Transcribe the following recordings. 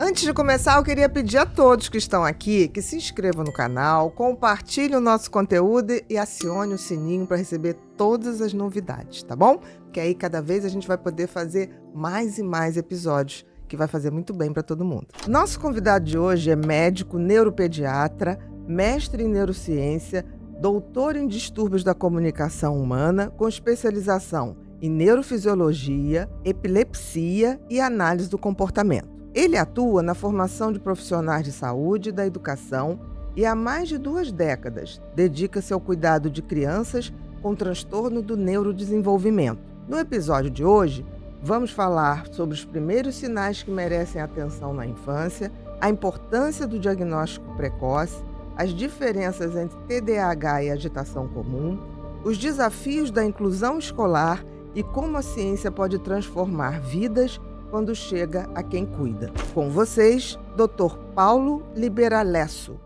Antes de começar, eu queria pedir a todos que estão aqui que se inscrevam no canal, compartilhem o nosso conteúdo e acione o sininho para receber todas as novidades, tá bom? Porque aí cada vez a gente vai poder fazer mais e mais episódios, que vai fazer muito bem para todo mundo. Nosso convidado de hoje é médico neuropediatra, mestre em neurociência, doutor em distúrbios da comunicação humana, com especialização em neurofisiologia, epilepsia e análise do comportamento. Ele atua na formação de profissionais de saúde e da educação e há mais de 2 décadas dedica-se ao cuidado de crianças com transtorno do neurodesenvolvimento. No episódio de hoje, vamos falar sobre os primeiros sinais que merecem atenção na infância, a importância do diagnóstico precoce, as diferenças entre TDAH e agitação comum, os desafios da inclusão escolar e como a ciência pode transformar vidas quando chega a quem cuida. Com vocês, Dr. Paulo Liberalesso.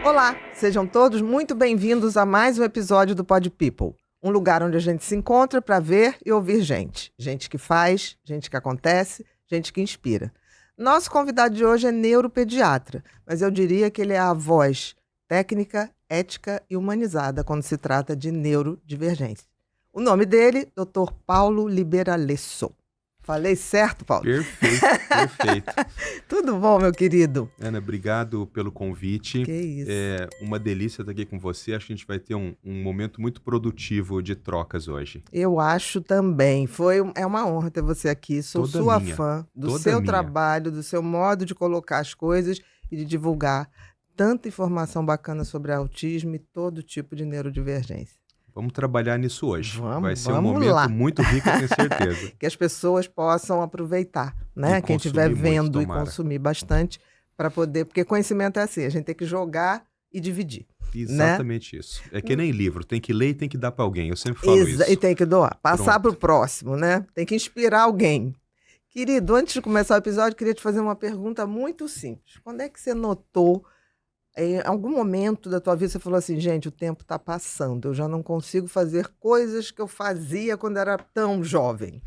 Olá, sejam todos muito bem-vindos a mais um episódio do Pod People, um lugar onde a gente se encontra para ver e ouvir gente. Gente que faz, gente que acontece, gente que inspira. Nosso convidado de hoje é neuropediatra, mas eu diria que ele é a voz técnica, ética e humanizada quando se trata de neurodivergência. O nome dele, Dr. Paulo Liberalesso. Falei certo, Paulo? Perfeito, perfeito. Tudo bom, meu querido? Ana, obrigado pelo convite. Que isso. É uma delícia estar aqui com você. Acho que a gente vai ter um momento muito produtivo de trocas hoje. Eu acho também. É uma honra ter você aqui. Sou Toda sua minha. fã do Toda seu minha. trabalho, do seu modo de colocar as coisas e de divulgar tanta informação bacana sobre autismo e todo tipo de neurodivergência. Vamos trabalhar nisso hoje. Vai ser um vamos momento lá. muito rico, eu tenho certeza. Que as pessoas possam aproveitar, né? E Quem estiver consumir vendo muito, e tomara. consumir bastante para poder... Porque conhecimento é assim, a gente tem que jogar e dividir. Exatamente isso. É que nem livro, tem que ler e tem que dar para alguém. Eu sempre falo isso. E tem que doar, passar para o Pronto. próximo, né? Tem que inspirar alguém. Querido, antes de começar o episódio, queria te fazer uma pergunta muito simples. Quando é que você notou, em algum momento da tua vida, você falou assim, gente, o tempo está passando, eu já não consigo fazer coisas que eu fazia quando era tão jovem?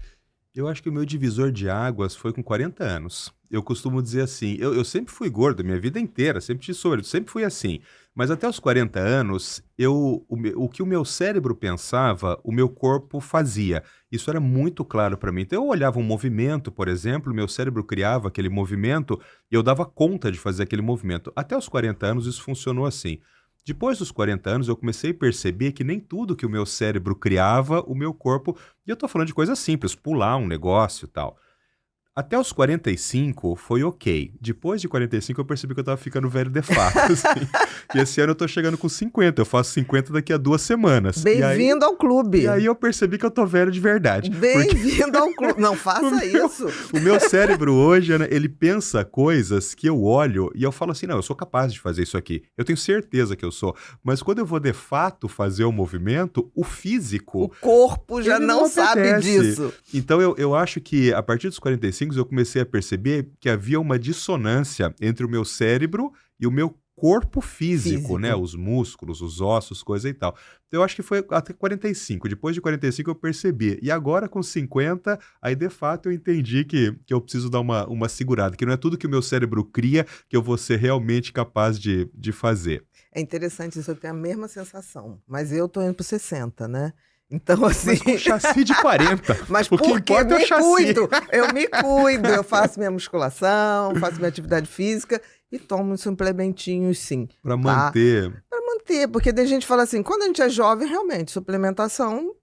Eu acho que o meu divisor de águas foi com 40 anos. Eu costumo dizer assim, eu sempre fui gordo a minha vida inteira, sempre tive sobrepeso, sempre fui assim. Mas até os 40 anos, o que o meu cérebro pensava, o meu corpo fazia. Isso era muito claro para mim. Então eu olhava um movimento, por exemplo, o meu cérebro criava aquele movimento e eu dava conta de fazer aquele movimento. Até os 40 anos isso funcionou assim. Depois dos 40 anos, eu comecei a perceber que nem tudo que o meu cérebro criava, o meu corpo... E eu tô falando de coisas simples, pular um negócio e tal. Até os 45 foi ok. Depois de 45 eu percebi que eu tava ficando velho de fato. Assim. E esse ano eu tô chegando com 50. Eu faço 50 daqui a 2 semanas. Bem-vindo ao clube. E aí eu percebi que eu tô velho de verdade. Bem-vindo ao clube. Não faça isso. O meu cérebro hoje, Ana, ele pensa coisas que eu olho e eu falo assim, não, eu sou capaz de fazer isso aqui. Eu tenho certeza que eu sou. Mas quando eu vou de fato fazer o movimento, o físico... O corpo já ele não sabe obedece. disso. Então eu acho que a partir dos 45 eu comecei a perceber que havia uma dissonância entre o meu cérebro e o meu corpo físico, né? Os músculos, os ossos, coisa e tal. Então eu acho que foi até 45. Depois de 45 eu percebi. E agora com 50, aí de fato eu entendi que eu preciso dar uma segurada. Que não é tudo que o meu cérebro cria que eu vou ser realmente capaz de fazer. É interessante isso, eu tenho a mesma sensação. Mas eu tô indo pro 60, né? Então, assim... Mas com chassi de 40. Mas o que porque importa é o chassi. eu me cuido, eu faço minha musculação, faço minha atividade física e tomo suplementinhos, sim. Pra manter. Pra manter, porque tem gente que fala assim, quando a gente é jovem, realmente, suplementação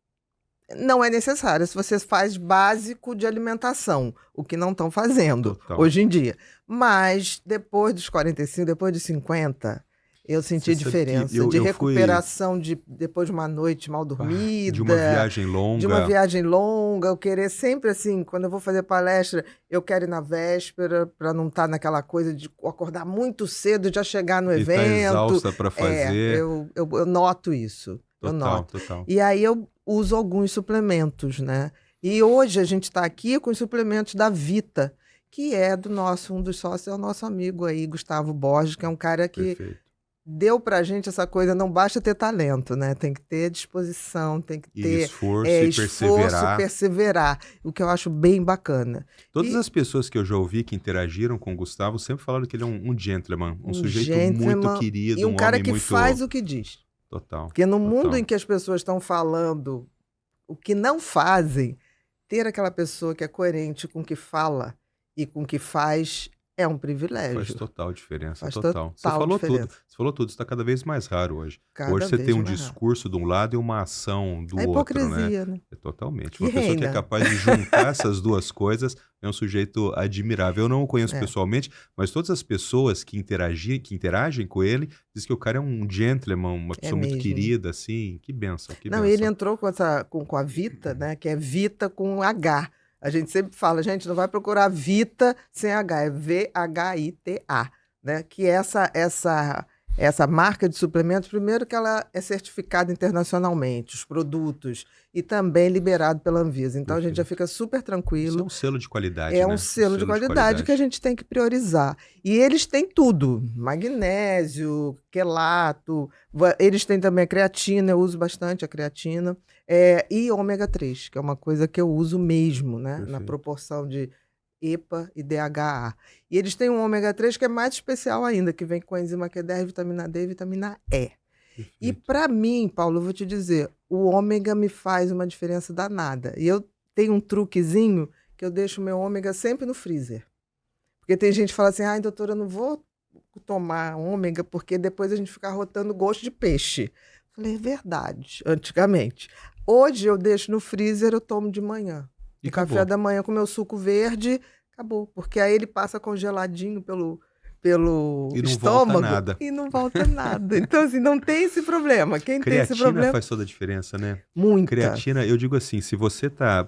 não é necessária. Se você faz básico de alimentação, o que não estão fazendo Total. hoje em dia. Mas depois dos 45, depois dos 50... Eu senti Você sabe que diferença eu de fui recuperação depois de uma noite mal de uma dormida, viagem de uma longa. viagem longa, eu querer sempre assim, quando eu vou fazer palestra, eu quero ir na véspera para não estar naquela coisa de acordar muito cedo, já chegar no E tá evento. exausta para fazer. Eu noto isso, eu Total, noto. total. E aí eu uso alguns suplementos, né? E hoje a gente está aqui com os suplementos da Vita, que é um dos sócios é o nosso amigo aí, Gustavo Borges, que é um cara que Perfeito. deu pra gente essa coisa, não basta ter talento, né? Tem que ter disposição, tem que E ter esforço e esforço, perseverar. perseverar, o que eu acho bem bacana. Todas E as pessoas que eu já ouvi que interagiram com o Gustavo sempre falaram que ele é um gentleman, um um sujeito muito gentleman e querido, um um cara homem que muito. faz o que diz. Total, Porque no mundo total. em que as pessoas estão falando o que não fazem, ter aquela pessoa que é coerente com o que fala e com o que faz é um Faz privilégio. total diferença, Faz total. Você total falou tudo, diferença. você falou tudo, isso está cada vez mais raro hoje. Hoje Cada você tem vez um mais raro. discurso de um lado e uma ação do A outro, né? hipocrisia, né? É totalmente. Que Uma pessoa que é reina. capaz de juntar essas duas coisas é um sujeito admirável. Eu não o conheço É. pessoalmente, mas todas as pessoas que interagem com ele dizem que o cara é um gentleman, uma É pessoa muito mesmo. querida, assim. Que benção, que Não, ele benção. entrou com a Vita, né? Que é Vita com H. A gente sempre fala, gente, não vai procurar Vita sem H, é VHITA, né? Que é essa marca de suplementos, primeiro que ela é certificada internacionalmente, os produtos, e também liberado pela Anvisa. Então a gente já Perfeito. fica super Isso é tranquilo. um selo de qualidade, É né? um selo de selo de qualidade que a gente tem que priorizar. E eles têm tudo: magnésio, quelato, eles têm também a creatina, eu uso bastante a creatina, e ômega 3, que é uma coisa que eu uso mesmo, né? Na Perfeito. proporção de EPA e DHA. E eles têm um ômega 3 que é mais especial ainda, que vem com enzima Q10, vitamina D e vitamina E. E Perfeito. para mim, Paulo, eu vou te dizer, o ômega me faz uma diferença danada. E eu tenho um truquezinho que eu deixo o meu ômega sempre no freezer. Porque tem gente que fala assim, ai, doutora, eu não vou tomar ômega porque depois a gente fica rotando gosto de peixe. Eu falei, é verdade, antigamente. Hoje eu deixo no freezer, eu tomo de manhã. E No café acabou. da manhã com meu suco verde, acabou. Porque aí ele passa congeladinho pelo E não volta estômago nada. e não volta nada. Então, assim, não tem esse problema. Quem tem esse Creatina problema? faz toda a diferença, né? Muita. Creatina, eu digo assim, se você tá.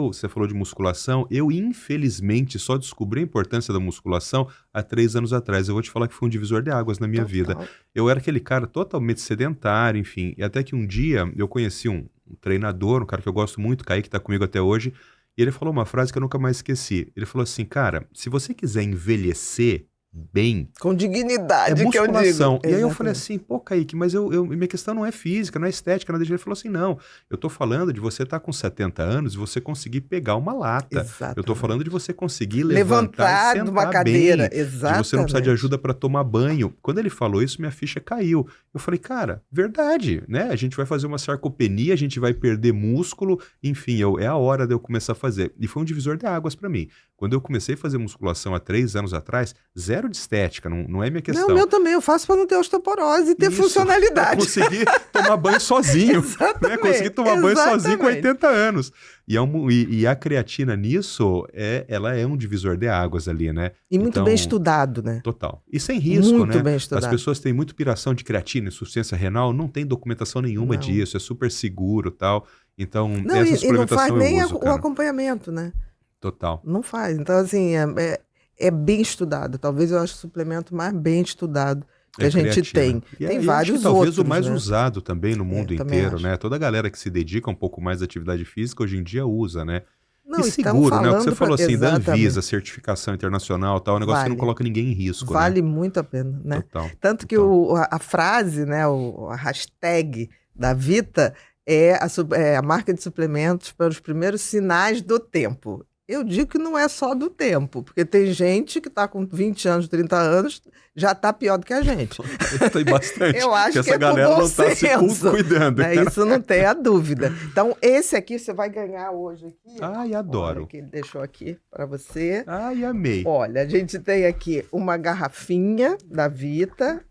Você falou de musculação, eu infelizmente só descobri a importância da musculação há 3 anos atrás. Eu vou te falar que foi um divisor de águas na minha vida. Total. Eu era aquele cara totalmente sedentário, enfim. E até que um dia eu conheci um treinador, um cara que eu gosto muito, Kaique, que tá comigo até hoje, e ele falou uma frase que eu nunca mais esqueci. Ele falou assim, cara, se você quiser envelhecer bem, Com é dignidade, que eu digo. musculação. E aí eu falei Exatamente. assim, pô, Kaique, mas minha questão não é física, não é estética, nada disso. Ele falou assim, não, eu tô falando de você estar com 70 anos e você conseguir pegar uma lata. Eu tô Exatamente. falando de você conseguir levantar Levantar e de uma sentar cadeira. bem, de você não precisar de Exatamente. ajuda para tomar banho. Quando ele falou isso, minha ficha caiu. Eu falei, cara, verdade, né? A gente vai fazer uma sarcopenia, a gente vai perder músculo, enfim, é a hora de eu começar a fazer. E foi um divisor de águas para mim. Quando eu comecei a fazer musculação há 3 anos atrás, zero de estética, não é minha questão. Não, meu também. Eu faço para não ter osteoporose e ter Isso, pra funcionalidade. conseguir tomar banho sozinho, né? Exatamente, Conseguir tomar banho sozinho com exatamente. 80 anos. E a creatina nisso, ela é um divisor de águas ali, né? E muito Então, bem estudado, né? total. E sem risco, Muito né? bem As estudado. pessoas têm muita piração de creatina, insuficiência renal, não tem documentação nenhuma Não. disso, é super seguro e tal. Então, Não, essa e não faz suplementação nem eu uso, o cara. acompanhamento, né? Total. Não faz. Então, assim, é bem estudado. Talvez eu acho o suplemento mais bem estudado que a gente creatina. tem. E Tem aí, vários acho que talvez outros, o mais né? usado também no mundo também inteiro, acho. né? Toda a galera que se dedica um pouco mais à atividade física hoje em dia usa, né? Não, E estamos seguro, né? O que você falando falou assim, da exatamente. Anvisa, certificação internacional, tal, é um negócio que não Vale. coloca ninguém em risco, Vale muito a pena, né? né? Total. Tanto que total. a frase, né, a hashtag da Vita é a marca de suplementos para os primeiros sinais do tempo. Eu digo que não é só do tempo, porque tem gente que está com 20 anos, 30 anos, já está pior do que a gente. Tem bastante. Eu acho que essa é galera por bom não está se senso, cuidando. né? Cara. Isso não tem a dúvida. Então, esse aqui você vai ganhar hoje aqui. Ai, adoro. Olha, que ele deixou aqui para você. Ai, amei. Olha, a gente tem aqui uma garrafinha da Vita.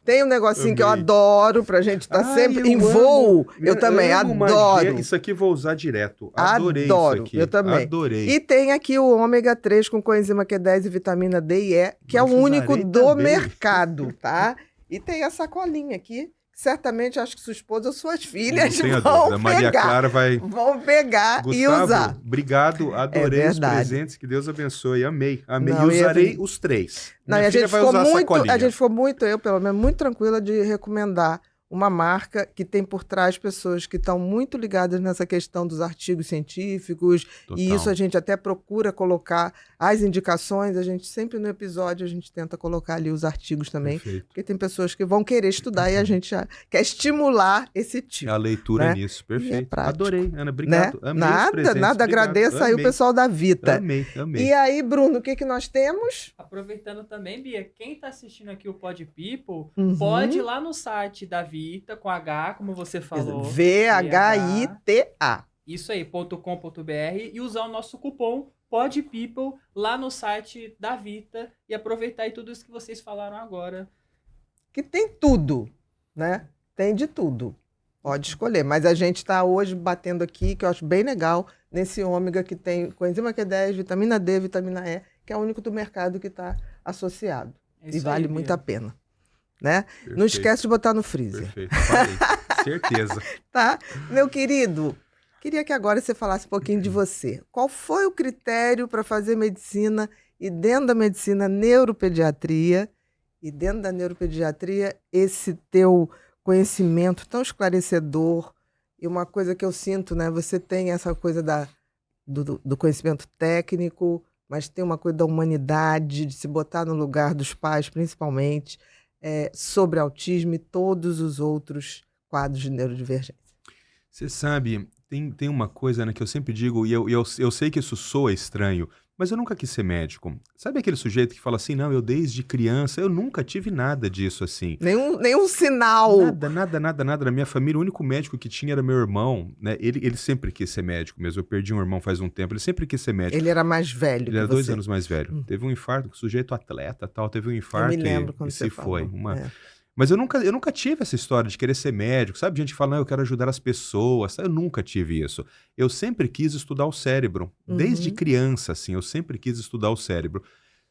Tem um negocinho que eu Amei. adoro pra gente estar sempre eu em voo. amo. Eu também amo adoro. magia. Isso aqui eu vou usar direto. Adorei Adoro, isso aqui. eu também. Adorei. E tem aqui o ômega 3 com coenzima Q10 e vitamina D e E, que é o Mas único usarei do também. mercado, tá? E tem a sacolinha aqui. Certamente, acho que sua esposa ou suas Não filhas tenha vão dúvida. Maria pegar. Clara vai. Vão pegar e Gustavo, usar. obrigado. Adorei os verdade. presentes. Que Deus abençoe. Amei. Amei. Não, E e usarei Evelyn- os 3. Não, e Minha a filha gente vai ficou usar a muito, sacolinha. a gente ficou muito, eu pelo menos, muito tranquila de recomendar uma marca que tem por trás pessoas que estão muito ligadas nessa questão dos artigos científicos, Total. e isso a gente até procura colocar as indicações, a gente sempre no episódio a gente tenta colocar ali os artigos também, Perfeito. porque tem pessoas que vão querer estudar e a gente já quer estimular esse tipo. A leitura né? nisso. E é Perfeito. prático, Adorei, Ana. Né? Obrigado. Amei os Nada, presentes. nada, Obrigado. agradeça aí o Amei. pessoal da Vita. Amei, amei. E aí, Bruno, o que que nós temos? Aproveitando também, Bia, quem tá assistindo aqui o Pod People, Uhum. pode ir lá no site da Vita, com H, como você falou. VHITA. Isso aí, .com.br, e usar o nosso cupom PodPeople lá no site da Vita e aproveitar aí tudo isso que vocês falaram agora. Que tem tudo, né? Tem de tudo. Pode escolher. Mas a gente está hoje batendo aqui, que eu acho bem legal, nesse ômega que tem coenzima Q10, vitamina D, vitamina E, que é o único do mercado que está associado. É E isso vale aí, muito Bia. a pena. Né? Não Perfeito. esquece de botar no freezer. Perfeito. Falei. Certeza. Tá? Meu querido, queria que agora você falasse um pouquinho de você. Qual foi o critério para fazer medicina e dentro da medicina, neuropediatria, e dentro da neuropediatria, esse teu conhecimento tão esclarecedor e uma coisa que eu sinto, né? Você tem essa coisa do conhecimento técnico, mas tem uma coisa da humanidade, de se botar no lugar dos pais, principalmente, sobre autismo e todos os outros quadros de neurodivergência. Você sabe, tem uma coisa, né, que eu sempre digo, e eu sei que isso soa estranho, mas eu nunca quis ser médico. Sabe aquele sujeito que fala assim, não, eu desde criança, eu nunca tive nada disso assim. Nenhum sinal. Nada. Na minha família, o único médico que tinha era meu irmão, né? Ele sempre quis ser médico mesmo. Eu perdi um irmão faz um tempo, ele sempre quis ser médico. Ele era mais velho Ele era que 2 você. anos mais velho. Teve um infarto, sujeito atleta tal, teve um Eu infarto me lembro quando e você se foi. falou. Mas eu nunca tive essa história de querer ser médico, sabe? Gente que fala, não, eu quero ajudar as pessoas. Eu nunca tive isso. Eu sempre quis estudar o cérebro. Desde criança, assim, eu sempre quis estudar o cérebro.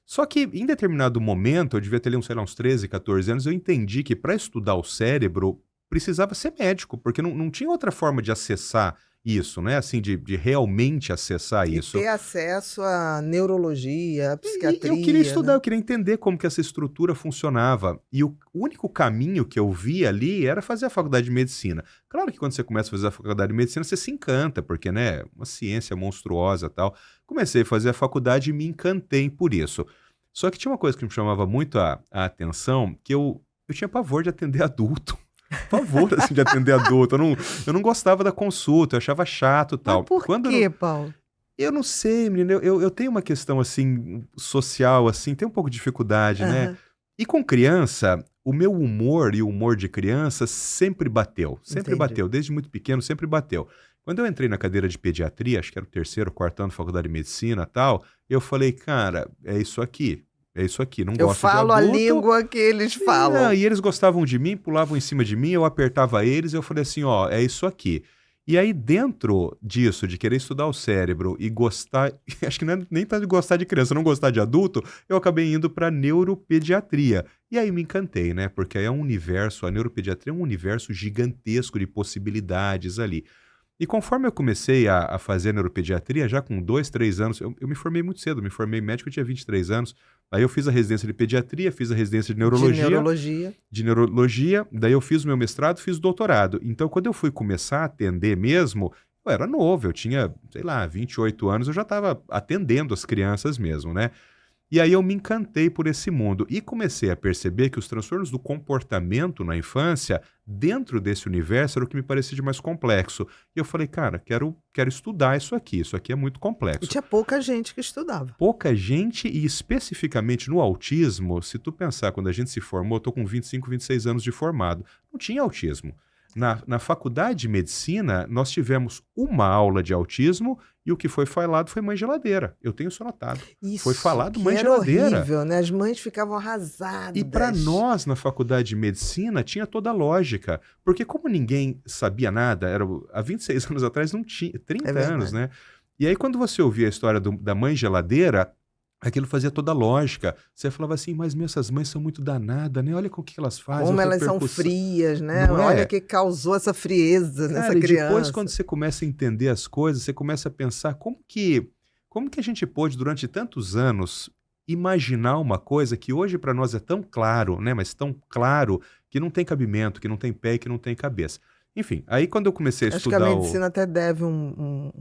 Só que em determinado momento, eu devia ter, sei lá, uns 13, 14 anos, eu entendi que para estudar o cérebro, precisava ser médico, porque não tinha outra forma de acessar isso, né? Assim, de realmente acessar E isso. ter acesso à neurologia, à E psiquiatria. eu queria estudar, né? eu queria entender como que essa estrutura funcionava. E o único caminho que eu via ali era fazer a faculdade de medicina. Claro que quando você começa a fazer a faculdade de medicina, você se encanta, porque, né, uma ciência monstruosa e tal. Comecei a fazer a faculdade e me encantei por isso. Só que tinha uma coisa que me chamava muito a atenção, que eu tinha pavor de atender adulto. Pavor, assim, de atender adulto. Eu não gostava da consulta, eu achava chato e tal. Mas por Quando eu quê, não- Paulo? Eu não sei, menino, eu tenho uma questão, assim, social, assim, tenho um pouco de dificuldade, né? Aham. E com criança, o meu humor e o humor de criança sempre bateu. Sempre Entendi. bateu, desde muito pequeno sempre bateu. Quando eu entrei na cadeira de pediatria, acho que era o 3º, 4º ano da faculdade de medicina e tal, eu falei, cara, é isso aqui, não Eu gosto falo de a adulto. língua que eles falam. Não, e eles gostavam de mim, pulavam em cima de mim, eu apertava eles e eu falei assim, ó, é isso aqui. E aí dentro disso, de querer estudar o cérebro e gostar, acho que não é nem tanto de gostar de criança, não gostar de adulto, eu acabei indo para neuropediatria. E aí me encantei, né? Porque aí é um universo, a neuropediatria é um universo gigantesco de possibilidades ali. E conforme eu comecei a fazer neuropediatria, já com 2, 3 anos, eu me formei muito cedo, me formei médico, eu tinha 23 anos. Aí eu fiz a residência de pediatria, fiz a residência de De neurologia. daí eu fiz o meu mestrado, fiz o doutorado. Então, quando eu fui começar a atender mesmo, eu era novo, eu tinha, sei lá, 28 anos, eu já estava atendendo as crianças mesmo, né? E aí eu me encantei por esse mundo e comecei a perceber que os transtornos do comportamento na infância, dentro desse universo, era o que me parecia de mais complexo. E eu falei, cara, quero estudar isso aqui é muito E complexo. tinha pouca gente que estudava. Pouca gente, e especificamente no autismo, se tu pensar, quando a gente se formou, eu tô com 25, 26 anos de formado, não tinha autismo. Na faculdade de medicina, nós tivemos uma aula de autismo e o que foi falado foi mãe geladeira. Eu tenho isso anotado. Isso, Foi falado que mãe era geladeira. horrível, né? As mães ficavam arrasadas. E para nós, na faculdade de medicina, tinha toda a lógica. Porque como ninguém sabia nada, há 26 anos atrás não tinha, 30 É verdade. anos, né? E aí quando você ouvia a história da mãe geladeira, aquilo fazia toda a lógica. Você falava assim, mas essas mães são muito danadas, né? Olha com o que elas fazem. Como a elas são repercussão. frias, né? Não é? Olha que causou essa frieza nessa Cara, e depois, criança. quando você começa a entender as coisas, você começa a pensar como que a gente pôde, durante tantos anos, imaginar uma coisa que hoje para nós é tão claro, né? Mas tão claro que não tem cabimento, que não tem pé e que não tem cabeça. Enfim, aí quando eu comecei a Acho que a estudar medicina até deve um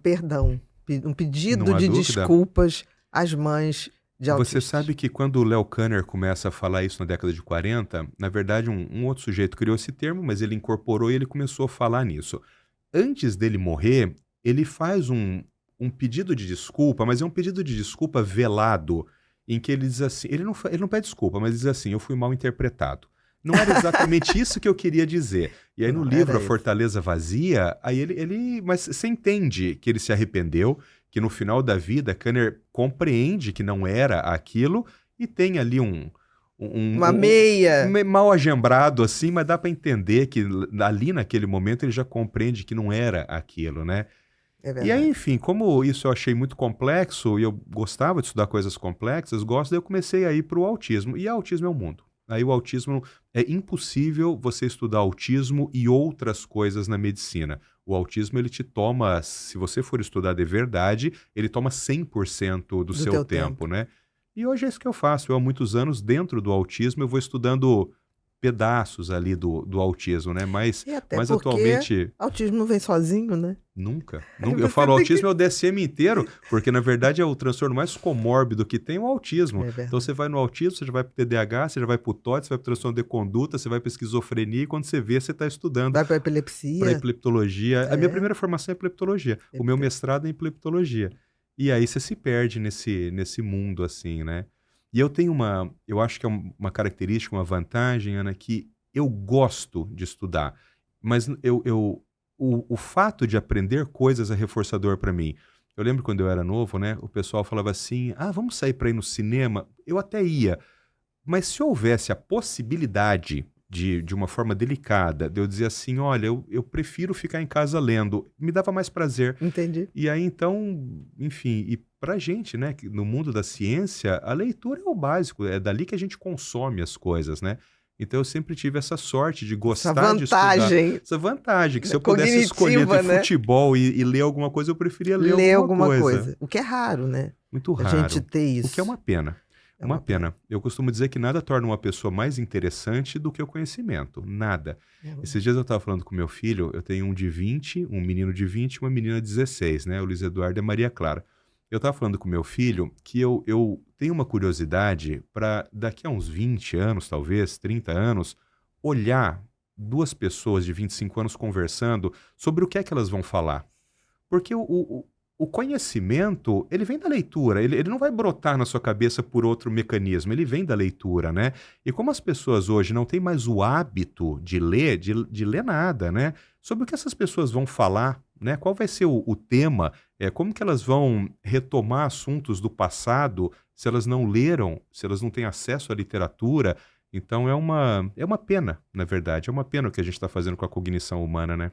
perdão, um pedido Não há de dúvida. desculpas às mães de autistas. Você sabe que quando o Léo Kanner começa a falar isso na década de 40, na verdade um outro sujeito criou esse termo, mas ele incorporou e ele começou a falar nisso. Antes dele morrer, ele faz um pedido de desculpa, mas é um pedido de desculpa velado, em que ele diz assim, ele não pede desculpa, mas diz assim, eu fui mal interpretado. Não era exatamente isso que eu queria dizer. E aí no Não livro era A Fortaleza Vazia, aí mas você entende que ele se arrependeu, que no final da vida Kanner compreende que não era aquilo e tem ali uma meia. mal agembrado assim, mas dá para entender que ali naquele momento ele já compreende que não era aquilo, né? É E verdade. aí, enfim, como isso eu achei muito complexo e eu gostava de estudar coisas complexas, daí eu comecei a ir para o autismo. E autismo é um mundo. Aí o autismo, é impossível você estudar autismo e outras coisas na medicina. O autismo, ele te toma, se você for estudar de verdade, ele toma 100% do seu teu tempo, né? E hoje é isso que eu faço. Eu há muitos anos, dentro do autismo, eu vou estudando pedaços ali do autismo, né? Mas E até mas porque atualmente... autismo não vem sozinho, né? Nunca. Aí Eu você falo tem autismo é o DSM inteiro, porque na verdade é o transtorno mais comórbido que tem o autismo. É verdade. Então você vai no autismo, você já vai pro TDAH, você já vai pro TOD, você vai pro transtorno de conduta, você vai pra esquizofrenia e quando você vê, você está estudando Vai para epilepsia. para epileptologia. A minha É. primeira formação é epileptologia. O meu mestrado é em epileptologia. E aí você se perde nesse mundo assim, né? E eu tenho eu acho que é uma característica, uma vantagem, Ana, que eu gosto de estudar, mas o fato de aprender coisas é reforçador para mim. Eu lembro quando eu era novo, né? O pessoal falava assim, vamos sair para ir no cinema? Eu até ia, mas se houvesse a possibilidade de uma forma delicada, de eu dizer assim, olha, eu prefiro ficar em casa lendo, me dava mais prazer. Entendi. E aí, então, enfim, e pra gente, né, que no mundo da ciência, a leitura é o básico, é dali que a gente consome as coisas, né? Então eu sempre tive essa sorte de gostar de estudar. Essa vantagem, que se eu pudesse escolher entre né? futebol e ler alguma coisa, eu preferia ler Ler alguma alguma coisa. coisa. O que é raro, né? Muito A raro. gente ter isso. O que é uma pena. É Uma pena. Eu costumo dizer que nada torna uma pessoa mais interessante do que o conhecimento. Nada. Esses dias eu estava falando com meu filho, eu tenho um de 20, um menino de 20 e uma menina de 16, né? O Luiz Eduardo e a Maria Clara. Eu estava falando com meu filho que eu tenho uma curiosidade para daqui a uns 20 anos, talvez, 30 anos, olhar duas pessoas de 25 anos conversando sobre o que é que elas vão falar. Porque o conhecimento, ele vem da leitura, ele não vai brotar na sua cabeça por outro mecanismo, ele vem da leitura, né? E como as pessoas hoje não têm mais o hábito de ler, de ler nada, né? Sobre o que essas pessoas vão falar, né? Qual vai ser o tema, como que elas vão retomar assuntos do passado se elas não leram, se elas não têm acesso à literatura. Então é uma pena, na verdade, é uma pena o que a gente está fazendo com a cognição humana, né?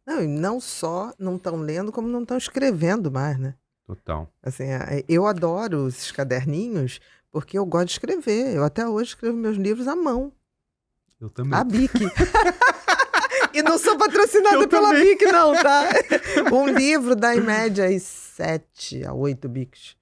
Não, e não só não estão lendo, como não estão escrevendo mais, né? Total. Assim, eu adoro esses caderninhos porque eu gosto de escrever. Eu até hoje escrevo meus livros à mão. Eu também. A Bic. E não sou patrocinada Eu pela também. Bic, não, tá? Um livro dá em média aí 7 a 8 Bics.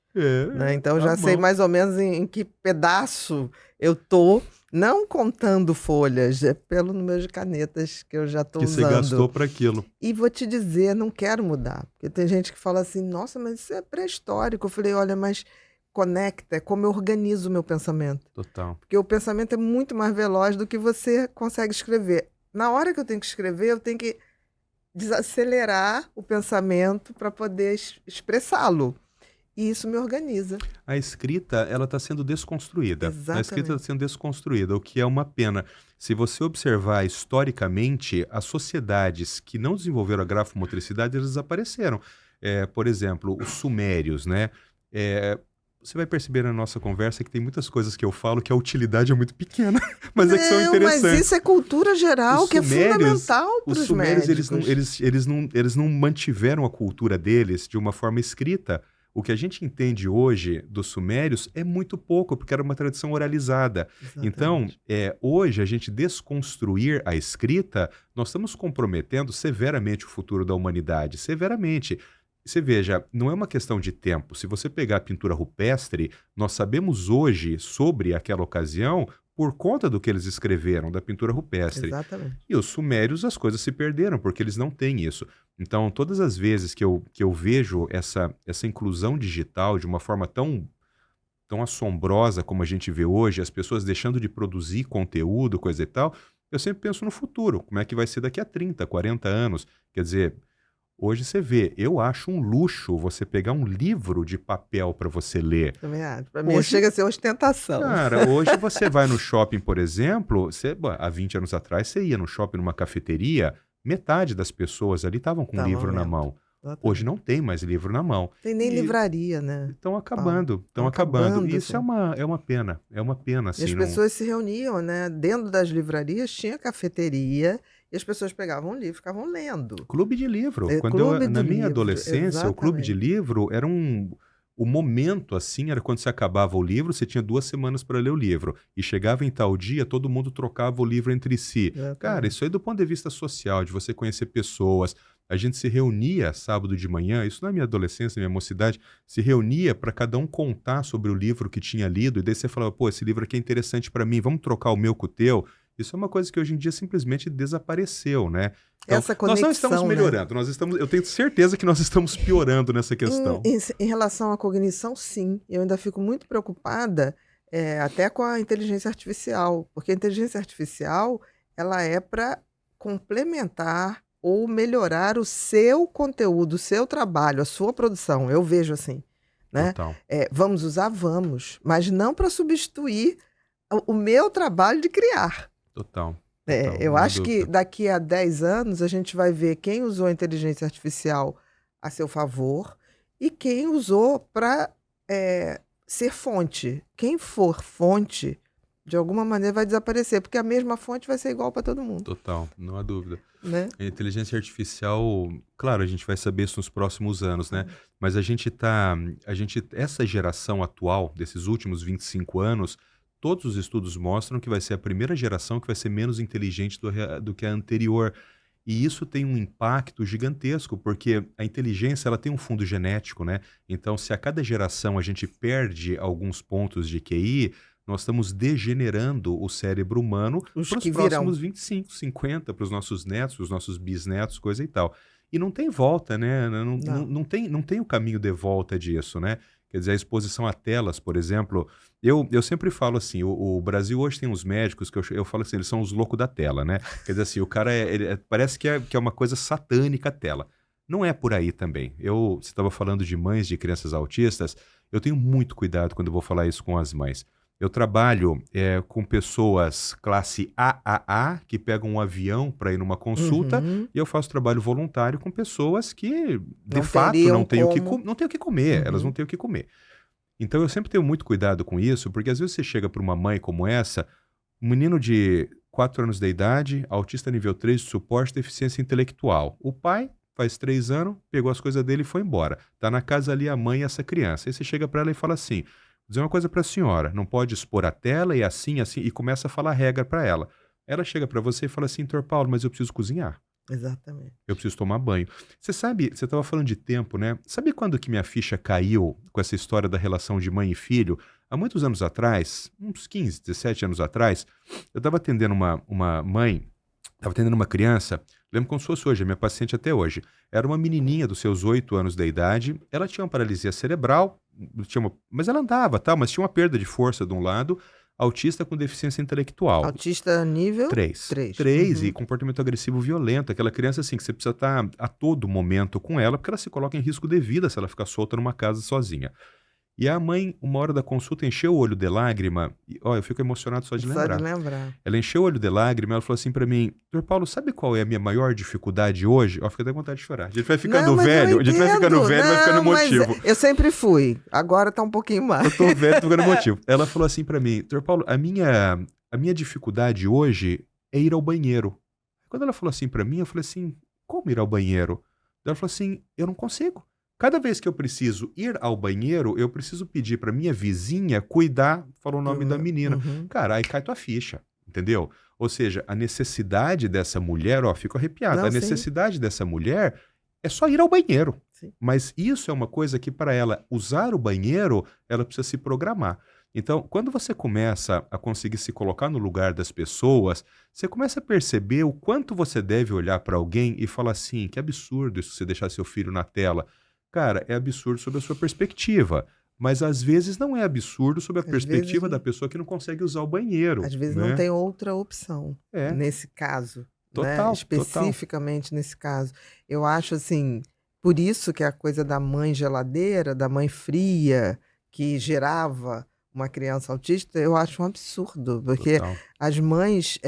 Né? Então eu já sei mais ou menos em que pedaço eu tô, não contando folhas, é pelo número de canetas que eu já tô que usando. você gastou para aquilo. E vou te dizer, não quero mudar. Porque tem gente que fala assim, nossa, mas isso é pré-histórico. Eu falei, olha, mas conecta, é como eu organizo o meu pensamento. Total. Porque o pensamento é muito mais veloz do que você consegue escrever. Na hora que eu tenho que escrever, eu tenho que desacelerar o pensamento para poder expressá-lo. E isso me organiza. A escrita, ela está sendo desconstruída. Exatamente. A escrita está sendo desconstruída, o que é uma pena. Se você observar historicamente, as sociedades que não desenvolveram a grafomotricidade, elas desapareceram. Por exemplo, os sumérios, né? Você vai perceber na nossa conversa que tem muitas coisas que eu falo que a utilidade é muito pequena, mas é que são interessantes. Mas isso é cultura geral, Os que sumérios- é fundamental para Os os sumérios, médicos. eles não mantiveram a cultura deles de uma forma escrita. O que a gente entende hoje dos sumérios é muito pouco, porque era uma tradição oralizada. Então, Exatamente. hoje, a gente desconstruir a escrita, nós estamos comprometendo severamente o futuro da humanidade, severamente. Você veja, não é uma questão de tempo. Se você pegar a pintura rupestre, nós sabemos hoje sobre aquela ocasião por conta do que eles escreveram da pintura rupestre. Exatamente. E os sumérios, as coisas se perderam, porque eles não têm isso. Então, todas as vezes que eu vejo essa inclusão digital de uma forma tão assombrosa como a gente vê hoje, as pessoas deixando de produzir conteúdo, coisa e tal, eu sempre penso no futuro, como é que vai ser daqui a 30, 40 anos. Quer dizer, hoje você vê, eu acho um luxo você pegar um livro de papel para você ler. Também acho. Para mim Hoje, chega a ser ostentação. cara, hoje você vai no shopping, por exemplo, há 20 anos atrás você ia no shopping, numa cafeteria, metade das pessoas ali estavam com um Estavam livro na lendo. mão. Hoje Exatamente. não tem mais livro na mão. Tem nem E livraria, né, estão Paulo? acabando, estão Estão acabando. acabando, E isso é assim. uma pena, E as assim, não... pessoas se reuniam, né? Dentro das livrarias tinha cafeteria e as pessoas pegavam um livro e ficavam lendo. Clube de livro. Clube Na do minha livro, adolescência, o clube de exatamente. livro era o momento, assim, era quando você acabava o livro, você tinha 2 semanas para ler o livro. E chegava em tal dia, todo mundo trocava o livro entre si. Cara, Exatamente. isso aí do ponto de vista social, de você conhecer pessoas. A gente se reunia sábado de manhã, isso na minha adolescência, na minha mocidade, se reunia para cada um contar sobre o livro que tinha lido. E daí você falava, pô, esse livro aqui é interessante para mim, vamos trocar o meu com o teu. Isso é uma coisa que hoje em dia simplesmente desapareceu, né? Então, Essa nós não estamos conexão, né? melhorando, eu tenho certeza que nós estamos piorando nessa Em, questão. em, em relação à cognição, sim. Eu ainda fico muito preocupada, até com a inteligência artificial, porque a inteligência artificial ela é para complementar ou melhorar o seu conteúdo, o seu trabalho, a sua produção. Eu vejo assim, né? Total, Vamos usar, vamos, mas não para substituir o meu trabalho de criar. total, total, Eu não há acho que dúvida. daqui a 10 anos a gente vai ver quem usou a inteligência artificial a seu favor e quem usou para ser fonte. Quem for fonte, de alguma maneira vai desaparecer, porque a mesma fonte vai ser igual para todo mundo, Total, não há dúvida. né? A inteligência artificial, claro, a gente vai saber isso nos próximos anos, né? Hum. Mas essa geração atual, desses últimos 25 anos, todos os estudos mostram que vai ser a primeira geração que vai ser menos inteligente do que a anterior. E isso tem um impacto gigantesco, porque a inteligência ela tem um fundo genético, né? Então, se a cada geração a gente perde alguns pontos de QI, nós estamos degenerando o cérebro humano Os para os que virão. próximos 25, 50, para os nossos netos, os nossos bisnetos, coisa e tal. E não tem volta, né? Não. Não tem o caminho de volta disso, né? Quer dizer, a exposição a telas, por exemplo, eu sempre falo assim, o Brasil hoje tem uns médicos que eu falo assim, eles são os loucos da tela, né? Quer dizer assim, o cara parece que é uma coisa satânica a tela. Não é por aí também. Você estava falando de mães de crianças autistas, eu tenho muito cuidado quando eu vou falar isso com as mães. Eu trabalho com pessoas classe AAA que pegam um avião para ir numa consulta Uhum. e eu faço trabalho voluntário com pessoas que, de Não fato, teriam não têm como. não têm o que comer, elas não Uhum. têm o que comer. Então eu sempre tenho muito cuidado com isso, porque às vezes você chega para uma mãe como essa, um menino de 4 anos de idade, autista nível 3 de suporte, deficiência intelectual. O pai faz 3 anos, pegou as coisas dele e foi embora. Tá na casa ali a mãe e essa criança. Aí você chega para ela e fala assim, vou dizer uma coisa para a senhora, não pode expor a tela e assim, e começa a falar regra para ela. Ela chega para você e fala assim, Dr. Paulo, mas eu preciso cozinhar. Exatamente. Eu preciso tomar banho. Você sabe, você estava falando de tempo, né? Sabe quando que minha ficha caiu com essa história da relação de mãe e filho? Há muitos anos atrás, uns 15, 17 anos atrás, eu estava atendendo uma mãe, estava atendendo uma criança, lembro como se fosse hoje, a minha paciente até hoje. Era uma menininha dos seus 8 anos de idade, ela tinha uma paralisia cerebral, mas ela andava, tá? Mas tinha uma perda de força de um lado, autista com deficiência intelectual. Autista nível 3. 3. 3 e Uhum. comportamento agressivo violento. Aquela criança assim que você precisa estar a todo momento com ela, porque ela se coloca em risco de vida se ela ficar solta numa casa sozinha. E a mãe, uma hora da consulta, encheu o olho de lágrima. E, eu fico emocionado só de Só de lembrar. lembrar. Ela encheu o olho de lágrima, ela falou assim pra mim, Dr. Paulo, sabe qual é a minha maior dificuldade hoje? Fica até com vontade de chorar. A gente vai ficando Não, mas eu velho, a gente vai ficando entendo. velho, vai ficando Não, mas emotivo. eu sempre fui. Agora tá um pouquinho mais. Eu tô velho, tô ficando emotivo. Ela falou assim pra mim, Dr. Paulo, a minha dificuldade hoje é ir ao banheiro. Quando ela falou assim pra mim, eu falei assim, como ir ao banheiro? Ela falou assim, eu não consigo. Cada vez que eu preciso ir ao banheiro, eu preciso pedir para minha vizinha cuidar, falou o nome da menina. Uhum. Cara, aí cai tua ficha, entendeu? Ou seja, a necessidade dessa mulher, ó, fico arrepiado, Não, a sim. necessidade dessa mulher é só ir ao banheiro. Sim. Mas isso é uma coisa que para ela usar o banheiro, ela precisa se programar. Então, quando você começa a conseguir se colocar no lugar das pessoas, você começa a perceber o quanto você deve olhar para alguém e falar assim, que absurdo isso você deixar seu filho na tela. Cara, é absurdo sob a sua perspectiva, mas às vezes não é absurdo sob a Às perspectiva vezes da pessoa que não consegue usar o banheiro, Às vezes não né? tem outra opção É, nesse caso, né? total. Especificamente nesse caso. Eu acho assim, por isso que a coisa da mãe geladeira, da mãe fria, que gerava uma criança autista, eu acho um absurdo, porque Total. as mães,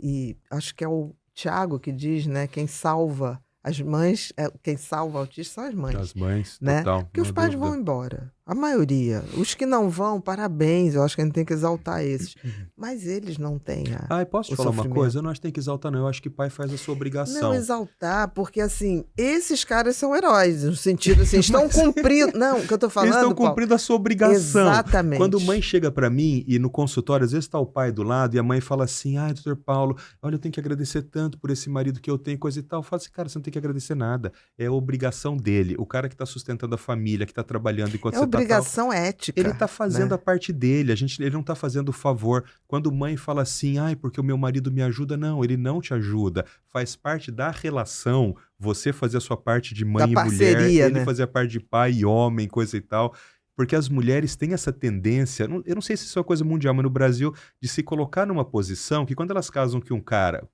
e acho que é o Tiago que diz, né, quem salva as mães, quem salva autistas são as mães, As mães, né? total, Porque não os há pais dúvida. vão embora. A maioria. Os que não vão, parabéns. Eu acho que a gente tem que exaltar esses. Mas eles não têm Ah, e posso te o falar uma sofrimento. coisa? Eu não acho que tem que exaltar, não. Eu acho que pai faz a sua Não obrigação. exaltar, porque assim, esses caras são heróis, no sentido assim, estão cumprindo. Não, o que eu tô falando, Eles estão Paulo, cumprindo a sua obrigação. exatamente. Quando mãe chega pra mim e no consultório, às vezes tá o pai do lado e a mãe fala assim, ai, doutor Paulo, olha, eu tenho que agradecer tanto por esse marido que eu tenho, coisa e tal. Eu falo assim, cara, você não tem que agradecer nada. É a obrigação dele. O cara que tá sustentando a família, que tá trabalhando enquanto É você tá... obrigação ética. Ele tá fazendo né? a parte dele, ele não tá fazendo o favor. Quando mãe fala assim, ai, porque o meu marido me ajuda, não, ele não te ajuda. Faz parte da relação, você fazer a sua parte de mãe Da e parceria, mulher, ele né? fazer a parte de pai e homem, coisa e tal. Porque as mulheres têm essa tendência, eu não sei se isso é uma coisa mundial, mas no Brasil, de se colocar numa posição que quando elas casam com o cara,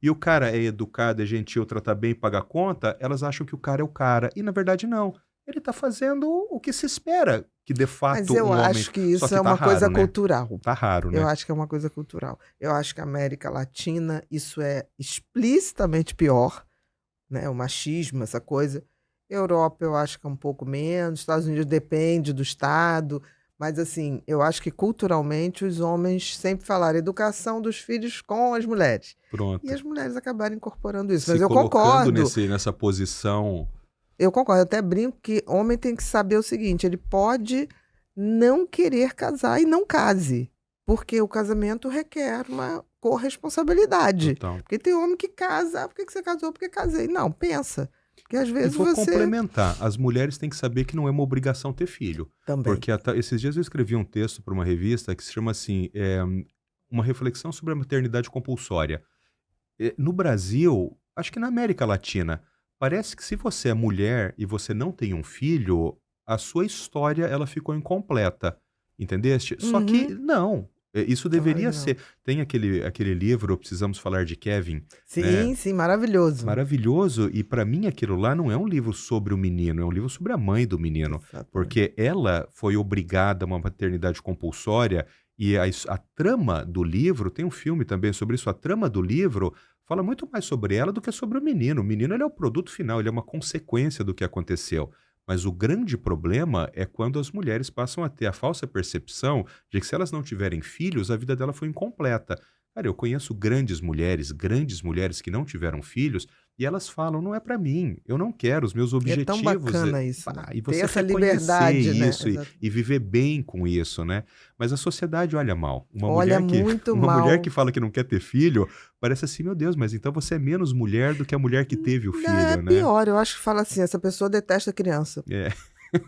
e o cara é educado, é gentil, trata bem, paga a conta, elas acham que o cara é o cara. E na verdade não. Ele tá fazendo o que se espera que de Mas fato eu um homem... acho que isso Só que é tá uma coisa raro, né? cultural. Tá raro, né? Eu acho que é uma coisa cultural. Eu acho que a América Latina, isso é explicitamente pior, né? O machismo, essa coisa. Europa, eu acho que é um pouco menos. Estados Unidos depende do estado. Mas, assim, eu acho que culturalmente os homens sempre falaram educação dos filhos com as mulheres. E Pronto. as mulheres acabaram incorporando isso. Se Mas eu colocando concordo. nessa posição... Eu concordo. Eu até brinco que homem tem que saber o seguinte: ele pode não querer casar e não case. Porque o casamento requer uma corresponsabilidade. Total. Porque tem homem que casa, por que você casou? Porque casei. Não, pensa. Porque às E vezes vou você complementar, as mulheres têm que saber que não é uma obrigação ter filho. também. Porque esses dias eu escrevi um texto para uma revista que se chama assim, uma reflexão sobre a maternidade compulsória. No Brasil, acho que na América Latina, parece que se você é mulher e você não tem um filho, a sua história ela ficou incompleta, entendeste? Só que não, isso deveria Claro que não. ser. Tem aquele livro, Precisamos Falar de Kevin, Sim, sim, maravilhoso. maravilhoso, e para mim aquilo lá não é um livro sobre o menino, é um livro sobre a mãe do menino, Exatamente. porque ela foi obrigada a uma maternidade compulsória e a trama do livro, tem um filme também sobre isso, a trama do livro fala muito mais sobre ela do que sobre o menino. O menino ele é o produto final, ele é uma consequência do que aconteceu. Mas o grande problema é quando as mulheres passam a ter a falsa percepção de que se elas não tiverem filhos, a vida dela foi incompleta. Cara, eu conheço grandes mulheres que não tiveram filhos, e elas falam, não é pra mim, eu não quero, os meus E é objetivos... tão bacana isso, né? E Ter você essa reconhecer liberdade, né? isso Exato. e viver bem com isso, né? Mas a sociedade olha mal. Olha muito uma mal. mulher que fala que não quer ter filho, parece assim, meu Deus, mas então você é menos mulher do que a mulher que teve o filho, É né? pior, eu acho que fala assim, essa pessoa detesta criança. É.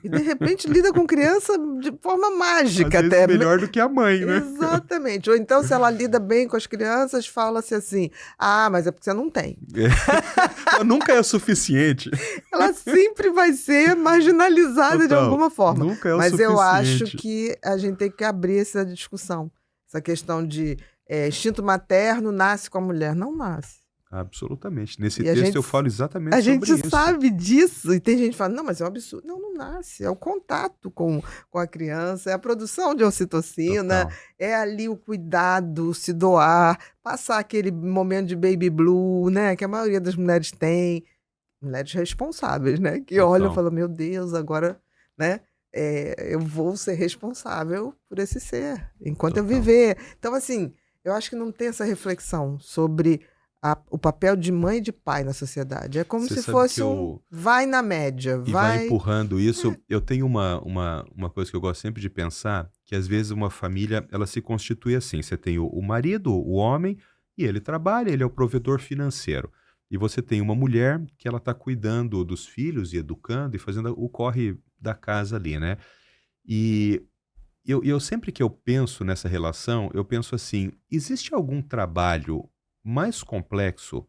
E de repente lida com criança de forma Às mágica vezes até. melhor do que a mãe, né? Exatamente. Ou então, se ela lida bem com as crianças, fala-se assim: ah, mas é porque você não tem. Ela nunca é o suficiente. Ela sempre vai ser marginalizada de Total. alguma forma. Nunca é o Mas suficiente. eu acho que a gente tem que abrir essa discussão. Essa questão de instinto materno nasce com a mulher. Não nasce. Absolutamente. Nesse E a texto gente- eu falo exatamente A sobre gente isso. sabe disso. E tem gente que fala, não, mas é um absurdo. Não, não nasce. É o contato com a criança, é a produção de ocitocina, Total. é ali o cuidado, se doar, passar aquele momento de baby blue, né? Que a maioria das mulheres tem. Mulheres responsáveis, né? Que Total. olham e falam, meu Deus, agora, né? Eu vou ser responsável por esse ser, enquanto eu Total. viver. Então, assim, eu acho que não tem essa reflexão sobre o papel de mãe e de pai na sociedade. É como Você se sabe fosse que eu... vai na média, E vai vai... empurrando isso. Eu tenho uma coisa que eu gosto sempre de pensar, que às vezes uma família, ela se constitui assim. Você tem o marido, o homem, e ele trabalha, ele é o provedor financeiro. E você tem uma mulher que ela está cuidando dos filhos e educando e fazendo o corre da casa ali, né? E eu sempre que eu penso nessa relação, eu penso assim, existe algum trabalho mais complexo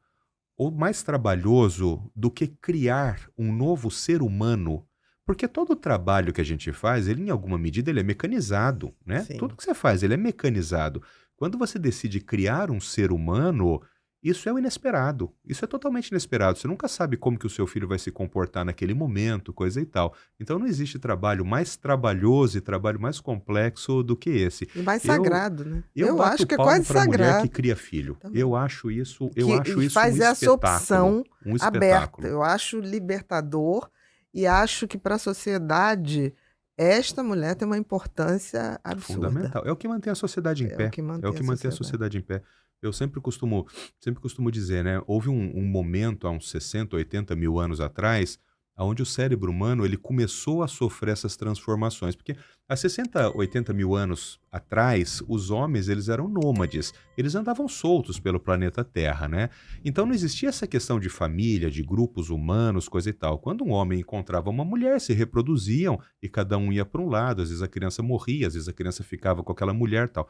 ou mais trabalhoso do que criar um novo ser humano? Porque todo o trabalho que a gente faz, ele em alguma medida ele é mecanizado, né? Sim. Tudo que você faz, ele é mecanizado. Quando você decide criar um ser humano, isso é o inesperado. Isso é totalmente inesperado. Você nunca sabe como que o seu filho vai se comportar naquele momento, coisa e tal. Então não existe trabalho mais trabalhoso e trabalho mais complexo do que esse. E mais Eu, sagrado, né? eu Eu bato acho que é palmo quase para a mulher que sagrado. cria filho. Também. Eu acho isso Que um faz essa espetáculo. opção Um aberta. espetáculo. Eu acho libertador e acho que para a sociedade esta mulher tem uma importância absurda. Fundamental. É o que mantém a sociedade em É pé. o que É o mantém que a mantém a sociedade. sociedade em pé. Eu sempre costumo dizer, né? Houve um momento, há uns 60, 80 mil anos atrás, onde o cérebro humano ele começou a sofrer essas transformações. Porque há 60, 80 mil anos atrás, os homens eles eram nômades. Eles andavam soltos pelo planeta Terra, né? Então não existia essa questão de família, de grupos humanos, coisa e tal. Quando um homem encontrava uma mulher, se reproduziam e cada um ia para um lado. Às vezes a criança morria, às vezes a criança ficava com aquela mulher e tal.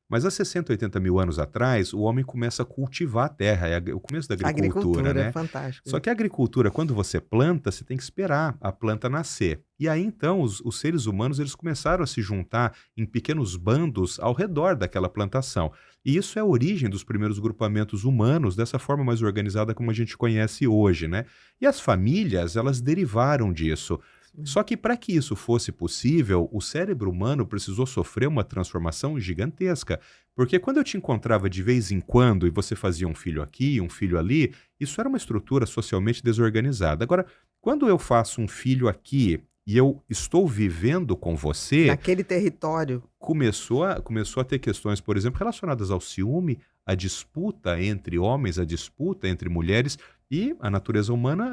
Mas há 60, 80 mil anos atrás, o homem começa a cultivar a terra, é o começo da agricultura, né? É fantástico. Só que a agricultura, quando você planta, você tem que esperar a planta nascer. E aí, então, os seres humanos eles começaram a se juntar em pequenos bandos ao redor daquela plantação. E isso é a origem dos primeiros grupamentos humanos, dessa forma mais organizada como a gente conhece hoje, né? E as famílias, elas derivaram disso. Só que para que isso fosse possível, o cérebro humano precisou sofrer uma transformação gigantesca. Porque quando eu te encontrava de vez em quando e você fazia um filho aqui, um filho ali, isso era uma estrutura socialmente desorganizada. Agora, quando eu faço um filho aqui e eu estou vivendo com você, Naquele território. começou a ter questões, por exemplo, relacionadas ao ciúme, a disputa entre homens, a disputa entre mulheres, e a natureza humana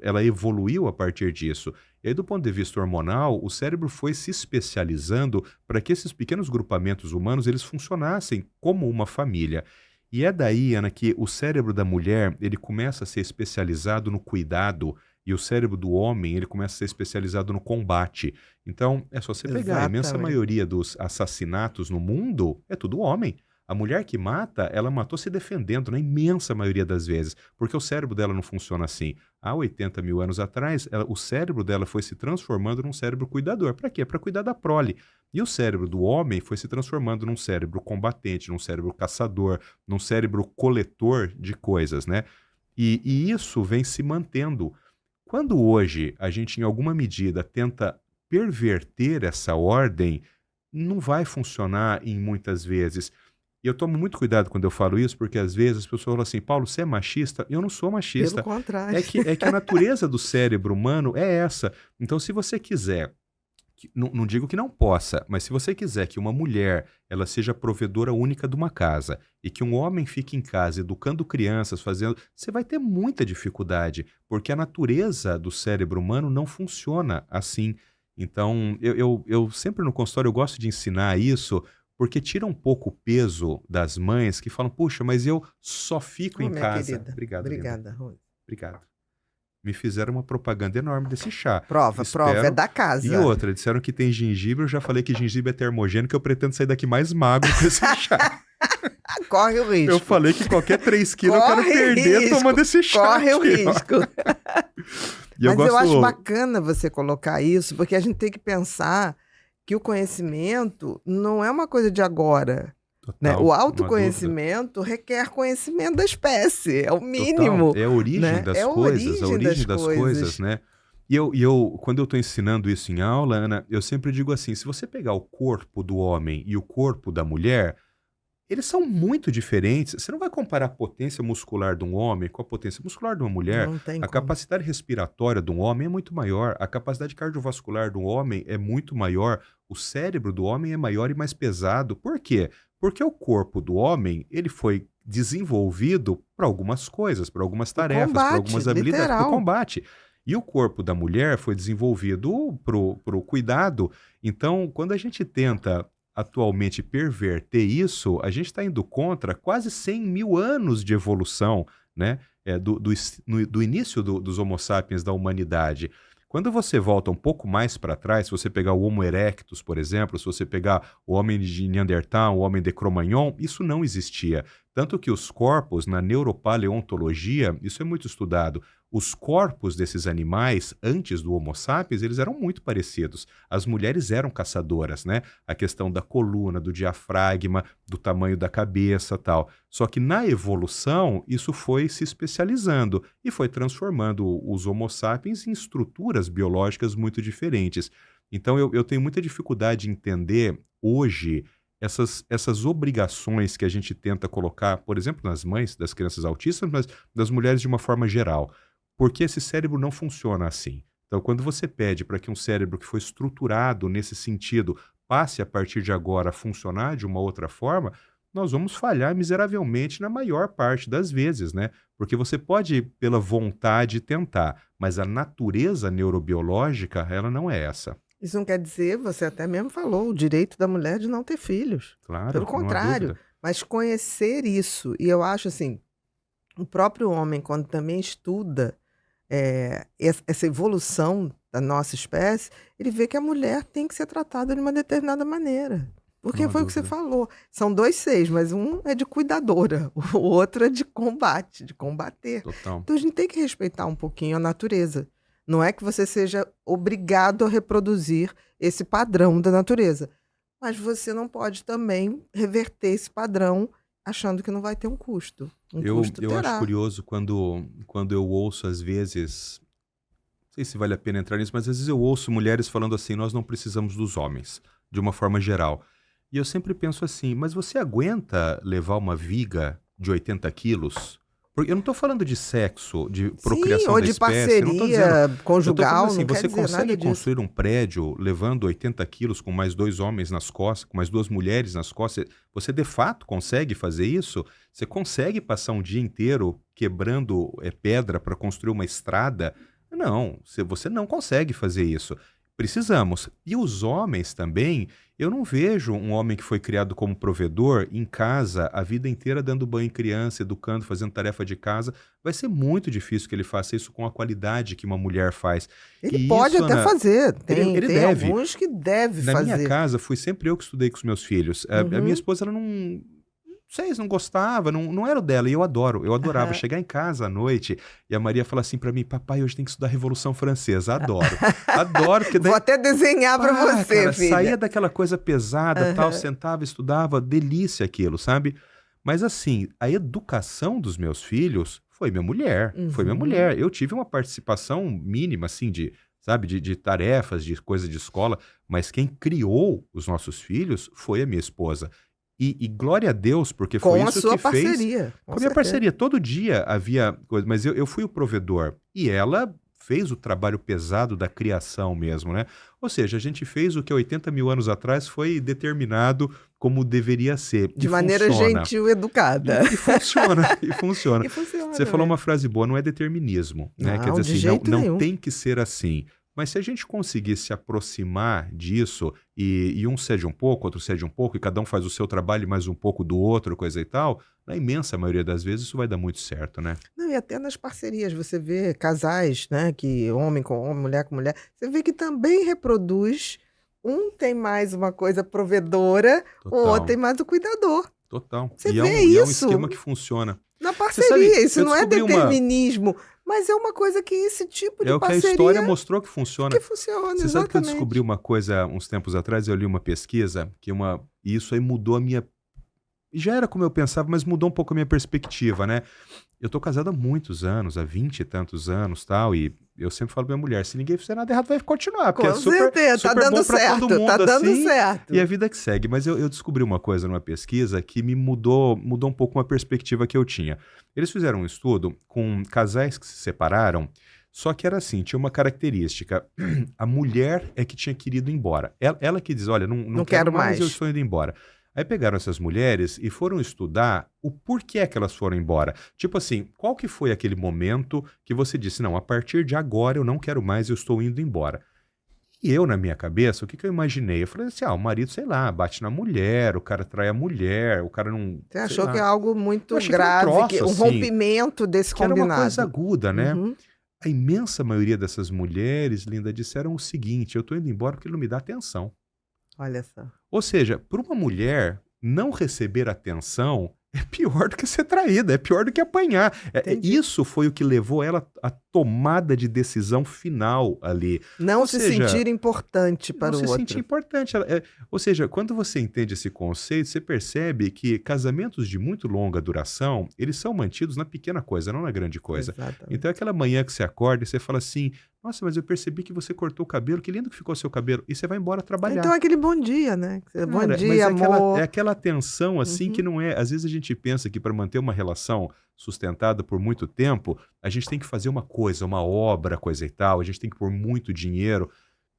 ela evoluiu a partir disso. E aí, do ponto de vista hormonal, o cérebro foi se especializando para que esses pequenos grupamentos humanos eles funcionassem como uma família. E é daí, Ana, que o cérebro da mulher ele começa a ser especializado no cuidado e o cérebro do homem ele começa a ser especializado no combate. Então, é só você pegar a imensa Exatamente. maioria dos assassinatos no mundo, é tudo homem. A mulher que mata, ela matou se defendendo, na imensa maioria das vezes, porque o cérebro dela não funciona assim. Há 80 mil anos atrás, o cérebro dela foi se transformando num cérebro cuidador. Para quê? Para cuidar da prole. E o cérebro do homem foi se transformando num cérebro combatente, num cérebro caçador, num cérebro coletor de coisas, né? E isso vem se mantendo. Quando hoje a gente, em alguma medida, tenta perverter essa ordem, não vai funcionar em muitas vezes. E eu tomo muito cuidado quando eu falo isso, porque às vezes as pessoas falam assim, Paulo, você é machista? Eu não sou machista. Pelo contrário. É que a natureza do cérebro humano é essa. Então, se você quiser, não digo que não possa, mas se você quiser que uma mulher ela seja provedora única de uma casa e que um homem fique em casa educando crianças, fazendo, você vai ter muita dificuldade, porque a natureza do cérebro humano não funciona assim. Então, eu sempre no consultório eu gosto de ensinar isso, porque tira um pouco o peso das mães que falam, puxa, mas eu só fico Ô, em minha casa. querida. Obrigado, linda. Obrigada, Rose. Obrigado. Me fizeram uma propaganda enorme desse chá. Prova, é da casa. E outra, disseram que tem gengibre, eu já falei que gengibre é termogênico, que eu pretendo sair daqui mais magro com esse chá. Corre o risco. Eu falei que qualquer 3 quilos eu quero Corre perder risco. tomando esse chá. Corre o aqui, ó. risco. E eu Mas eu gosto... acho bacana você colocar isso, porque a gente tem que pensar que o conhecimento não é uma coisa de agora. Né? Total, O não há autoconhecimento requer conhecimento da espécie, é o dúvida. mínimo. Total. É a origem né? das É a coisas, a origem origem das das coisas, né? E quando eu estou ensinando isso em aula, Ana, eu sempre digo assim, se você pegar o corpo do homem e o corpo da mulher, eles são muito diferentes. Você não vai comparar a potência muscular de um homem com a potência muscular de uma mulher. Não tem A como. capacidade respiratória de um homem é muito maior. A capacidade cardiovascular do homem é muito maior. O cérebro do homem é maior e mais pesado. Por quê? Porque o corpo do homem, ele foi desenvolvido para algumas coisas, para algumas tarefas, para algumas habilidades, para o combate. E o corpo da mulher foi desenvolvido para o cuidado. Então, quando a gente tenta atualmente perverter isso, a gente está indo contra quase 100 mil anos de evolução, né? Do início dos Homo sapiens da humanidade. Quando você volta um pouco mais para trás, se você pegar o Homo erectus, por exemplo, se você pegar o homem de Neandertal, o homem de Cro-Magnon, isso não existia. Tanto que os corpos, na neuropaleontologia, isso é muito estudado, os corpos desses animais, antes do Homo sapiens, eles eram muito parecidos. As mulheres eram caçadoras, né? A questão da coluna, do diafragma, do tamanho da cabeça, tal. Só que na evolução, isso foi se especializando e foi transformando os Homo sapiens em estruturas biológicas muito diferentes. Então, eu tenho muita dificuldade em entender hoje essas obrigações que a gente tenta colocar, por exemplo, nas mães das crianças autistas, mas das mulheres de uma forma geral. Porque esse cérebro não funciona assim. Então, quando você pede para que um cérebro que foi estruturado nesse sentido passe a partir de agora a funcionar de uma outra forma, nós vamos falhar miseravelmente na maior parte das vezes, né? Porque você pode, pela vontade, tentar, mas a natureza neurobiológica, ela não é essa. Isso não quer dizer, você até mesmo falou, o direito da mulher de não ter filhos. Claro, pelo contrário, mas conhecer isso, e eu acho assim, o próprio homem, quando também estuda essa evolução da nossa espécie, ele vê que a mulher tem que ser tratada de uma determinada maneira. Porque foi o que você falou. São dois seres, mas um é de cuidadora, o outro é de combate, de combater. Total. Então a gente tem que respeitar um pouquinho a natureza. Não é que você seja obrigado a reproduzir esse padrão da natureza. Mas você não pode também reverter esse padrão achando que não vai ter um custo. Eu acho curioso quando eu ouço, às vezes, não sei se vale a pena entrar nisso, mas às vezes eu ouço mulheres falando assim, nós não precisamos dos homens, de uma forma geral. E eu sempre penso assim, mas você aguenta levar uma viga de 80 quilos? Porque eu não estou falando de sexo, de procriação ou da de espécie. parceria conjugal, assim, não quer você dizer nada consegue disso. construir um prédio levando 80 quilos com mais 2 homens nas costas, com mais 2 mulheres nas costas? Você de fato consegue fazer isso? Você consegue passar um dia inteiro quebrando pedra para construir uma estrada? Não, você não consegue fazer isso. Precisamos. E os homens também, eu não vejo um homem que foi criado como provedor em casa a vida inteira dando banho em criança, educando, fazendo tarefa de casa. Vai ser muito difícil que ele faça isso com a qualidade que uma mulher faz. Ele pode até fazer. Ele tem deve. alguns que deve Na fazer. minha casa, fui sempre eu que estudei com os meus filhos. A minha esposa, ela não sei, não gostava, não era o dela, e eu adorava chegar em casa à noite e a Maria fala assim pra mim, papai, hoje tem que estudar a Revolução Francesa, adoro, porque daí, Vou até desenhar pra você, cara, filha. saía daquela coisa pesada, tal, sentava, estudava, delícia aquilo, sabe? Mas assim, a educação dos meus filhos foi minha mulher, eu tive uma participação mínima, assim, de tarefas, de coisa de escola, mas quem criou os nossos filhos foi a minha esposa. E glória a Deus, porque foi isso que fez... Com a sua parceria. Com a minha parceria. Todo dia havia coisa, mas eu fui o provedor. E ela fez o trabalho pesado da criação mesmo, né? Ou seja, a gente fez o que 80 mil anos atrás foi determinado como deveria ser. De maneira gentil e educada. E funciona. E funciona. Você falou uma frase boa, não é determinismo. Né? Não, quer dizer de assim, jeito nenhum. não tem que ser assim. Mas se a gente conseguir se aproximar disso e um cede um pouco, outro cede um pouco, e cada um faz o seu trabalho e mais um pouco do outro, coisa e tal, na imensa maioria das vezes isso vai dar muito certo, né? Não, e até nas parcerias, você vê casais, né, que homem com homem, mulher com mulher, você vê que também reproduz, um tem mais uma coisa provedora, o outro tem mais o cuidador. Total. Você e vê é um isso esquema que funciona. na parceria, isso não é determinismo. Mas é uma coisa que esse tipo de parceria... É o que a história mostrou que funciona. Que funciona, Você sabe que eu descobri uma coisa uns tempos atrás, eu li uma pesquisa, e isso aí mudou a minha... Já era como eu pensava, mas mudou um pouco a minha perspectiva, né? Eu tô casado há muitos anos, há 20 e tantos anos, tal, e eu sempre falo pra minha mulher, se ninguém fizer nada errado, vai continuar, porque com é super, certeza, super tá dando bom pra certo, todo mundo, tá dando assim, certo. E a vida que segue. Mas eu descobri uma coisa numa pesquisa que me mudou um pouco uma perspectiva que eu tinha. Eles fizeram um estudo com casais que se separaram, só que era assim, tinha uma característica, a mulher é que tinha querido ir embora. Ela que diz, olha, não quero mais, eu estou indo embora. Aí pegaram essas mulheres e foram estudar o porquê que elas foram embora. Tipo assim, qual que foi aquele momento que você disse, não, a partir de agora eu não quero mais, eu estou indo embora. E eu, na minha cabeça, o que eu imaginei? Eu falei assim, o marido, sei lá, bate na mulher, o cara trai a mulher, o cara não... Você sei achou lá. que é algo muito Eu achei que era grave, troço, um assim, rompimento desse que era uma coisa combinado. aguda, né? Uhum. A imensa maioria dessas mulheres, Linda, disseram o seguinte, eu tô indo embora porque ele não me dá atenção. Olha só. Ou seja, para uma mulher não receber atenção é pior do que ser traída, é pior do que apanhar. Entendi. Isso foi o que levou ela à tomada de decisão final ali. Não Ou se seja, sentir importante para não o se outro. sentir importante. Ou seja, quando você entende esse conceito, você percebe que casamentos de muito longa duração, eles são mantidos na pequena coisa, não na grande coisa. Exatamente. Então é aquela manhã que você acorda e você fala assim, nossa, mas eu percebi que você cortou o cabelo, que lindo que ficou o seu cabelo. E você vai embora trabalhar. Então é aquele bom dia, né? Bom Cara, dia, mas amor. é aquela tensão assim Uhum. que não é. Às vezes a gente pensa que para manter uma relação sustentada por muito tempo, a gente tem que fazer uma coisa, uma obra, coisa e tal, a gente tem que pôr muito dinheiro.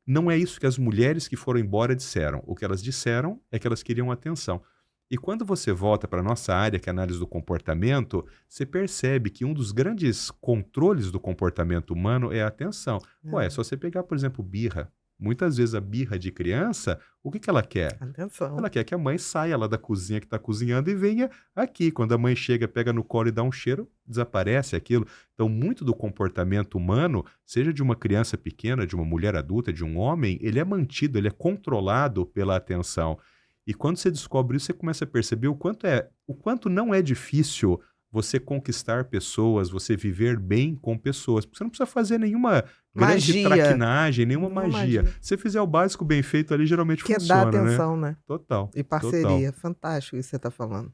Não é isso que as mulheres que foram embora disseram. O que elas disseram é que elas queriam atenção. E quando você volta para a nossa área, que é a análise do comportamento, você percebe que um dos grandes controles do comportamento humano é a atenção. Ué, é só você pegar, por exemplo, birra. Muitas vezes a birra de criança, o que ela quer? Atenção. Ela quer que a mãe saia lá da cozinha que está cozinhando e venha aqui. Quando a mãe chega, pega no colo e dá um cheiro, desaparece aquilo. Então, muito do comportamento humano, seja de uma criança pequena, de uma mulher adulta, de um homem, ele é mantido, ele é controlado pela atenção. E quando você descobre isso, você começa a perceber o quanto não é difícil você conquistar pessoas, você viver bem com pessoas. Porque você não precisa fazer nenhuma grande Magia. traquinagem, nenhuma Não, magia. magia. Se você fizer o básico bem feito ali, geralmente Que é funciona, dar atenção, né? Total. E Total. parceria. Fantástico isso que você está falando.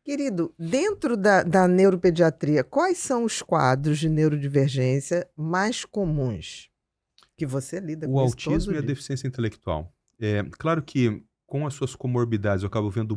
Querido, dentro da neuropediatria, quais são os quadros de neurodivergência mais comuns que você lida O com isso todo autismo e a dia? deficiência intelectual. É claro que com as suas comorbidades eu acabo vendo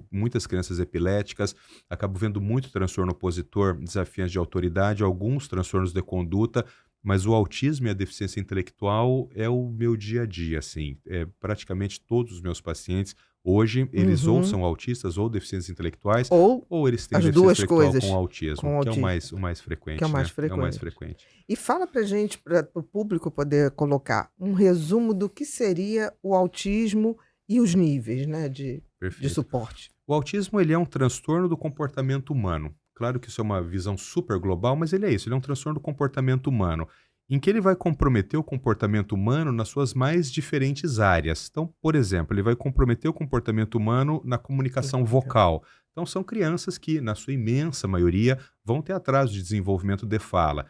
muitas crianças epiléticas, acabo vendo muito transtorno opositor, desafiantes de autoridade, alguns transtornos de conduta, mas o autismo e a deficiência intelectual é o meu dia a dia, assim. Praticamente todos os meus pacientes hoje, eles ou Uhum. são autistas ou deficientes intelectuais, Ou ou eles têm as deficiência duas intelectual coisas com autismo, com que é autismo, o mais frequente, que é o mais né? É o mais frequente. frequente. E fala pra gente, para o público poder colocar um resumo do que seria o autismo e os níveis, né, de Perfeito. suporte. O autismo, ele é um transtorno do comportamento humano. Claro que isso é uma visão super global, mas ele é isso, ele é um transtorno do comportamento humano, em que ele vai comprometer o comportamento humano nas suas mais diferentes áreas. Então, por exemplo, ele vai comprometer o comportamento humano na comunicação vocal. Então, são crianças que, na sua imensa maioria, vão ter atraso de desenvolvimento de fala.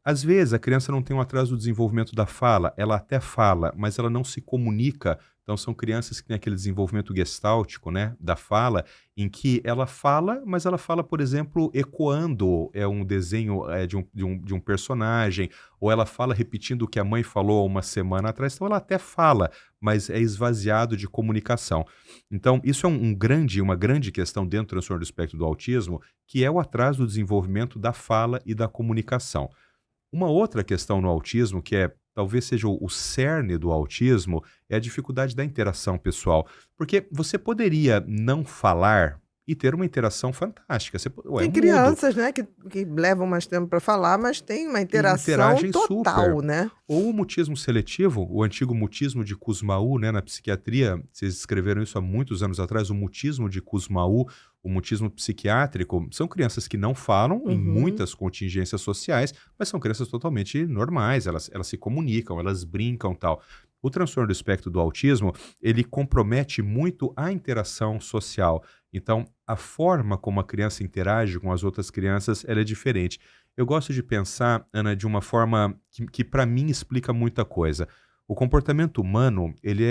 Às vezes, a criança não tem um atraso do desenvolvimento da fala, ela até fala, mas ela não se comunica. Então, são crianças que têm aquele desenvolvimento gestáltico, né, da fala, em que ela fala, mas ela fala, por exemplo, ecoando um desenho de um personagem, ou ela fala repetindo o que a mãe falou uma semana atrás. Então, ela até fala, mas é esvaziado de comunicação. Então, isso é uma grande questão dentro do transtorno do espectro do autismo, que é o atraso do desenvolvimento da fala e da comunicação. Uma outra questão no autismo, que talvez seja o cerne do autismo, é a dificuldade da interação pessoal. Porque você poderia não falar e ter uma interação fantástica. Tem crianças, né, que levam mais tempo para falar, mas tem uma interação total, super. né? Ou o mutismo seletivo, o antigo mutismo de Kussmaul, né, na psiquiatria, vocês escreveram isso há muitos anos atrás, o mutismo de Kussmaul, o mutismo psiquiátrico, são crianças que não falam em muitas contingências sociais, mas são crianças totalmente normais, elas se comunicam, elas brincam e tal. O transtorno do espectro do autismo, ele compromete muito a interação social. Então, a forma como a criança interage com as outras crianças, ela é diferente. Eu gosto de pensar, Ana, de uma forma que para mim explica muita coisa. O comportamento humano, ele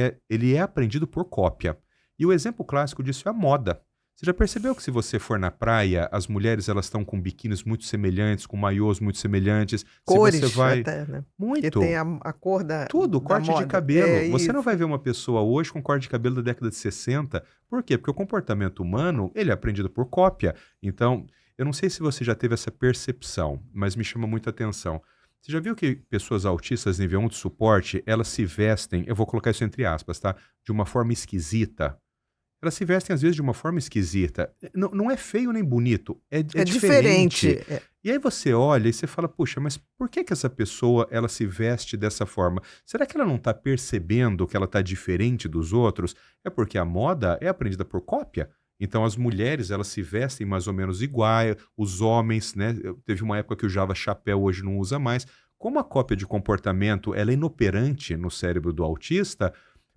é aprendido por cópia. E o exemplo clássico disso é a moda. Você já percebeu que se você for na praia, as mulheres elas estão com biquínis muito semelhantes, com maiôs muito semelhantes? Cores se você vai... até, né? Muito. Porque tem a cor da Tudo, da corte moda. de cabelo. Você isso. não vai ver uma pessoa hoje com corte de cabelo da década de 60. Por quê? Porque o comportamento humano, ele é aprendido por cópia. Então, eu não sei se você já teve essa percepção, mas me chama muita atenção. Você já viu que pessoas autistas nível 1 de suporte, elas se vestem, eu vou colocar isso entre aspas, tá? De uma forma esquisita. elas se vestem às vezes de uma forma esquisita. Não é feio nem bonito, é diferente. E aí você olha e você fala, puxa, mas por que essa pessoa ela se veste dessa forma? Será que ela não está percebendo que ela está diferente dos outros? É porque a moda é aprendida por cópia. Então as mulheres elas se vestem mais ou menos iguais, os homens, né? Teve uma época que usava chapéu, hoje não usa mais. Como a cópia de comportamento ela é inoperante no cérebro do autista,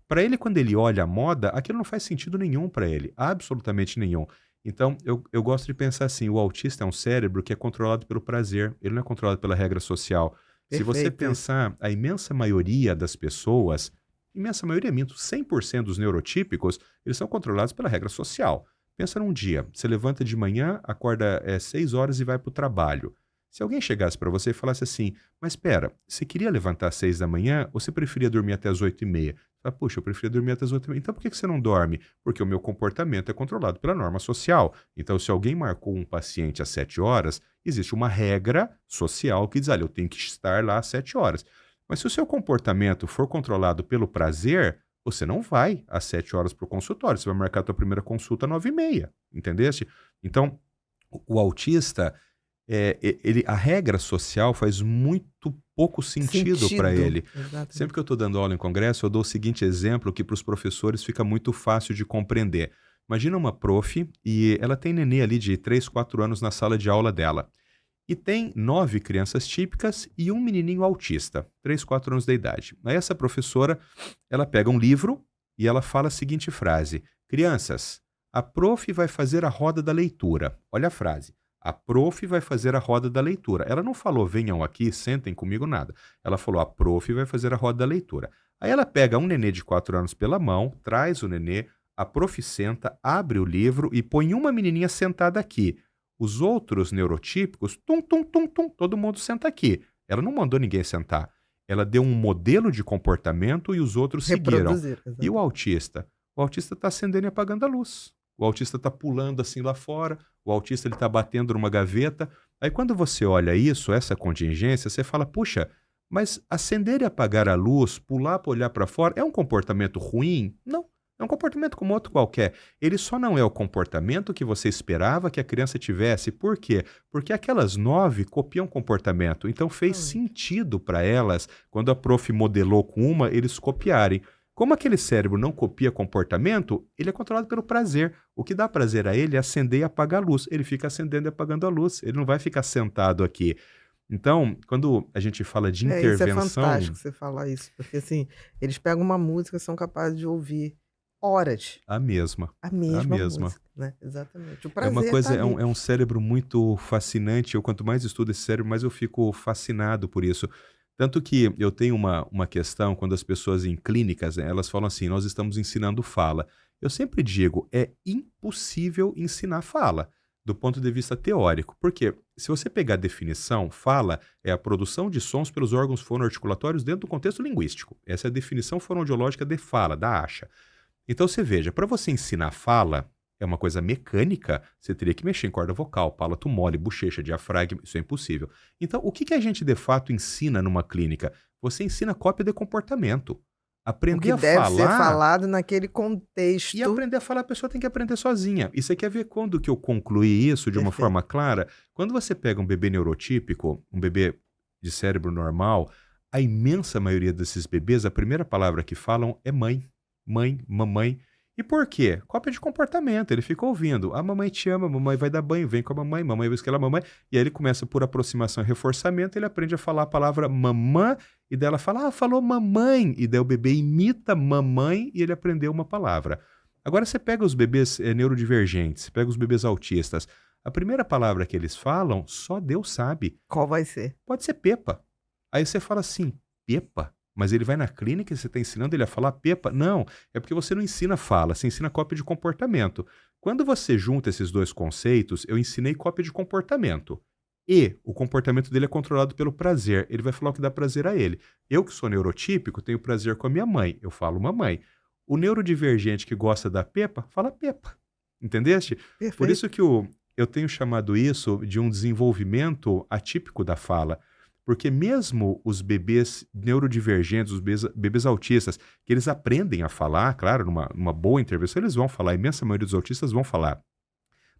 para ele, quando ele olha a moda, aquilo não faz sentido nenhum para ele, absolutamente nenhum. Então, eu gosto de pensar assim, o autista é um cérebro que é controlado pelo prazer, ele não é controlado pela regra social. Se você Perfeito. pensar, a imensa maioria das pessoas, imensa maioria, minto, 100% dos neurotípicos, eles são controlados pela regra social. Pensa num dia, você levanta de manhã, acorda 6 horas e vai para o trabalho. Se alguém chegasse para você e falasse assim, mas espera, você queria levantar às 6 da manhã ou você preferia dormir até as 8h30? Puxa, eu preferia dormir até as 8h30. Então por que você não dorme? Porque o meu comportamento é controlado pela norma social. Então se alguém marcou um paciente às 7 horas, existe uma regra social que diz, olha, eu tenho que estar lá às 7 horas. Mas se o seu comportamento for controlado pelo prazer, você não vai às 7 horas para o consultório, você vai marcar a sua primeira consulta às 9h30, entendeste? Então, o autista... a regra social faz muito pouco sentido para ele. Exatamente. Sempre que eu estou dando aula em congresso, eu dou o seguinte exemplo que para os professores fica muito fácil de compreender. Imagina uma prof e ela tem nenê ali de 3, 4 anos na sala de aula dela. E tem 9 crianças típicas e um menininho autista, 3, 4 anos de idade. Aí essa professora, ela pega um livro e ela fala a seguinte frase: crianças, a prof vai fazer a roda da leitura. Olha a frase. A prof vai fazer a roda da leitura. Ela não falou, venham aqui, sentem comigo, nada. Ela falou, a prof vai fazer a roda da leitura. Aí ela pega um nenê de 4 anos pela mão, traz o nenê, a prof senta, abre o livro e põe uma menininha sentada aqui. Os outros neurotípicos, tum, tum, tum, tum, todo mundo senta aqui. Ela não mandou ninguém sentar. Ela deu um modelo de comportamento e os outros seguiram. E o autista? O autista está acendendo e apagando a luz. O autista está pulando assim lá fora, o autista está batendo numa gaveta. Aí quando você olha isso, essa contingência, você fala, puxa, mas acender e apagar a luz, pular para olhar para fora, é um comportamento ruim? Não, é um comportamento como outro qualquer. Ele só não é o comportamento que você esperava que a criança tivesse. Por quê? Porque aquelas 9 copiam comportamento. Então fez sentido para elas, quando a prof modelou com uma, eles copiarem. Como aquele cérebro não copia comportamento, ele é controlado pelo prazer. O que dá prazer a ele é acender e apagar a luz. Ele fica acendendo e apagando a luz. Ele não vai ficar sentado aqui. Então, quando a gente fala de intervenção... Isso é fantástico você falar isso. Porque, assim, eles pegam uma música e são capazes de ouvir horas. A mesma. A mesma música, né? Exatamente. O prazer é uma coisa, tá ali. é um cérebro muito fascinante. Quanto mais estudo esse cérebro, mais eu fico fascinado por isso. Tanto que eu tenho uma questão, quando as pessoas em clínicas, né, elas falam assim, nós estamos ensinando fala. Eu sempre digo, é impossível ensinar fala, do ponto de vista teórico. Porque se você pegar a definição, fala é a produção de sons pelos órgãos fonoarticulatórios dentro do contexto linguístico. Essa é a definição fonoaudiológica de fala, da ASHA. Então você veja, para você ensinar fala, é uma coisa mecânica, você teria que mexer em corda vocal, palato mole, bochecha, diafragma, isso é impossível. Então, o que a gente de fato ensina numa clínica? Você ensina cópia de comportamento. Aprender a falar... O que deve ser falado naquele contexto. E aprender a falar, a pessoa tem que aprender sozinha. E você quer ver quando que eu concluí isso de uma forma clara? Quando você pega um bebê neurotípico, um bebê de cérebro normal, a imensa maioria desses bebês, a primeira palavra que falam é mãe. Mãe, mamãe. E por quê? Cópia de comportamento. Ele fica ouvindo. A mamãe te ama, a mamãe vai dar banho, vem com a mamãe vai esquelar a mamãe. E aí ele começa por aproximação e reforçamento, ele aprende a falar a palavra mamã, e daí ela fala, falou mamãe. E daí o bebê imita mamãe e ele aprendeu uma palavra. Agora você pega os bebês neurodivergentes, pega os bebês autistas. A primeira palavra que eles falam, só Deus sabe. Qual vai ser? Pode ser Pepa. Aí você fala assim, Pepa? Mas ele vai na clínica e você está ensinando ele a falar Pepa? Não, é porque você não ensina fala, você ensina cópia de comportamento. Quando você junta esses dois conceitos, eu ensinei cópia de comportamento. E o comportamento dele é controlado pelo prazer. Ele vai falar o que dá prazer a ele. Eu que sou neurotípico, tenho prazer com a minha mãe. Eu falo mamãe. O neurodivergente que gosta da Pepa, fala Pepa. Entendeste? Perfeito. Por isso que eu tenho chamado isso de um desenvolvimento atípico da fala. Porque mesmo os bebês neurodivergentes, os bebês autistas, que eles aprendem a falar, claro, numa boa intervenção, eles vão falar, a imensa maioria dos autistas vão falar.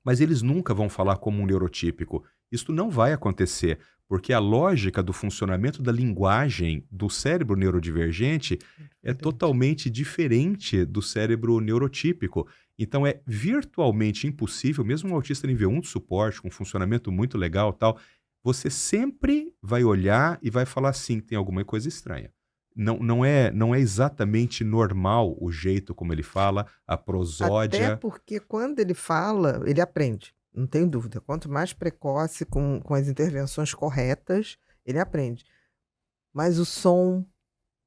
Mas eles nunca vão falar como um neurotípico. Isso não vai acontecer, porque a lógica do funcionamento da linguagem do cérebro neurodivergente é totalmente diferente do cérebro neurotípico. Então é virtualmente impossível, mesmo um autista nível 1 de suporte, com um funcionamento muito legal e tal, você sempre vai olhar e vai falar assim, tem alguma coisa estranha. Não é exatamente normal o jeito como ele fala, a prosódia. Até porque quando ele fala, ele aprende. Não tem dúvida. Quanto mais precoce, com as intervenções corretas, ele aprende. Mas o som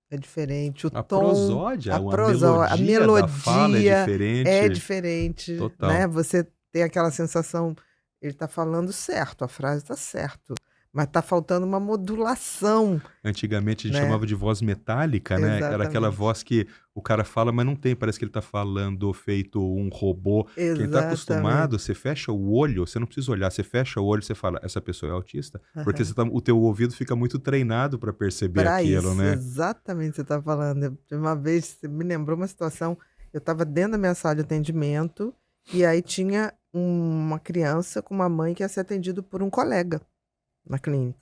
é diferente, o A tom, prosódia, a a melodia da fala é diferente, Total. né? Você tem aquela sensação, ele está falando certo, a frase está certo, mas está faltando uma modulação, Antigamente a gente né? chamava de voz metálica, né? Era aquela Exatamente. voz que o cara fala, mas não tem, parece que ele tá falando feito um robô. Quem tá Exatamente. acostumado, você fecha o olho, você não precisa olhar, você fecha o olho e você fala, essa pessoa é autista? Porque o teu ouvido fica muito treinado para perceber Para aquilo, isso, né? exatamente, você está falando. De uma vez, você me lembrou uma situação, eu estava dentro da minha sala de atendimento e aí tinha uma criança com uma mãe que ia ser atendido por um colega na clínica.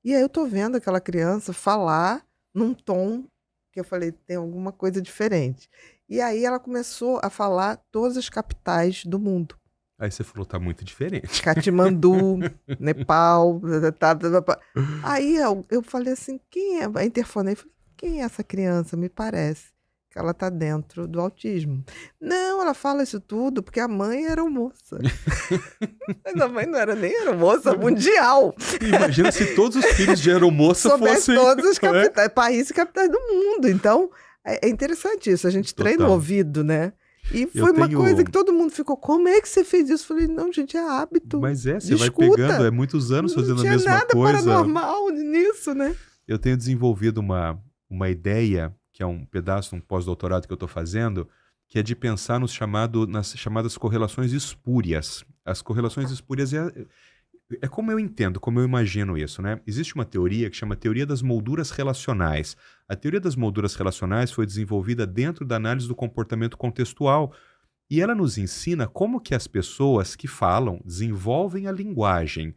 E aí eu tô vendo aquela criança falar num tom que eu falei, tem alguma coisa diferente. E aí ela começou a falar todas as capitais do mundo. Aí você falou, tá muito diferente. Katmandu, Nepal. Aí eu falei assim, quem é? Aí interfonei, falei, quem é essa criança? Me parece que ela tá dentro do autismo. Não, ela fala isso tudo porque a mãe era moça. Mas a mãe não era nem aeromoça mundial. Imagina se todos os filhos de aeromoça Soubesse fossem... todos os capitais, países e capitais do mundo. Então, é interessante isso. A gente treina o Total. ouvido, né? E Eu foi uma tenho- coisa que todo mundo ficou, como é que você fez isso? Eu falei, não, gente, é hábito. Mas você de vai escuta. pegando, é muitos anos Não fazendo a tinha mesma nada coisa. paranormal nisso, né? Eu tenho desenvolvido uma ideia, que é um pedaço de um pós-doutorado que eu estou fazendo, que é de pensar nas chamadas correlações espúrias. As correlações espúrias é como eu entendo, como eu imagino isso, né? Existe uma teoria que chama teoria das molduras relacionais. A teoria das molduras relacionais foi desenvolvida dentro da análise do comportamento contextual e ela nos ensina como que as pessoas que falam desenvolvem a linguagem.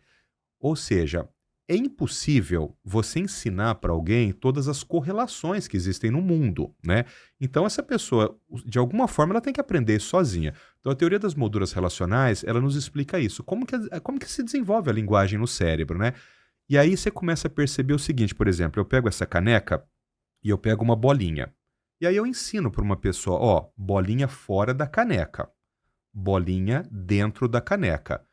Ou seja, é impossível você ensinar para alguém todas as correlações que existem no mundo, né? Então essa pessoa, de alguma forma, ela tem que aprender isso sozinha. Então a teoria das molduras relacionais, ela nos explica isso. Como que se desenvolve a linguagem no cérebro, né? E aí você começa a perceber o seguinte, por exemplo, eu pego essa caneca e eu pego uma bolinha. E aí eu ensino para uma pessoa, ó, bolinha fora da caneca, bolinha dentro da caneca.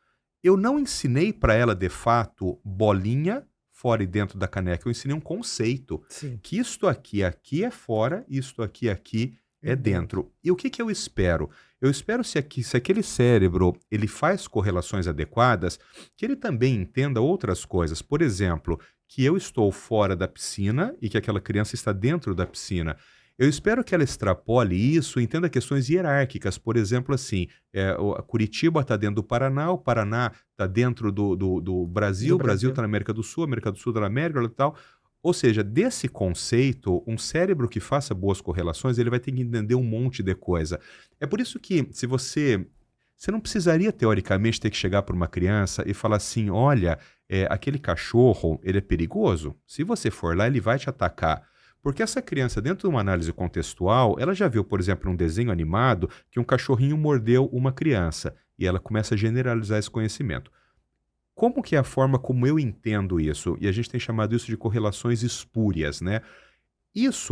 Eu não ensinei para ela, de fato, bolinha fora e dentro da caneca. Eu ensinei um conceito, Sim. que isto aqui é fora, isto aqui é dentro. E o que eu espero? Eu espero se aquele cérebro ele faz correlações adequadas, que ele também entenda outras coisas. Por exemplo, que eu estou fora da piscina e que aquela criança está dentro da piscina. Eu espero que ela extrapole isso, entenda questões hierárquicas. Por exemplo, assim, Curitiba está dentro do Paraná, o Paraná está dentro do Brasil, o Brasil está na América do Sul está na América e tal. Ou seja, desse conceito, um cérebro que faça boas correlações, ele vai ter que entender um monte de coisa. É por isso que, se você não precisaria, teoricamente, ter que chegar para uma criança e falar assim, olha, aquele cachorro, ele é perigoso. Se você for lá, ele vai te atacar. Porque essa criança, dentro de uma análise contextual, ela já viu, por exemplo, um desenho animado que um cachorrinho mordeu uma criança e ela começa a generalizar esse conhecimento. Como que é a forma como eu entendo isso? E a gente tem chamado isso de correlações espúrias, né?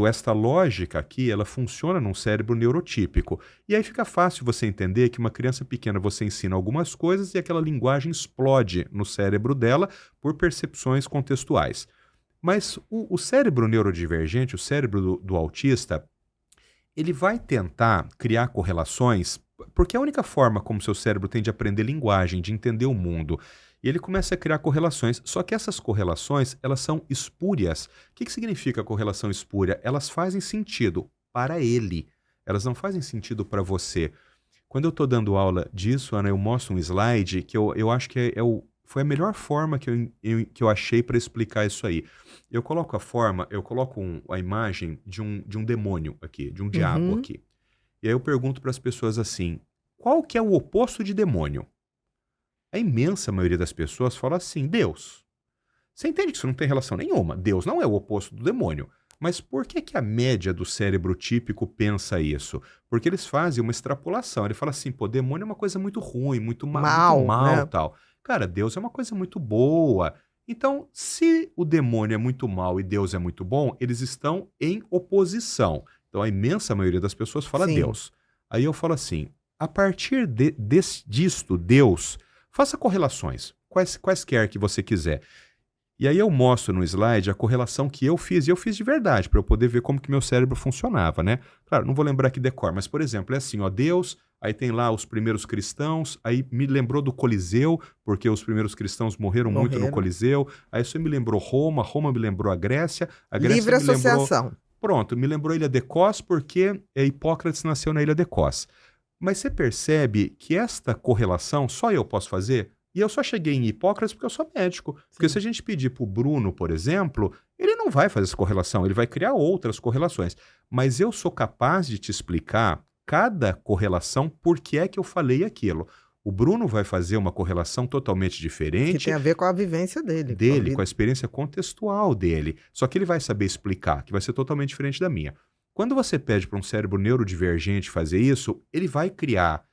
Esta lógica aqui, ela funciona num cérebro neurotípico. E aí fica fácil você entender que uma criança pequena você ensina algumas coisas e aquela linguagem explode no cérebro dela por percepções contextuais. Mas o cérebro neurodivergente, o cérebro do autista, ele vai tentar criar correlações, porque é a única forma como seu cérebro tem de aprender linguagem, de entender o mundo. E ele começa a criar correlações, só que essas correlações, elas são espúrias. O que significa correlação espúria? Elas fazem sentido para ele, elas não fazem sentido para você. Quando eu estou dando aula disso, Ana, eu mostro um slide que eu acho que foi a melhor forma que eu achei para explicar isso aí. Eu coloco a imagem de um demônio aqui, de um diabo Uhum. aqui. E aí eu pergunto para as pessoas assim, qual que é o oposto de demônio? A imensa maioria das pessoas fala assim, Deus. Você entende que isso não tem relação nenhuma. Deus não é o oposto do demônio. Mas por que que a média do cérebro típico pensa isso? Porque eles fazem uma extrapolação. Ele fala assim, pô, demônio é uma coisa muito ruim, muito Mal, mal, né? tal. Cara, Deus é uma coisa muito boa. Então, se o demônio é muito mal e Deus é muito bom, eles estão em oposição. Então, a imensa maioria das pessoas fala Sim. Deus. Aí eu falo assim, a partir disto, Deus, faça correlações, quaisquer que você quiser. E aí eu mostro no slide a correlação que eu fiz, e eu fiz de verdade, para eu poder ver como que meu cérebro funcionava, né? Claro, não vou lembrar aqui decor, mas, por exemplo, é assim, ó, Deus, aí tem lá os primeiros cristãos, aí me lembrou do Coliseu, porque os primeiros cristãos morreram muito no Coliseu, aí isso me lembrou Roma me lembrou a Grécia Livre me lembrou... associação. Pronto, me lembrou a Ilha de Kos, porque Hipócrates nasceu na Ilha de Kos. Mas você percebe que esta correlação só eu posso fazer? E eu só cheguei em Hipócrates porque eu sou médico. Porque se a gente pedir para o Bruno, por exemplo, ele não vai fazer essa correlação, ele vai criar outras correlações. Mas eu sou capaz de te explicar cada correlação por que é que eu falei aquilo. O Bruno vai fazer uma correlação totalmente diferente. Que tem a ver com a vivência dele. Com a experiência contextual dele. Só que ele vai saber explicar, que vai ser totalmente diferente da minha. Quando você pede para um cérebro neurodivergente fazer isso, ele vai criar.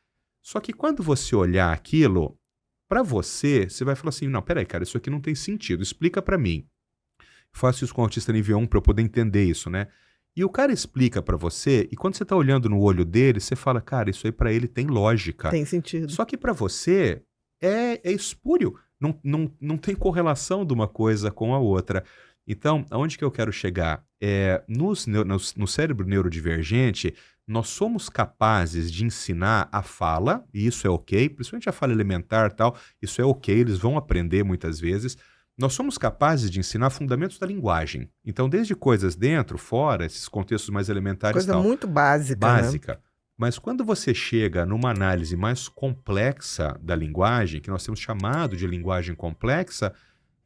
Só que quando você olhar aquilo, para você vai falar assim, não, peraí, cara, isso aqui não tem sentido, explica para mim. Faço isso com o autista nível 1 para eu poder entender isso, né? E o cara explica para você, e quando você tá olhando no olho dele, você fala, cara, isso aí para ele tem lógica. Tem sentido. Só que para você é espúrio, não tem correlação de uma coisa com a outra. Então, aonde que eu quero chegar? No cérebro neurodivergente, nós somos capazes de ensinar a fala, e isso é ok, principalmente a fala elementar e tal, isso é ok, eles vão aprender muitas vezes. Nós somos capazes de ensinar fundamentos da linguagem. Então, desde coisas dentro, fora, esses contextos mais elementares Coisa e tal. muito básica. Né? Mas quando você chega numa análise mais complexa da linguagem, que nós temos chamado de linguagem complexa,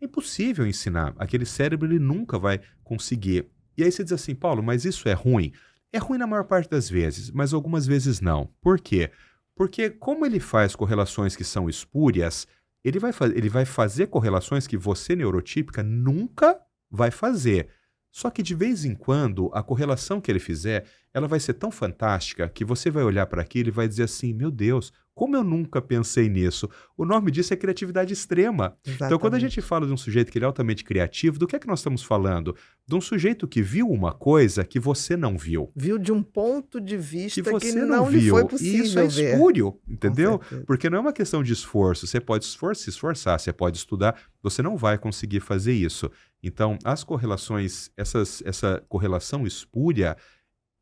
é impossível ensinar. Aquele cérebro ele nunca vai conseguir. E aí você diz assim, Paulo, mas isso é ruim? É ruim na maior parte das vezes, mas algumas vezes não. Por quê? Porque como ele faz correlações que são espúrias, ele vai fazer correlações que você, neurotípica, nunca vai fazer. Só que de vez em quando, a correlação que ele fizer, ela vai ser tão fantástica que você vai olhar para aquilo e vai dizer assim, meu Deus, como eu nunca pensei nisso? O nome disso é criatividade extrema. Exatamente. Então, quando a gente fala de um sujeito que ele é altamente criativo, do que é que nós estamos falando? De um sujeito que viu uma coisa que você não viu. Viu de um ponto de vista que você não viu. lhe foi possível E isso é ver. espúrio, entendeu? Porque não é uma questão de esforço. Você pode se esforçar, você pode estudar, você não vai conseguir fazer isso. Então, as correlações, essa correlação espúria,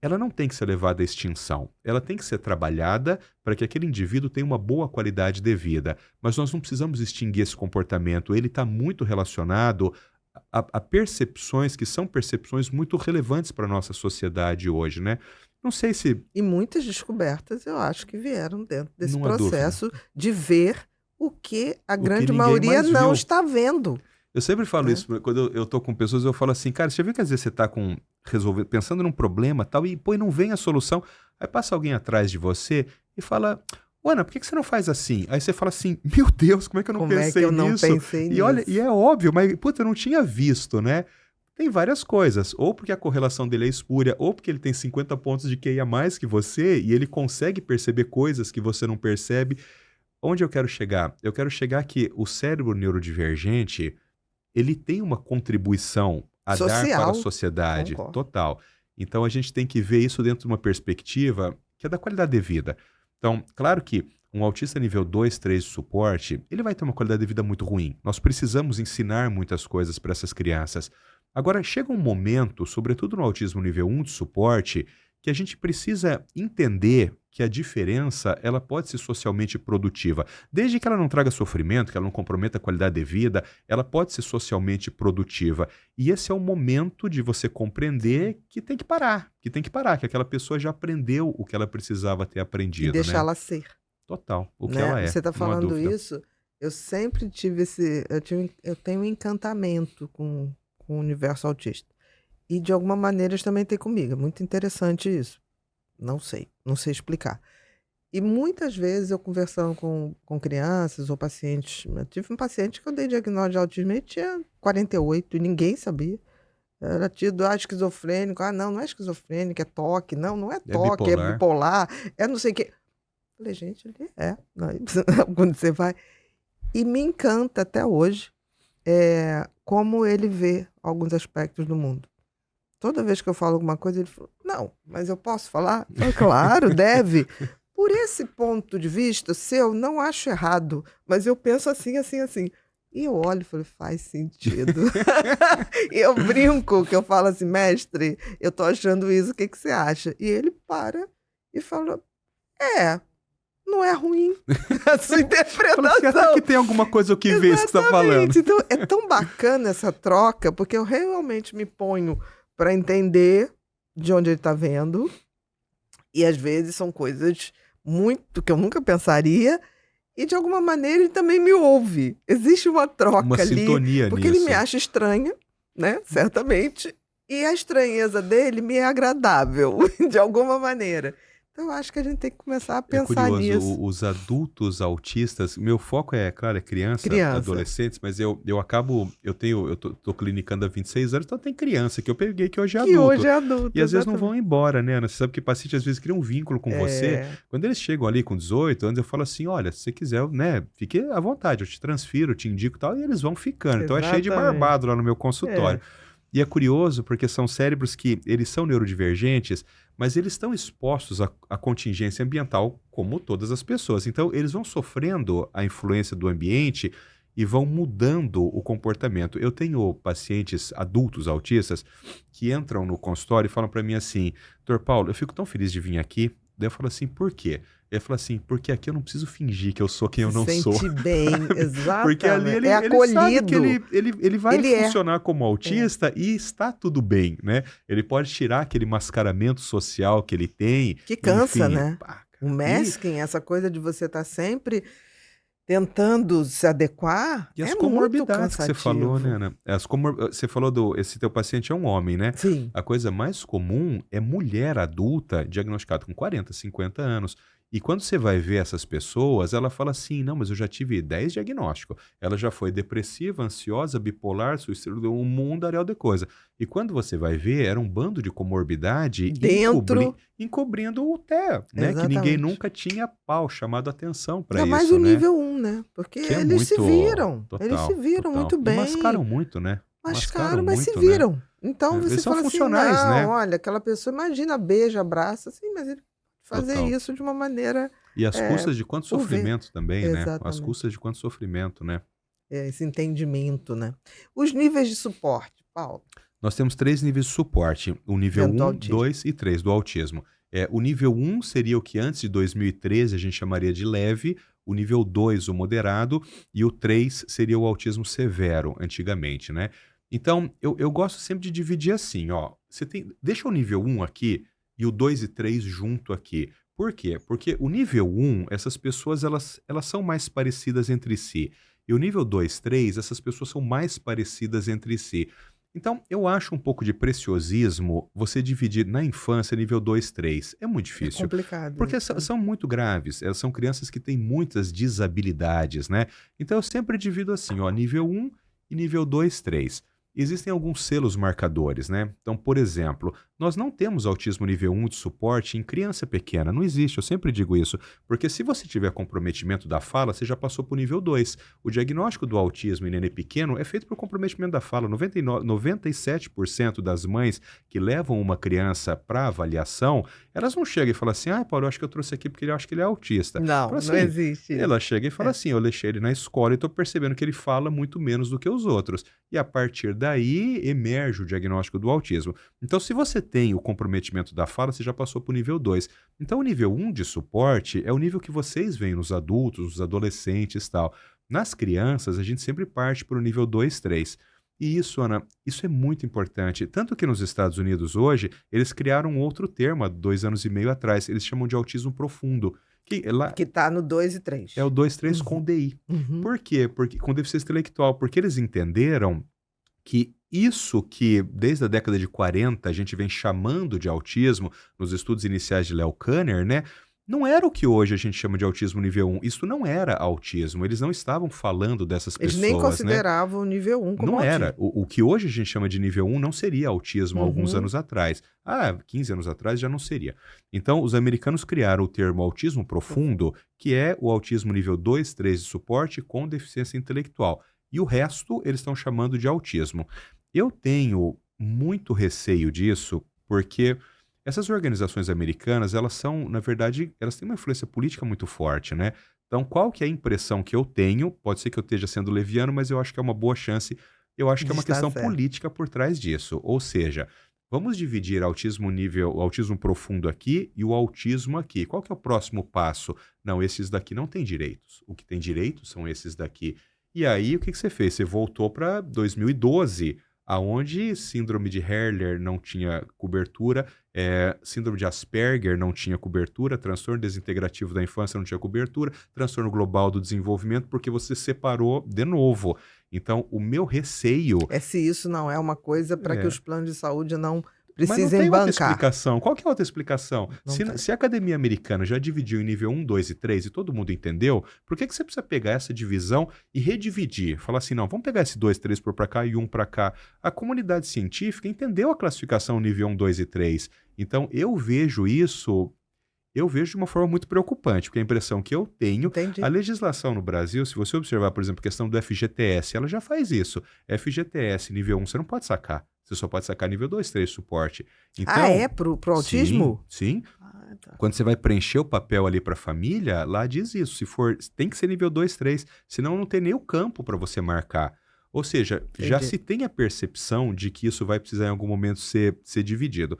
ela não tem que ser levada à extinção. Ela tem que ser trabalhada para que aquele indivíduo tenha uma boa qualidade de vida. Mas nós não precisamos extinguir esse comportamento. Ele está muito relacionado a percepções que são percepções muito relevantes para a nossa sociedade hoje, né? Não sei se... E muitas descobertas eu acho que vieram dentro desse Não há processo de ver o que a grande ninguém maioria mais não viu. está vendo. Eu sempre falo isso, quando eu tô com pessoas, eu falo assim, cara, você já viu que às vezes você tá pensando num problema tal, e não vem a solução, aí passa alguém atrás de você e fala, Ana, por que você não faz assim? Aí você fala assim, meu Deus, como é que eu não pensei nisso? Como é que eu não pensei nisso? E olha, e é óbvio, mas puta, eu não tinha visto, né? Tem várias coisas, ou porque a correlação dele é espúria, ou porque ele tem 50 pontos de QI a mais que você, e ele consegue perceber coisas que você não percebe. Onde eu quero chegar? Eu quero chegar que o cérebro neurodivergente, ele tem uma contribuição a dar para a sociedade. Concordo. Total. Então, a gente tem que ver isso dentro de uma perspectiva que é da qualidade de vida. Então, claro que um autista nível 2, 3 de suporte, ele vai ter uma qualidade de vida muito ruim. Nós precisamos ensinar muitas coisas para essas crianças. Agora, chega um momento, sobretudo no autismo nível 1 de suporte, que a gente precisa entender que a diferença ela pode ser socialmente produtiva. Desde que ela não traga sofrimento, que ela não comprometa a qualidade de vida, ela pode ser socialmente produtiva. E esse é o momento de você compreender que tem que parar, que aquela pessoa já aprendeu o que ela precisava ter aprendido. E deixá-la ser. Total, o que Né? ela é. Você está não há falando dúvida. isso, Eu sempre tive eu tenho um encantamento com o universo autista. E de alguma maneira eles também têm comigo. É muito interessante isso. Não sei explicar. E muitas vezes eu conversando com crianças ou pacientes, eu tive um paciente que eu dei diagnóstico de autismo, ele tinha 48 e ninguém sabia. Era tido, esquizofrênico. Não é esquizofrênico, é toque. Não é É toque, é bipolar. bipolar, é não sei o quê. Falei, gente, ele é. Aí, quando você vai. E me encanta até hoje como ele vê alguns aspectos do mundo. Toda vez que eu falo alguma coisa, ele fala, não, mas eu posso falar? Eu, claro, deve. Por esse ponto de vista seu, não acho errado, mas eu penso assim, assim, assim. E eu olho e falo, faz sentido. E eu brinco, que eu falo assim, mestre, eu tô achando isso, o que que você acha? E ele para e fala, não é ruim a sua Fala assim, até interpretação. que tem alguma coisa que vê isso que você tá falando. Exatamente. Então, é tão bacana essa troca, porque eu realmente me ponho para entender de onde ele está vendo. E às vezes são coisas muito que eu nunca pensaria. E de alguma maneira ele também me ouve. Existe uma troca Uma ali. sintonia Porque nisso. ele me acha estranha, né? Certamente. E a estranheza dele me é agradável, de alguma maneira. Então, eu acho que a gente tem que começar a É pensar curioso, nisso. os adultos autistas, meu foco é, claro, é criança, Criança. adolescentes, mas eu acabo, eu tô clinicando há 26 anos, então tem criança que eu peguei que hoje é Que adulto. hoje é adulto. E às vezes não exatamente. vão embora, né, Ana? Você sabe que paciente às vezes cria um vínculo com você. Quando eles chegam ali com 18 anos, eu falo assim, olha, se você quiser, né, fique à vontade, eu te transfiro, te indico e tal, e eles vão ficando. Então é cheio de Exatamente. barbado lá no meu consultório. E é curioso porque são cérebros que eles são neurodivergentes, mas eles estão expostos à contingência ambiental como todas as pessoas. Então eles vão sofrendo a influência do ambiente e vão mudando o comportamento. Eu tenho pacientes adultos autistas que entram no consultório e falam para mim assim, Dr. Paulo, eu fico tão feliz de vir aqui. Daí eu falo assim, por quê? Ele fala assim, porque aqui eu não preciso fingir que eu sou quem eu não sou. Se sente bem, exatamente. Porque ali ele sabe que acolhido. ele vai Ele funcionar como autista e está tudo bem, né? Ele pode tirar aquele mascaramento social que ele tem. Que cansa, enfim, né? pá, O masking, essa coisa de você estar sempre tentando se adequar, E as é muito comorbidades que você falou, né, cansativo. Ana? Você falou esse teu paciente é um homem, né? Sim. A coisa mais comum é mulher adulta diagnosticada com 40, 50 anos. E quando você vai ver essas pessoas, ela fala assim, não, mas eu já tive 10 diagnósticos. Ela já foi depressiva, ansiosa, bipolar, suicídio, um mundaréu de coisa. E quando você vai ver, era um bando de comorbidade Dentro. encobrindo o TEA, né? Que Exatamente. ninguém nunca tinha chamado atenção para Ainda isso, mais o né? nível 1, né? Porque Que é eles se muito... viram. Total, Eles se viram total. muito E bem. mascaram muito, né? Mascaram, mas se muito, né? viram. Então Eles você são fala assim, funcionais, não, né? olha, aquela pessoa, imagina, beija, abraça, assim, mas ele fazer Total. isso de uma maneira... E às custas de quanto por ver. sofrimento também, né? Às Exatamente. custas de quanto sofrimento, né? Esse entendimento, né? Os níveis de suporte, Paulo. Nós temos 3 níveis de suporte, o nível Dentro do 1, autismo. 2 e 3 do autismo. O nível 1 seria o que antes de 2013 a gente chamaria de leve, o nível 2 o moderado e o 3 seria o autismo severo, antigamente, né? Então, eu gosto sempre de dividir assim, ó. Deixa o nível 1 aqui e o 2 e 3 junto aqui. Por quê? Porque o nível 1, essas pessoas elas são mais parecidas entre si. E o nível 2, 3, essas pessoas são mais parecidas entre si. Então, eu acho um pouco de preciosismo você dividir na infância nível 2, 3. É muito É difícil. complicado. Porque isso, né? são muito graves. Elas são crianças que têm muitas desabilidades, né? Então, eu sempre divido assim, ó, nível 1 e nível 2, 3. Existem alguns selos marcadores, né? Então, por exemplo, nós não temos autismo nível 1 de suporte em criança pequena. Não existe, eu sempre digo isso. Porque se você tiver comprometimento da fala, você já passou para o nível 2. O diagnóstico do autismo em nenê pequeno é feito por comprometimento da fala. 97% das mães que levam uma criança para avaliação, elas não chegam e falam assim, Paulo, eu acho que eu trouxe aqui porque eu acho que ele é autista. Não, Fala assim, não existe. ela chega e fala assim, eu deixei ele na escola e estou percebendo que ele fala muito menos do que os outros. E a partir daí emerge o diagnóstico do autismo. Então, se você tem o comprometimento da fala, você já passou para o nível 2. Então, o nível 1 de suporte é o nível que vocês veem nos adultos, nos adolescentes e tal. Nas crianças, a gente sempre parte para o nível 2, 3. E isso, Ana, isso é muito importante. Tanto que nos Estados Unidos hoje, eles criaram um outro termo há 2 anos e meio atrás. Eles chamam de autismo profundo, Que tá no 2 e 3. É o 2, 3 com DI. Por quê? Porque, com deficiência intelectual. Porque eles entenderam que isso que, desde a década de 40, a gente vem chamando de autismo, nos estudos iniciais de Léo Kanner, né? Não era o que hoje a gente chama de autismo nível 1. Isso não era autismo. Eles não estavam falando dessas pessoas, Eles nem consideravam o nível 1 como não autismo. era. O que hoje a gente chama de nível 1 não seria autismo há alguns anos atrás. 15 anos atrás já não seria. Então, os americanos criaram o termo autismo profundo, que é o autismo nível 2, 3 de suporte com deficiência intelectual. E o resto eles estão chamando de autismo. Eu tenho muito receio disso, porque essas organizações americanas, elas são, na verdade, elas têm uma influência política muito forte, né? Então, qual que é a impressão que eu tenho? Pode ser que eu esteja sendo leviano, mas eu acho que é uma boa chance. Eu acho que é uma questão política por trás disso. Ou seja, vamos dividir o autismo profundo aqui e o autismo aqui. Qual que é o próximo passo? Não, esses daqui não têm direitos. O que tem direitos são esses daqui. E aí, o que você fez? Você voltou para 2012, aonde síndrome de Hurler não tinha cobertura, síndrome de Asperger não tinha cobertura, transtorno desintegrativo da infância não tinha cobertura, transtorno global do desenvolvimento, porque você separou de novo. Então, o meu receio... se isso não é uma coisa para que os planos de saúde não precisem Mas não tem bancar. outra explicação. Qual que é a outra explicação? Se a academia americana já dividiu em nível 1, 2 e 3 e todo mundo entendeu, por que você precisa pegar essa divisão e redividir? Falar assim, não, vamos pegar esse 2, 3 por para cá e 1 para cá. A comunidade científica entendeu a classificação nível 1, 2 e 3. Então, eu vejo isso... de uma forma muito preocupante, porque a impressão que eu tenho, a legislação no Brasil, se você observar, por exemplo, a questão do FGTS, ela já faz isso. FGTS nível 1 você não pode sacar. Você só pode sacar nível 2, 3 suporte. Então, pro autismo? Sim. Quando você vai preencher o papel ali para a família, lá diz isso. Se for, tem que ser nível 2, 3, senão não tem nem o campo para você marcar. Ou seja, já se tem a percepção de que isso vai precisar em algum momento ser dividido.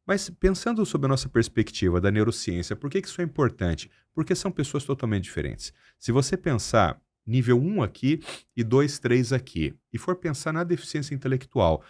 Mas pensando sobre a nossa perspectiva da neurociência, por que isso é importante? Porque são pessoas totalmente diferentes. Se você pensar nível 1 aqui e 2, 3 aqui, e for pensar na deficiência intelectual,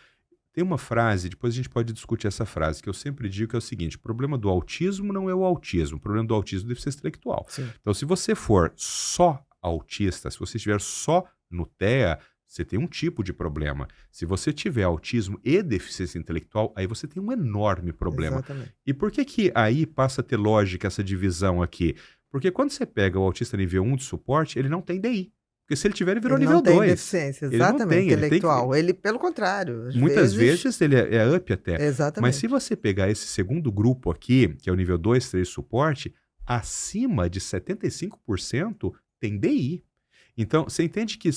tem uma frase, depois a gente pode discutir essa frase, que eu sempre digo que é o seguinte, o problema do autismo não é o autismo, o problema do autismo é a deficiência intelectual. Sim. Então, se você for só autista, se você estiver só no TEA, você tem um tipo de problema. Se você tiver autismo e deficiência intelectual, aí você tem um enorme problema. Exatamente. E por que aí passa a ter lógica essa divisão aqui? Porque quando você pega o autista nível 1 de suporte, ele não tem DI. Porque se ele tiver, ele virou nível 2. Ele não tem deficiência, exatamente, intelectual. Ele, pelo contrário. Muitas vezes ele é up até. Exatamente. Mas se você pegar esse segundo grupo aqui, que é o nível 2, 3 suporte, acima de 75% tem DI. Então, você entende que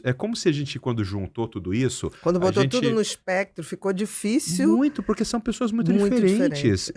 é como se a gente, quando juntou tudo isso... Quando botou tudo no espectro, ficou difícil. Muito, porque são pessoas muito diferentes.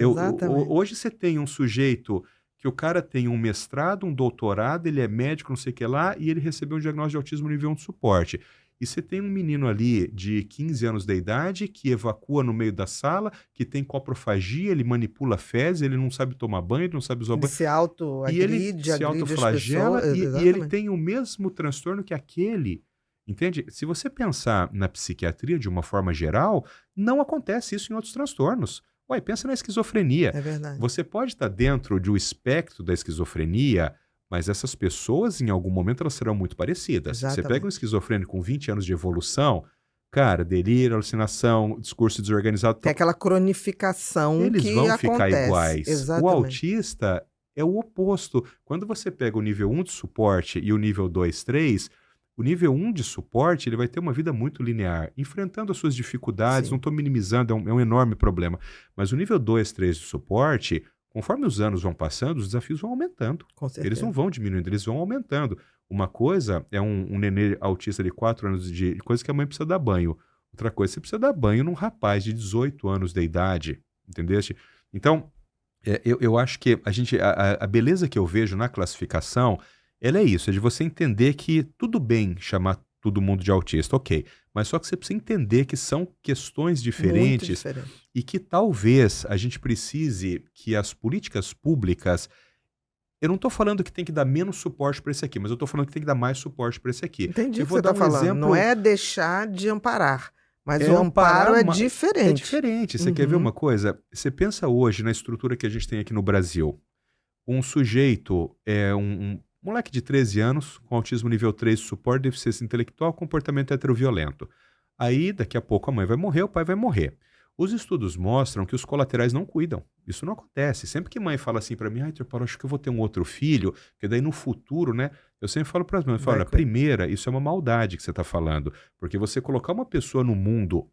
Hoje você tem um sujeito que o cara tem um mestrado, um doutorado, ele é médico, não sei o que lá, e ele recebeu um diagnóstico de autismo nível 1 de suporte. E você tem um menino ali de 15 anos de idade que evacua no meio da sala, que tem coprofagia, ele manipula fezes, ele não sabe tomar banho, ele não sabe usar banho. Ele se autoagride, se autoflagela e ele tem o mesmo transtorno que aquele. Entende? Se você pensar na psiquiatria de uma forma geral, não acontece isso em outros transtornos. Ué, pensa na esquizofrenia. É verdade. Você pode estar dentro de um espectro da esquizofrenia, mas essas pessoas, em algum momento, elas serão muito parecidas. Exatamente. Você pega um esquizofrênico com 20 anos de evolução, cara, delírio, alucinação, discurso desorganizado. Tem aquela cronificação eles que vão acontece. ficar iguais. Exatamente. O autista é o oposto. Quando você pega o nível 1 de suporte e o nível 2, 3, o nível 1 de suporte ele vai ter uma vida muito linear, enfrentando as suas dificuldades, não estou minimizando, é um enorme problema. Mas o nível 2, 3 de suporte... Conforme os anos vão passando, os desafios vão aumentando. Com certeza. Eles não vão diminuindo, eles vão aumentando. Uma coisa é um nenê autista de 4 anos de coisa que a mãe precisa dar banho. Outra coisa, você precisa dar banho num rapaz de 18 anos de idade. Entendeste? Então, eu acho que a beleza que eu vejo na classificação, ela é isso, é de você entender que tudo bem chamar todo mundo de autista, ok. Mas só que você precisa entender que são questões diferentes e que talvez a gente precise que as políticas públicas... Eu não estou falando que tem que dar menos suporte para esse aqui, mas eu estou falando que tem que dar mais suporte para esse aqui. Entendi o que você está falando. Exemplo... Não é deixar de amparar, mas o amparo é diferente. É diferente. Você quer ver uma coisa? Você pensa hoje na estrutura que a gente tem aqui no Brasil. um sujeito, um moleque de 13 anos, com autismo nível 3 de suporte, deficiência intelectual, comportamento heteroviolento. Aí, daqui a pouco, a mãe vai morrer, o pai vai morrer. Os estudos mostram que os colaterais não cuidam. Isso não acontece. Sempre que mãe fala assim para mim, Dr. Paulo, acho que eu vou ter um outro filho, porque daí no futuro, né? Eu sempre falo para as mães, olha, primeira, isso é uma maldade que você está falando, porque você colocar uma pessoa no mundo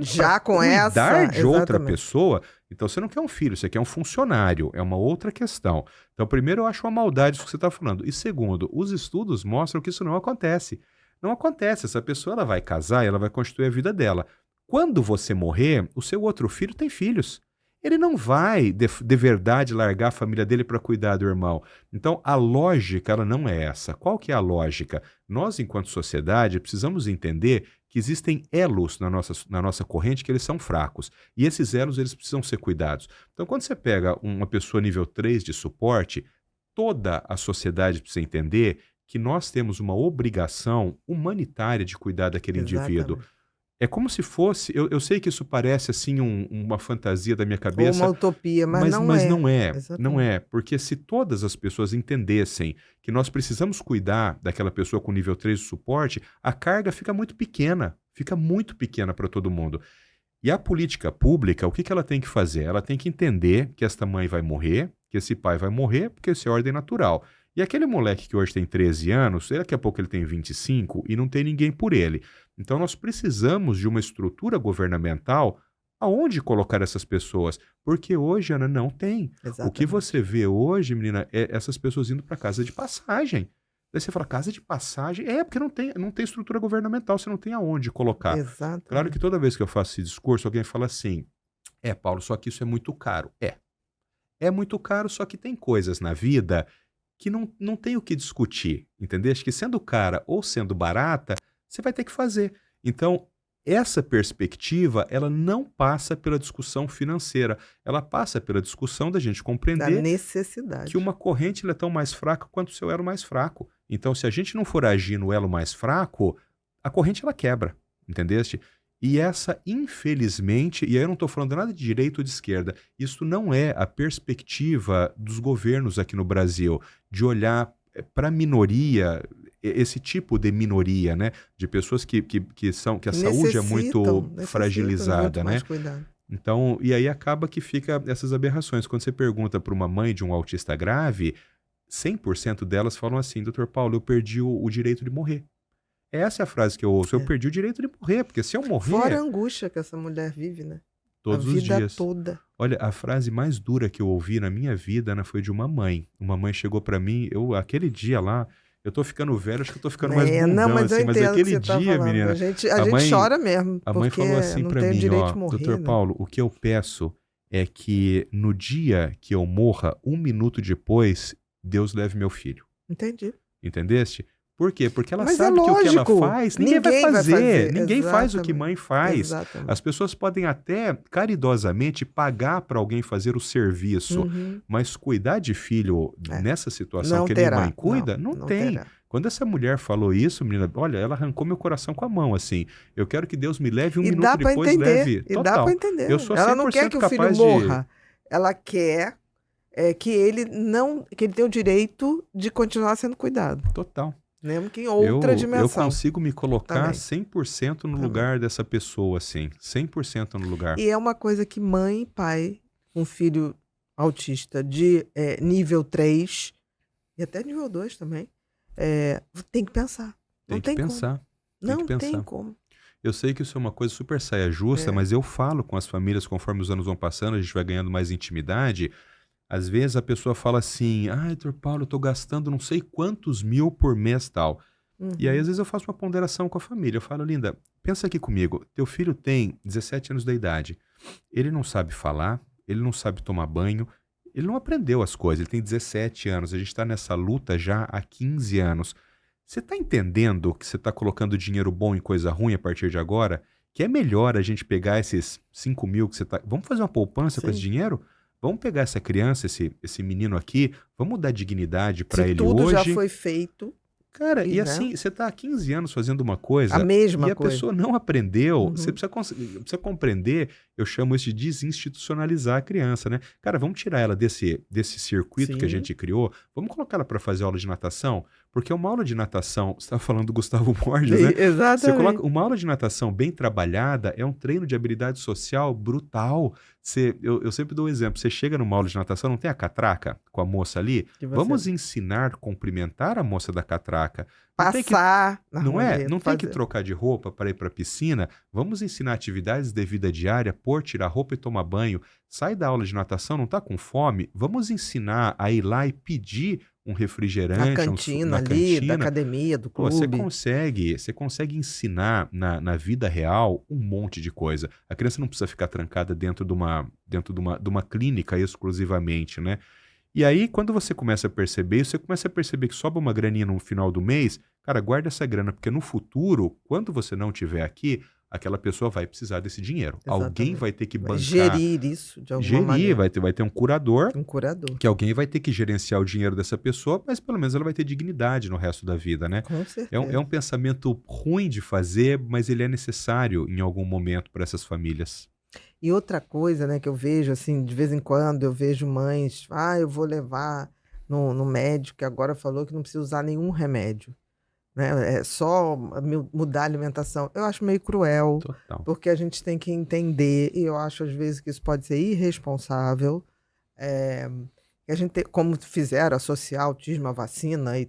já com cuidar de outra exatamente. pessoa, então você não quer um filho, você quer um funcionário, é uma outra questão. Então, primeiro, eu acho uma maldade isso que você está falando. E segundo, os estudos mostram que isso não acontece. Não acontece, essa pessoa ela vai casar, ela vai constituir a vida dela. Quando você morrer, o seu outro filho tem filhos. Ele não vai, de verdade, largar a família dele para cuidar do irmão. Então, a lógica, ela não é essa. Qual que é a lógica? Nós, enquanto sociedade, precisamos entender que existem elos na nossa corrente que eles são fracos. E esses elos, eles precisam ser cuidados. Então, quando você pega uma pessoa nível 3 de suporte, toda a sociedade precisa entender que nós temos uma obrigação humanitária de cuidar daquele indivíduo. É como se fosse, eu sei que isso parece assim uma fantasia da minha cabeça. Ou uma utopia, mas não é. Não é, porque se todas as pessoas entendessem que nós precisamos cuidar daquela pessoa com nível 3 de suporte, a carga fica muito pequena para todo mundo. E a política pública, o que ela tem que fazer? Ela tem que entender que esta mãe vai morrer, que esse pai vai morrer, porque isso é ordem natural. E aquele moleque que hoje tem 13 anos, daqui a pouco ele tem 25 e não tem ninguém por ele. Então nós precisamos de uma estrutura governamental aonde colocar essas pessoas. Porque hoje, Ana, não tem. Exatamente. O que você vê hoje, menina, é essas pessoas indo para casa de passagem. Daí você fala, casa de passagem? É, porque não tem estrutura governamental, você não tem aonde colocar. Exatamente. Claro que toda vez que eu faço esse discurso, alguém fala assim, Paulo, só que isso é muito caro. É muito caro, só que tem coisas na vida que não tem o que discutir, entendeu? Acho que sendo cara ou sendo barata, você vai ter que fazer. Então, essa perspectiva, ela não passa pela discussão financeira, ela passa pela discussão da gente compreender da necessidade. Que uma corrente ela é tão mais fraca quanto o seu elo mais fraco. Então, se a gente não for agir no elo mais fraco, a corrente ela quebra, entendeste? E essa, infelizmente, e aí eu não estou falando nada de direita ou de esquerda, isso não é a perspectiva dos governos aqui no Brasil, de olhar para a minoria, esse tipo de minoria, né? De pessoas que a saúde é muito fragilizada, né? Então, e aí acaba que fica essas aberrações. Quando você pergunta para uma mãe de um autista grave, 100% delas falam assim, Dr. Paulo, eu perdi o direito de morrer. Essa é a frase que eu ouço. Eu perdi o direito de morrer, porque se eu morrer... Fora a angústia que essa mulher vive, né? Todos os dias. A vida toda. Olha, a frase mais dura que eu ouvi na minha vida, Ana, foi de uma mãe. Uma mãe chegou pra mim, aquele dia lá, eu tô ficando velho, acho que eu tô ficando mais bundão, não, mas assim, eu mas entendo aquele que você dia, tá falando. menina... A gente chora mesmo, a mãe falou assim pra mim, morrer, Dr. Paulo, o que eu peço é que no dia que eu morra, 1 minuto depois, Deus leve meu filho. Entendi. Entendeste? Por quê? Porque ela Mas sabe que o que ela faz, ninguém vai fazer. Ninguém faz o que mãe faz. Exatamente. As pessoas podem até, caridosamente, pagar para alguém fazer o serviço, mas cuidar de filho nessa situação não que terá. ele mãe cuida, não tem. Terá. Quando essa mulher falou isso, menina, olha, ela arrancou meu coração com a mão, assim. Eu quero que Deus me leve 1 minuto depois, leve. E dá para entender. Eu sou 100% ela não quer que o filho morra. Ela quer que ele tenha o direito de continuar sendo cuidado. Total. Mesmo que em outra dimensão. Eu consigo me colocar 100% no lugar dessa pessoa, assim. 100% no lugar. E é uma coisa que mãe e pai, um filho autista de nível 3, e até nível 2 também, tem que pensar. Tem que pensar. Não tem como. Eu sei que isso é uma coisa super saia justa, mas eu falo com as famílias, conforme os anos vão passando, a gente vai ganhando mais intimidade. Às vezes a pessoa fala assim, Dr. Paulo, eu tô gastando não sei quantos mil por mês tal. E aí às vezes eu faço uma ponderação com a família. Eu falo, linda, pensa aqui comigo. Teu filho tem 17 anos de idade. Ele não sabe falar, ele não sabe tomar banho, ele não aprendeu as coisas. Ele tem 17 anos, a gente está nessa luta já há 15 anos. Você está entendendo que você está colocando dinheiro bom em coisa ruim a partir de agora? Que é melhor a gente pegar esses 5 mil que você está... Vamos fazer uma poupança com esse dinheiro? Vamos pegar essa criança, esse menino aqui, vamos dar dignidade para ele hoje. Se tudo já foi feito, Cara, e né? assim, você tá há 15 anos fazendo uma A coisa mesma e a coisa. pessoa não aprendeu, Uhum. você precisa compreender, eu chamo isso de desinstitucionalizar a criança, né? Cara, vamos tirar ela desse circuito que a Sim. gente criou, vamos colocar ela para fazer aula de natação, porque uma aula de natação, você estava falando do Gustavo Borges, né? Você Exatamente. coloca uma aula de natação bem trabalhada, é um treino de habilidade social brutal. Eu sempre dou um exemplo, você chega numa aula de natação, não tem a catraca com a moça ali? Que você Vamos ensinar, cumprimentar a moça da catraca. Não tem que, passar na não é? roleta, Não tem que fazer. trocar de roupa para ir para a piscina. Vamos ensinar atividades de vida diária, pôr, tirar roupa e tomar banho. Sai da aula de natação, não está com fome? Vamos ensinar a ir lá e pedir um refrigerante Na cantina ali, da academia, do Pô, clube. você consegue ensinar na vida real um monte de coisa. A criança não precisa ficar trancada dentro de uma clínica exclusivamente, né? E aí, quando você começa a perceber isso, você começa a perceber que sobra uma graninha no final do mês, cara, guarda essa grana, porque no futuro, quando você não estiver aqui, aquela pessoa vai precisar desse dinheiro. Alguém Exatamente. vai ter que Vai bancar, gerir isso de alguma maneira. vai ter um curador, Um curador. que alguém vai ter que gerenciar o dinheiro dessa pessoa, mas pelo menos ela vai ter dignidade no resto da vida, né? Com certeza. É um pensamento ruim de fazer, mas ele é necessário em algum momento para essas famílias. E outra coisa, né, que eu vejo, assim, de vez em quando, eu vejo mães, eu vou levar no médico, que agora falou que não precisa usar nenhum remédio, né? É só mudar a alimentação. Eu acho meio cruel, Total. porque a gente tem que entender, e eu acho às vezes que isso pode ser irresponsável, que a gente tem, como fizeram, associar autismo à vacina e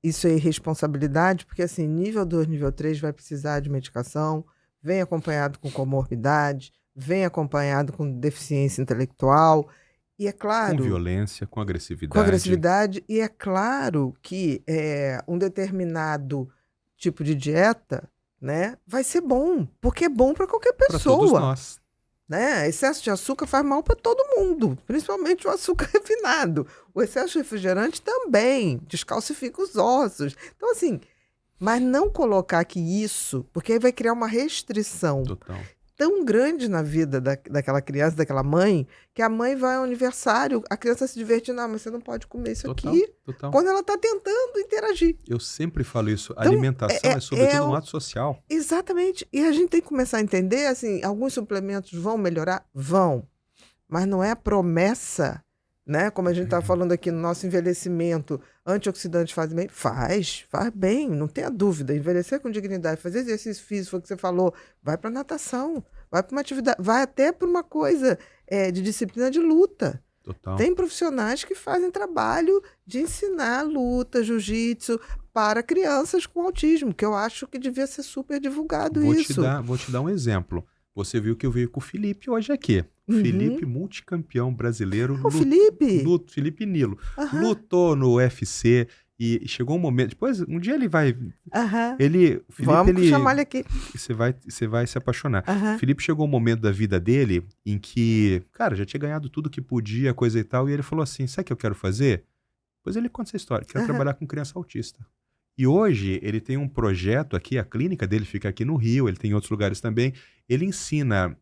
isso é irresponsabilidade, porque assim, nível 2, nível 3 vai precisar de medicação, vem acompanhado com comorbidade, vem acompanhado com deficiência intelectual, e é claro... Com violência, com agressividade. Com agressividade, e é claro que um determinado tipo de dieta, né, vai ser bom, porque é bom para qualquer Para pessoa. todos nós. Né? Excesso de açúcar faz mal para todo mundo, principalmente o açúcar refinado. O excesso de refrigerante também descalcifica os ossos. Então, assim, mas não colocar que isso, porque aí vai criar uma restrição Total. tão grande na vida daquela criança, daquela mãe, que a mãe vai ao aniversário, a criança se diverte, não, mas você não pode comer isso aqui, Total. quando ela está tentando interagir. Eu sempre falo isso. Então, Alimentação é sobretudo um ato social. Exatamente. E a gente tem que começar a entender, assim, alguns suplementos vão melhorar? Vão. Mas não é a promessa, né? Como a gente estava falando aqui no nosso envelhecimento, antioxidantes fazem bem? Faz bem, não tenha dúvida. Envelhecer com dignidade, fazer exercício físico, foi o que você falou, vai para natação, vai para uma atividade, vai até para uma coisa de disciplina de luta. Total. Tem profissionais que fazem trabalho de ensinar luta, jiu-jitsu para crianças com autismo, que eu acho que devia ser super divulgado isso. Vou te dar um exemplo. Você viu que eu veio com o Felipe hoje aqui. Uhum. Felipe, multicampeão brasileiro. Felipe? Felipe Nilo. Uhum. Lutou no UFC e chegou um momento... Depois, um dia ele vai... Uhum. Felipe, chamar ele aqui. Você vai se apaixonar. Uhum. Felipe chegou um momento da vida dele em que, cara, já tinha ganhado tudo que podia, coisa e tal, e ele falou assim, sabe o que eu quero fazer? Depois ele conta essa história, quero trabalhar com criança autista. E hoje ele tem um projeto aqui, a clínica dele fica aqui no Rio, ele tem em outros lugares também, ele ensina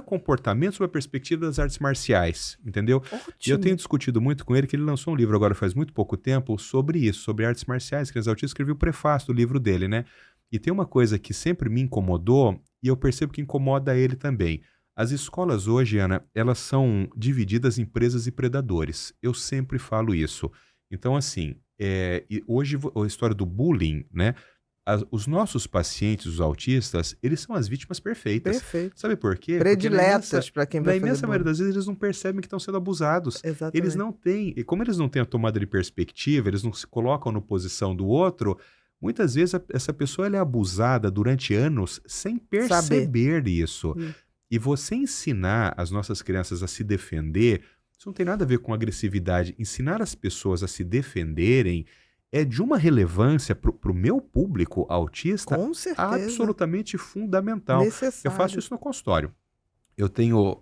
comportamento sob a perspectiva das artes marciais, entendeu? Ótimo. E eu tenho discutido muito com ele, que ele lançou um livro agora faz muito pouco tempo sobre isso, sobre artes marciais, crianças autistas, escreveu o prefácio do livro dele, né? E tem uma coisa que sempre me incomodou, e eu percebo que incomoda ele também. As escolas hoje, Ana, elas são divididas em presas e predadores. Eu sempre falo isso. Então, assim, hoje a história do bullying, né? Os nossos pacientes, os autistas, eles são as vítimas perfeitas. Perfeito. Sabe por quê? Prediletas para quem vai fazer Na imensa maioria bullying. das vezes eles não percebem que estão sendo abusados. Exatamente. Eles não têm, e como eles não têm a tomada de perspectiva, eles não se colocam na posição do outro, muitas vezes essa pessoa ela é abusada durante anos sem perceber isso. E você ensinar as nossas crianças a se defender, isso não tem nada a ver com agressividade. Ensinar as pessoas a se defenderem é de uma relevância para o meu público autista Com certeza. absolutamente fundamental. Necessário. Eu faço isso no consultório.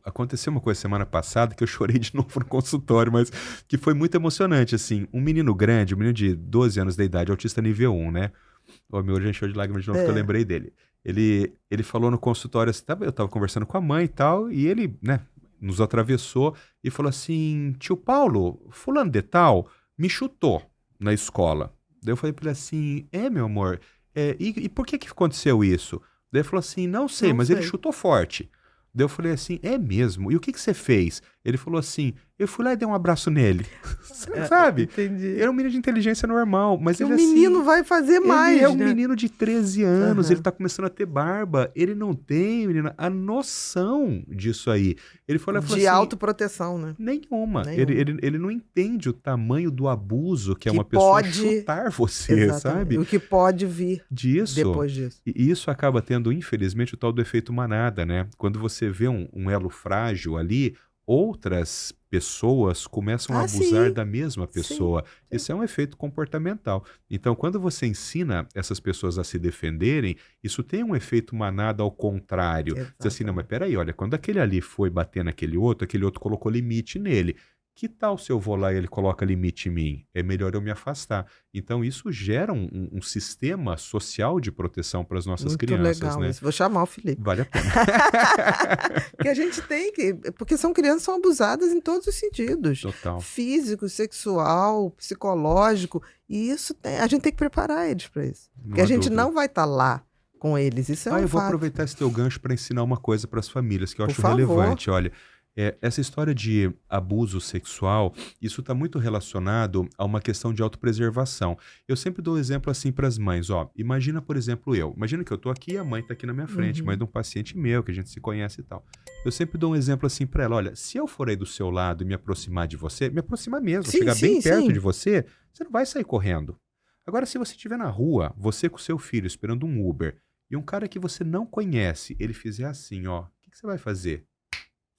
Aconteceu uma coisa semana passada que eu chorei de novo no consultório, mas que foi muito emocionante, assim. Um menino grande, um menino de 12 anos de idade, autista nível 1, né? O meu olho já encheu de lágrimas de novo porque eu lembrei dele. Ele falou no consultório, assim, eu estava conversando com a mãe e tal, e ele, né, nos atravessou e falou assim, tio Paulo, fulano de tal me chutou. na escola. Daí eu falei pra ele assim, meu amor, e por que aconteceu isso? Daí ele falou assim, não sei, Não mas ele sei. chutou forte. Daí eu falei assim, é mesmo? E o que você fez? Ele falou assim, eu fui lá e dei um abraço nele. Sabe? Entendi. Era um menino de inteligência normal, mas Que ele o menino assim... vai fazer mais, Ele é um né? menino de 13 anos, Aham. ele tá começando a ter barba, ele não tem, menina, a noção disso aí. Ele falou De assim, autoproteção, né? nenhuma. Nenhuma. Ele não entende o tamanho do abuso que é Que uma pessoa pode- chutar você, Exatamente. sabe? O que pode vir Disso. depois disso. E isso acaba tendo, infelizmente, o tal do efeito manada, né? Quando você vê um elo frágil ali, outras pessoas começam a abusar sim. da mesma pessoa. sim. Isso é um efeito comportamental. Então, quando você ensina essas pessoas a se defenderem, isso tem um efeito manada ao contrário. Diz assim, não, mas peraí, olha, quando aquele ali foi bater naquele outro colocou limite nele. Que tal se eu vou lá e ele coloca limite em mim? É melhor eu me afastar. Então, isso gera um sistema social de proteção para as nossas Muito crianças, legal né? isso. Vou chamar o Felipe. Vale a pena. Que a gente tem que... Porque são crianças que são abusadas em todos os sentidos. Total. Físico, sexual, psicológico. E isso a gente tem que preparar eles para isso. Não Porque há a gente dúvida. não vai estar lá com eles. Isso é um Eu vou fato. aproveitar esse teu gancho para ensinar uma coisa para as famílias que eu Por acho favor. relevante. Olha, essa história de abuso sexual, isso está muito relacionado a uma questão de autopreservação. Eu sempre dou exemplo assim para as mães. Ó, imagina, por exemplo, imagina que eu estou aqui e a mãe está aqui na minha frente, mãe de um paciente meu, que a gente se conhece e tal. Eu sempre dou um exemplo assim para ela. Olha, se eu for aí do seu lado e me aproximar de você, me aproximar mesmo, Sim, chegar bem sim, perto sim. de você, você não vai sair correndo. Agora, se você estiver na rua, você com seu filho esperando um Uber, e um cara que você não conhece, ele fizer assim, ó, o que você vai fazer?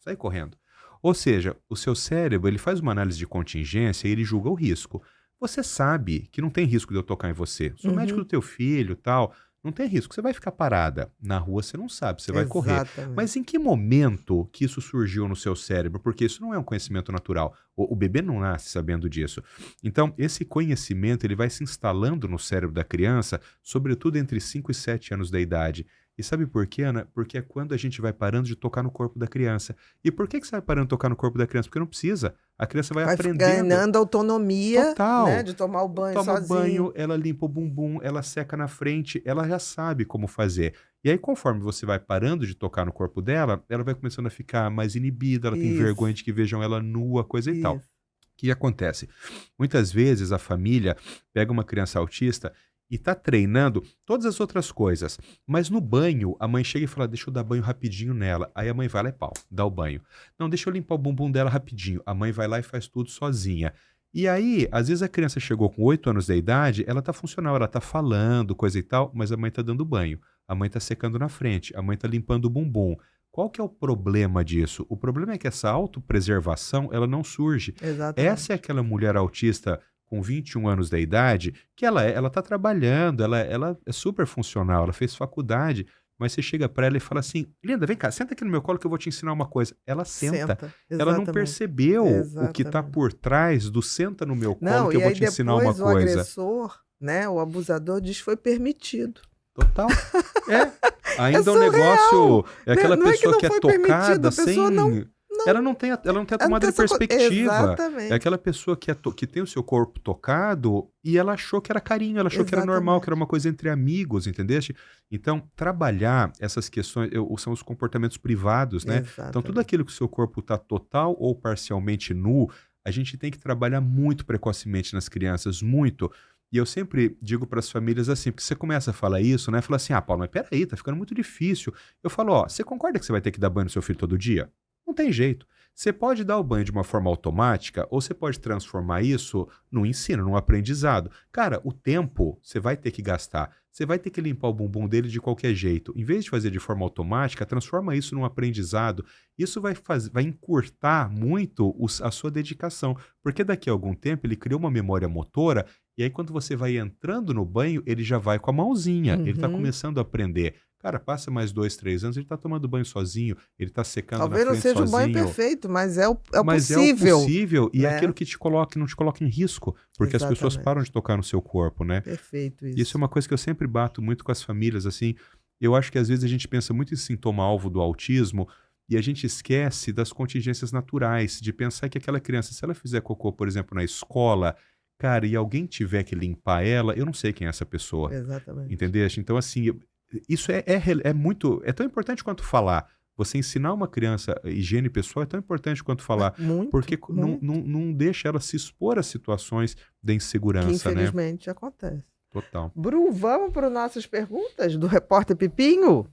Sai correndo. Ou seja, o seu cérebro, ele faz uma análise de contingência e ele julga o risco. Você sabe que não tem risco de eu tocar em você. Sou médico do teu filho, tal, não tem risco. Você vai ficar parada. Na rua você não sabe, você vai correr. Exatamente. Mas em que momento que isso surgiu no seu cérebro? Porque isso não é um conhecimento natural. O bebê não nasce sabendo disso. Então, esse conhecimento ele vai se instalando no cérebro da criança, sobretudo entre 5 e 7 anos da idade. E sabe por quê, Ana? Porque é quando a gente vai parando de tocar no corpo da criança. E por que você vai parando de tocar no corpo da criança? Porque não precisa. A criança vai aprendendo. Ganhando autonomia, Total. né, de tomar o banho Toma sozinho. banho, ela limpa o bumbum, ela seca na frente, ela já sabe como fazer. E aí, conforme você vai parando de tocar no corpo dela, ela vai começando a ficar mais inibida, ela tem Isso. vergonha de que vejam ela nua, coisa e tal. O Isso. que acontece? Muitas vezes a família pega uma criança autista e tá treinando todas as outras coisas. Mas no banho, a mãe chega e fala, deixa eu dar banho rapidinho nela. Aí a mãe vai lá e pau, dá o banho. Não, deixa eu limpar o bumbum dela rapidinho. A mãe vai lá e faz tudo sozinha. E aí, às vezes a criança chegou com 8 anos de idade, ela tá funcional, ela tá falando, coisa e tal, mas a mãe tá dando banho. A mãe tá secando na frente, a mãe tá limpando o bumbum. Qual que é o problema disso? O problema é que essa autopreservação, ela não surge. Exatamente. Essa é aquela mulher autista com 21 anos de idade, que ela tá trabalhando, ela é super funcional, ela fez faculdade, mas você chega pra ela e fala assim, linda, vem cá, senta aqui no meu colo que eu vou te ensinar uma coisa. Ela senta. Ela não Exatamente. percebeu o que tá Exatamente. por trás do senta no meu colo Não, que eu e vou aí te ensinar uma depois o coisa. agressor, né, o abusador diz que foi permitido. Total. Ainda É um negócio, é aquela Não é que pessoa não que é foi permitido, tocada a pessoa sem... não- Ela não tem a tomada de essa co- perspectiva. Exatamente. É aquela pessoa que tem o seu corpo tocado e ela achou que era carinho, ela achou que era normal, Exatamente. que era uma coisa entre amigos, entendeste? Então, trabalhar essas questões são os comportamentos privados, né? Então, tudo Exatamente. aquilo que o seu corpo está total ou parcialmente nu, a gente tem que trabalhar muito precocemente nas crianças, muito. E eu sempre digo para as famílias assim, porque você começa a falar isso, né? Fala assim, Paulo, mas peraí, tá ficando muito difícil. Eu falo, ó, você concorda que você vai ter que dar banho no seu filho todo dia? Não tem jeito. Você pode dar o banho de uma forma automática ou você pode transformar isso no ensino, num aprendizado. Cara, o tempo você vai ter que gastar. Você vai ter que limpar o bumbum dele de qualquer jeito. Em vez de fazer de forma automática, transforma isso num aprendizado. Isso vai encurtar muito a sua dedicação. Porque daqui a algum tempo ele criou uma memória motora e aí quando você vai entrando no banho, ele já vai com a mãozinha. Ele está Uhum. começando a aprender. Cara, passa mais 2, 3 anos, ele tá tomando banho sozinho, ele tá secando Talvez na não frente seja o banho sozinho. perfeito, mas é o Mas possível. é o possível e é né? aquilo que não te coloca em risco, porque as pessoas Exatamente. param de tocar no seu corpo, né? Perfeito isso. Isso é uma coisa que eu sempre bato muito com as famílias, assim. Eu acho que às vezes a gente pensa muito em sintoma-alvo do autismo e a gente esquece das contingências naturais, de pensar que aquela criança, se ela fizer cocô, por exemplo, na escola, cara, e alguém tiver que limpar ela, eu não sei quem é essa pessoa. Exatamente. Entendeste? Então, assim, isso é tão importante quanto falar. Você ensinar uma criança higiene pessoal é tão importante quanto falar. Muito, Porque muito. não deixa ela se expor a situações de Que insegurança, né? infelizmente acontece. Total. Bru, vamos para as nossas perguntas do Repórter Pipinho?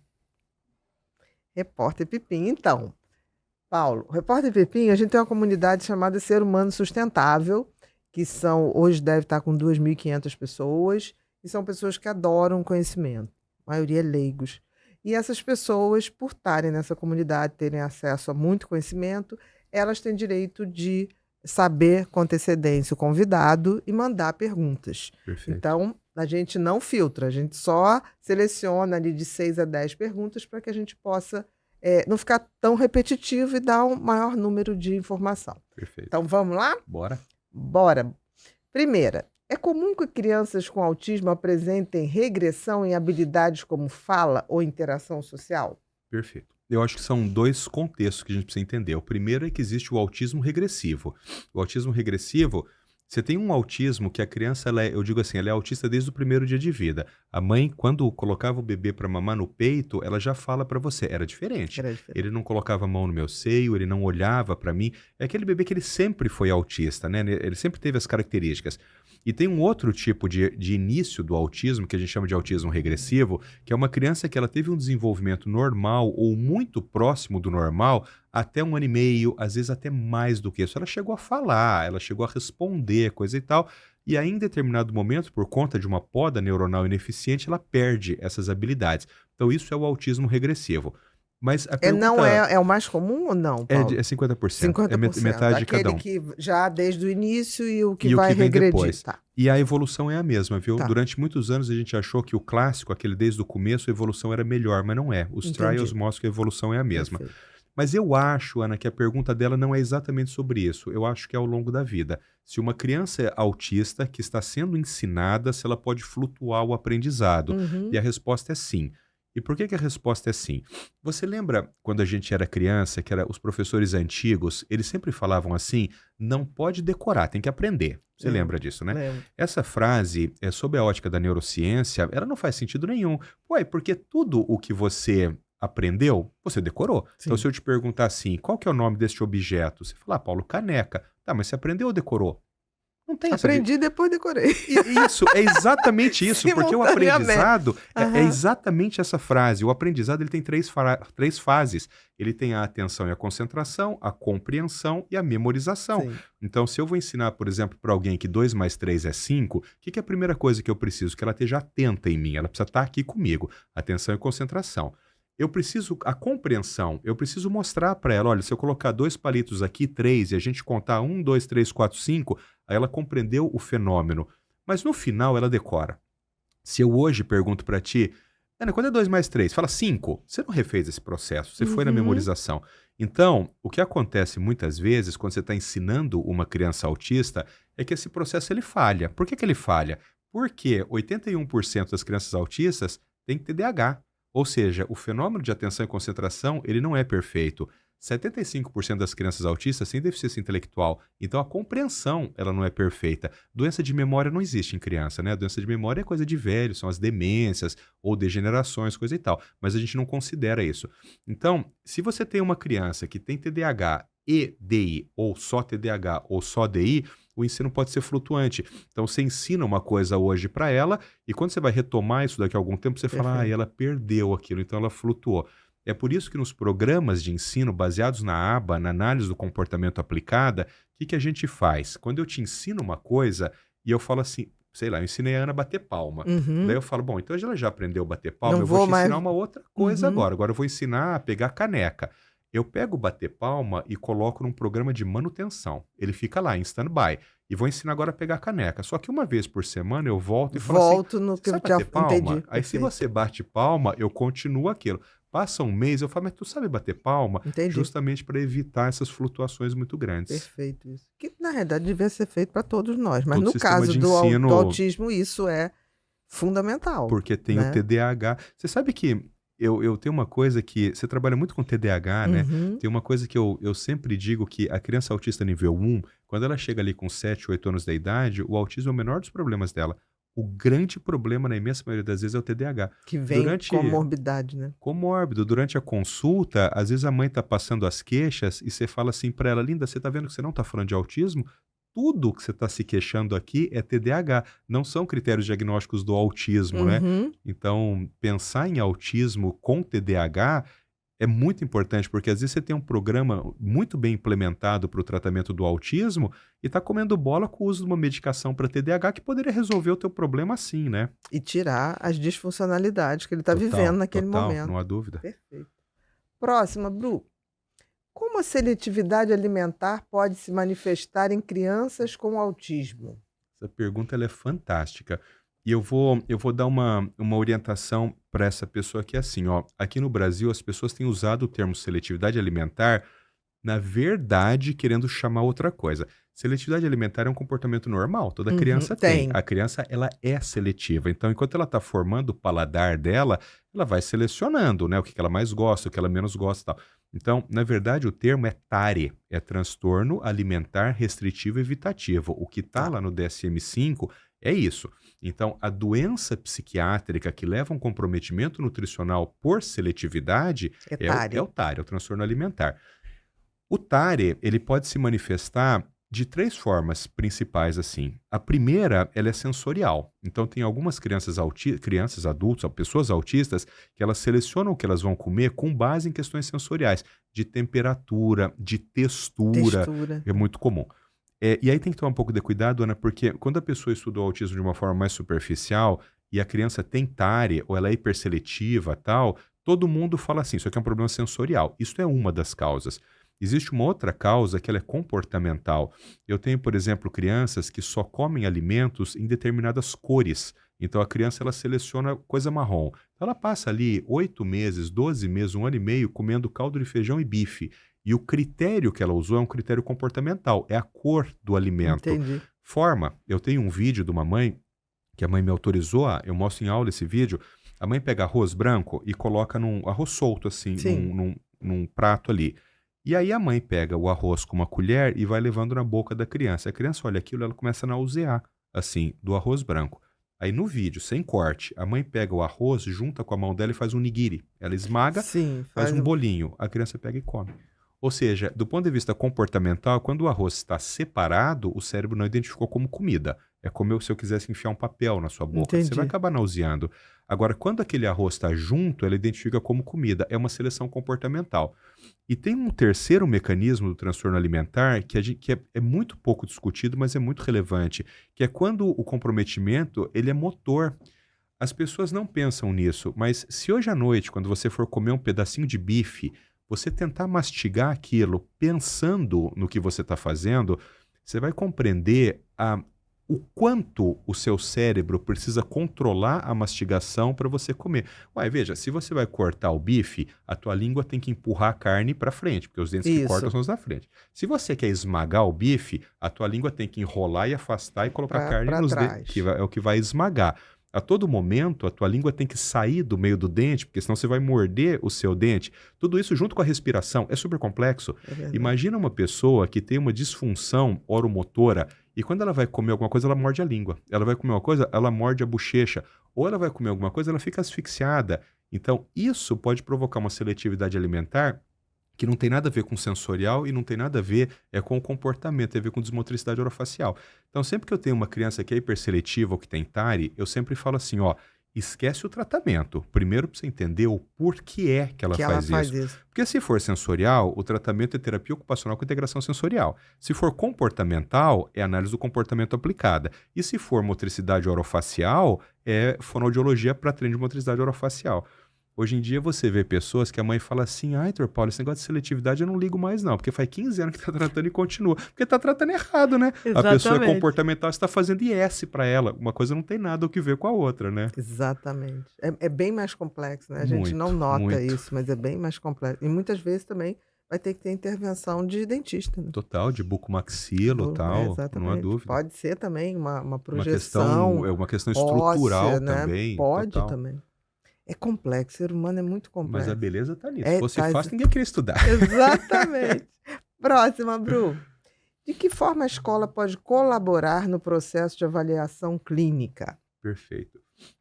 Repórter Pipinho, então. Paulo, Repórter Pipinho, a gente tem uma comunidade chamada Ser Humano Sustentável, que hoje deve estar com 2.500 pessoas, e são pessoas que adoram conhecimento, a maioria leigos. E essas pessoas, por estarem nessa comunidade, terem acesso a muito conhecimento, elas têm direito de saber com antecedência o convidado e mandar perguntas. Perfeito. Então, a gente não filtra, a gente só seleciona ali de 6 a 10 perguntas para que a gente possa não ficar tão repetitivo e dar um maior número de informação. Perfeito. Então, vamos lá? Bora. Bora. Primeira, é comum que crianças com autismo apresentem regressão em habilidades como fala ou interação social? Perfeito. Eu acho que são dois contextos que a gente precisa entender. O primeiro é que existe o autismo regressivo. O autismo regressivo, você tem um autismo que a criança, eu digo assim, ela é autista desde o primeiro dia de vida. A mãe, quando colocava o bebê para mamar no peito, ela já fala para você, era diferente. Era diferente. Ele não colocava a mão no meu seio, ele não olhava para mim. É aquele bebê que ele sempre foi autista, né? Ele sempre teve as características. E tem um outro tipo de início do autismo, que a gente chama de autismo regressivo, que é uma criança que ela teve um desenvolvimento normal ou muito próximo do normal até 1 ano e meio, às vezes até mais do que isso. Ela chegou a falar, ela chegou a responder, coisa e tal, e aí em determinado momento, por conta de uma poda neuronal ineficiente, ela perde essas habilidades. Então isso é o autismo regressivo. Mas a pergunta... É o mais comum ou não, Paulo? É 50%. 50%. É metade de cada um. Aquele que já desde o início e o que E o vai que vem regredir. depois. Tá. E a evolução é a mesma, viu? Tá. Durante muitos anos a gente achou que o clássico, aquele desde o começo, a evolução era melhor, mas não é. Os Entendi. trials mostram que a evolução é a mesma. Perfeito. Mas eu acho, Ana, que a pergunta dela não é exatamente sobre isso. Eu acho que é ao longo da vida. Se uma criança é autista que está sendo ensinada, se ela pode flutuar o aprendizado. Uhum. E a resposta é sim. E por que a resposta é sim? Você lembra quando a gente era criança, que os professores antigos, eles sempre falavam assim, não pode decorar, tem que aprender. Você lembra disso, né? Lembro. Essa frase, sob a ótica da neurociência, ela não faz sentido nenhum. Ué, porque tudo o que você aprendeu, você decorou. Sim. Então, se eu te perguntar assim, qual que é o nome deste objeto? Você fala, Paulo, caneca. Tá, mas você aprendeu ou decorou? Não tem essa... Aprendi e depois decorei. Isso, é exatamente isso, porque o aprendizado é exatamente essa frase. O aprendizado ele tem três fases. Ele tem a atenção e a concentração, a compreensão e a memorização. Sim. Então, se eu vou ensinar, por exemplo, para alguém que 2 mais 3 é 5, o que é a primeira coisa que eu preciso? Que ela esteja atenta em mim, ela precisa estar aqui comigo. Atenção e concentração. Eu preciso, a compreensão, eu preciso mostrar para ela, olha, se eu colocar 2 palitos aqui, 3, e a gente contar 1, 2, 3, 4, 5, aí ela compreendeu o fenômeno. Mas no final ela decora. Se eu hoje pergunto para ti, Ana, quando é 2 mais 3? Fala 5. Você não refez esse processo, você foi na memorização. Então, o que acontece muitas vezes quando você está ensinando uma criança autista é que esse processo ele falha. Por que ele falha? Porque 81% das crianças autistas têm TDAH. Ou seja, o fenômeno de atenção e concentração, ele não é perfeito. 75% das crianças autistas têm deficiência intelectual, então a compreensão ela não é perfeita. Doença de memória não existe em criança, né? A doença de memória é coisa de velho, são as demências ou degenerações, coisa e tal, mas a gente não considera isso. Então, se você tem uma criança que tem TDAH e DI, ou só TDAH ou só DI, o ensino pode ser flutuante. Então, você ensina uma coisa hoje para ela e quando você vai retomar isso daqui a algum tempo, você fala, ela perdeu aquilo, então ela flutuou. É por isso que nos programas de ensino baseados na aba, na análise do comportamento aplicada, o que a gente faz? Quando eu te ensino uma coisa e eu falo assim, sei lá, eu ensinei a Ana a bater palma. Daí eu falo, bom, então ela já aprendeu a bater palma, eu vou te ensinar uma outra coisa agora. Agora eu vou ensinar a pegar caneca. Eu pego o bater palma e coloco num programa de manutenção. Ele fica lá em stand-by. E vou ensinar agora a pegar caneca. Só que uma vez por semana eu volto e falo assim, no que eu bater palma? entendi. Aí se você bate palma, eu continuo aquilo. Passa um mês, eu falo, mas tu sabe bater palma? Entendi. Justamente para evitar essas flutuações muito grandes. Perfeito isso. Que na realidade devia ser feito para todos nós, mas Todo no caso sistema de do ensino- autismo isso é fundamental. Porque tem né? o TDAH. Você sabe que eu tenho uma coisa que... Você trabalha muito com TDAH, né? Uhum. Tem uma coisa que eu sempre digo que a criança autista nível 1, quando ela chega ali com 7, 8 anos de idade, o autismo é o menor dos problemas dela. O grande problema, na imensa maioria das vezes, é o TDAH. Que vem Durante... com morbidade, né? Comórbido. Durante a consulta, às vezes a mãe tá passando as queixas e você fala assim pra ela, linda, você tá vendo que você não tá falando de autismo? Tudo que você tá se queixando aqui é TDAH, não são critérios diagnósticos do autismo, né? Uhum. Então, pensar em autismo com TDAH é muito importante, porque às vezes você tem um programa muito bem implementado para o tratamento do autismo e tá comendo bola com o uso de uma medicação para TDAH que poderia resolver o teu problema assim, né? E tirar as disfuncionalidades que ele está Total, vivendo naquele total, momento. não há dúvida. Perfeito. Próxima, Bru. Como a seletividade alimentar pode se manifestar em crianças com autismo? Essa pergunta ela é fantástica. E eu vou dar uma orientação para essa pessoa que é assim, ó. Aqui no Brasil, as pessoas têm usado o termo seletividade alimentar, na verdade, querendo chamar outra coisa. Seletividade alimentar é um comportamento normal, toda criança tem. tem. A criança, ela é seletiva. Então, enquanto ela está formando o paladar dela, ela vai selecionando, né? O que ela mais gosta, o que ela menos gosta e tal. Então, na verdade, o termo é TARE, é transtorno alimentar restritivo evitativo. O que está lá no DSM-5 é isso. Então, a doença psiquiátrica que leva a um comprometimento nutricional por seletividade É é TARE. o TARE, é o transtorno alimentar. O TARE, ele pode se manifestar de 3 formas principais, assim. A primeira, ela é sensorial. Então, tem algumas crianças adultos, pessoas autistas, que elas selecionam o que elas vão comer com base em questões sensoriais, de temperatura, de textura. É muito comum. E aí tem que tomar um pouco de cuidado, Ana, porque quando a pessoa estuda o autismo de uma forma mais superficial e a criança tem TARE ou ela é hiperseletiva tal, todo mundo fala assim, isso aqui é um problema sensorial. Isso é uma das causas. Existe uma outra causa que ela é comportamental. Eu tenho, por exemplo, crianças que só comem alimentos em determinadas cores. Então a criança ela seleciona coisa marrom. Então ela passa ali 8 meses, 12 meses, 1 ano e meio comendo caldo de feijão e bife. E o critério que ela usou é um critério comportamental, é a cor do alimento. Entendi. Forma, eu tenho um vídeo de uma mãe, que a mãe me autorizou, eu mostro em aula esse vídeo, a mãe pega arroz branco e coloca num arroz solto assim, num prato ali. E aí a mãe pega o arroz com uma colher e vai levando na boca da criança. A criança olha aquilo, ela começa a nausear, assim, do arroz branco. Aí no vídeo, sem corte, a mãe pega o arroz, junta com a mão dela e faz um nigiri. Ela esmaga, faz um bolinho. A criança pega e come. Ou seja, do ponto de vista comportamental, quando o arroz está separado, o cérebro não identificou como comida. É como se eu quisesse enfiar um papel na sua boca. Entendi. Você vai acabar nauseando. Agora, quando aquele arroz está junto, ela identifica como comida. É uma seleção comportamental. E tem um terceiro mecanismo do transtorno alimentar que é muito pouco discutido, mas é muito relevante, que é quando o comprometimento ele é motor. As pessoas não pensam nisso, mas se hoje à noite, quando você for comer um pedacinho de bife, você tentar mastigar aquilo pensando no que você está fazendo, você vai compreender o quanto o seu cérebro precisa controlar a mastigação para você comer. Uai, veja, se você vai cortar o bife, a tua língua tem que empurrar a carne para frente, porque os dentes que cortam são os da frente. Se você quer esmagar o bife, a tua língua tem que enrolar e afastar e colocar a carne nos dentes, que é o que vai esmagar. A todo momento, a tua língua tem que sair do meio do dente, porque senão você vai morder o seu dente. Tudo isso junto com a respiração é super complexo. Imagina uma pessoa que tem uma disfunção oromotora e quando ela vai comer alguma coisa, ela morde a língua. Ela vai comer uma coisa, ela morde a bochecha. Ou ela vai comer alguma coisa, ela fica asfixiada. Então, isso pode provocar uma seletividade alimentar que não tem nada a ver com sensorial e não tem nada a ver com o comportamento, tem a ver com desmotricidade orofacial. Então, sempre que eu tenho uma criança que é hiperseletiva ou que tem TARE, eu sempre falo assim, ó, esquece o tratamento. Primeiro para você entender o porquê que ela faz isso. Porque se for sensorial, o tratamento é terapia ocupacional com integração sensorial. Se for comportamental, é análise do comportamento aplicada. E se for motricidade orofacial, é fonoaudiologia para treino de motricidade orofacial. Hoje em dia você vê pessoas que a mãe fala assim, Dr. Paulo, esse negócio de seletividade eu não ligo mais não, porque faz 15 anos que está tratando e continua. Porque está tratando errado, né? Exatamente. A pessoa é comportamental, você está fazendo IS para ela. Uma coisa não tem nada o que ver com a outra, né? Exatamente. É bem mais complexo, né? A gente não nota isso, mas é bem mais complexo. E muitas vezes também vai ter que ter intervenção de dentista. Né? Total, de bucomaxilo e tal, não há dúvida. Pode ser também uma projeção uma questão estrutural óssea, né? também. Pode total. também. É complexo, o ser humano é muito Mas complexo. a beleza tá nisso. É, Se fosse tá fácil, ninguém queria estudar. Exatamente. Próxima, Bru. De que forma a escola pode colaborar no processo de avaliação clínica? Perfeito.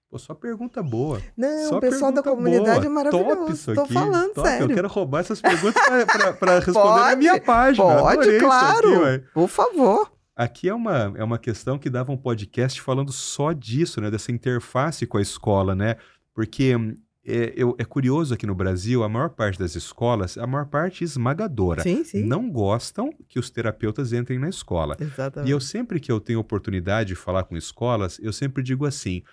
Pô, só pergunta boa. Não, Só o pessoal da pergunta comunidade boa. é Top maravilhoso. isso Tô aqui. falando Top. Eu sério. quero roubar essas perguntas para responder na minha página. Pode, Adorei claro. isso aqui, ué. Por favor. Aqui é uma questão que dava um podcast falando só disso, né? Dessa interface com a escola, né? Porque é curioso aqui no Brasil, a maior parte das escolas, a maior parte esmagadora, Sim, sim. não gostam que os terapeutas entrem na escola. Exatamente. E eu sempre que eu tenho oportunidade de falar com escolas, eu sempre digo assim,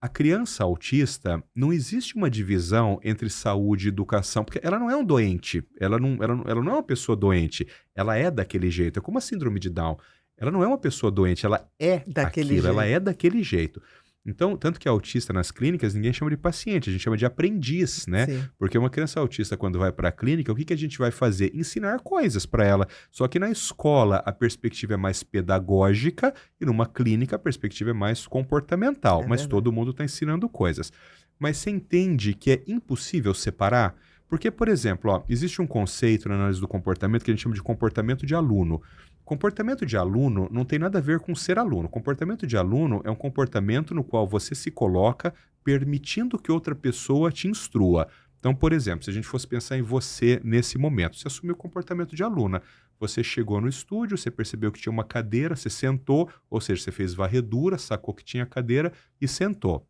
a criança autista, não existe uma divisão entre saúde e educação, porque ela não é um doente, ela não é uma pessoa doente, ela é daquele jeito, é como a síndrome de Down. Ela não é uma pessoa doente, ela é Daquele aquilo, ela jeito. é daquele jeito. Então, tanto que autista nas clínicas, ninguém chama de paciente, a gente chama de aprendiz, né? Sim. Porque uma criança autista, quando vai para a clínica, o que a gente vai fazer? Ensinar coisas para ela. Só que na escola, a perspectiva é mais pedagógica e numa clínica, a perspectiva é mais comportamental. É Mas verdade. todo mundo está ensinando coisas. Mas você entende que é impossível separar? Porque, por exemplo, ó, existe um conceito na análise do comportamento que a gente chama de comportamento de aluno. Comportamento de aluno não tem nada a ver com ser aluno. Comportamento de aluno é um comportamento no qual você se coloca permitindo que outra pessoa te instrua. Então, por exemplo, se a gente fosse pensar em você nesse momento, você assumiu o comportamento de aluna. Você chegou no estúdio, você percebeu que tinha uma cadeira, você sentou, ou seja, você fez varredura, sacou que tinha cadeira e sentou.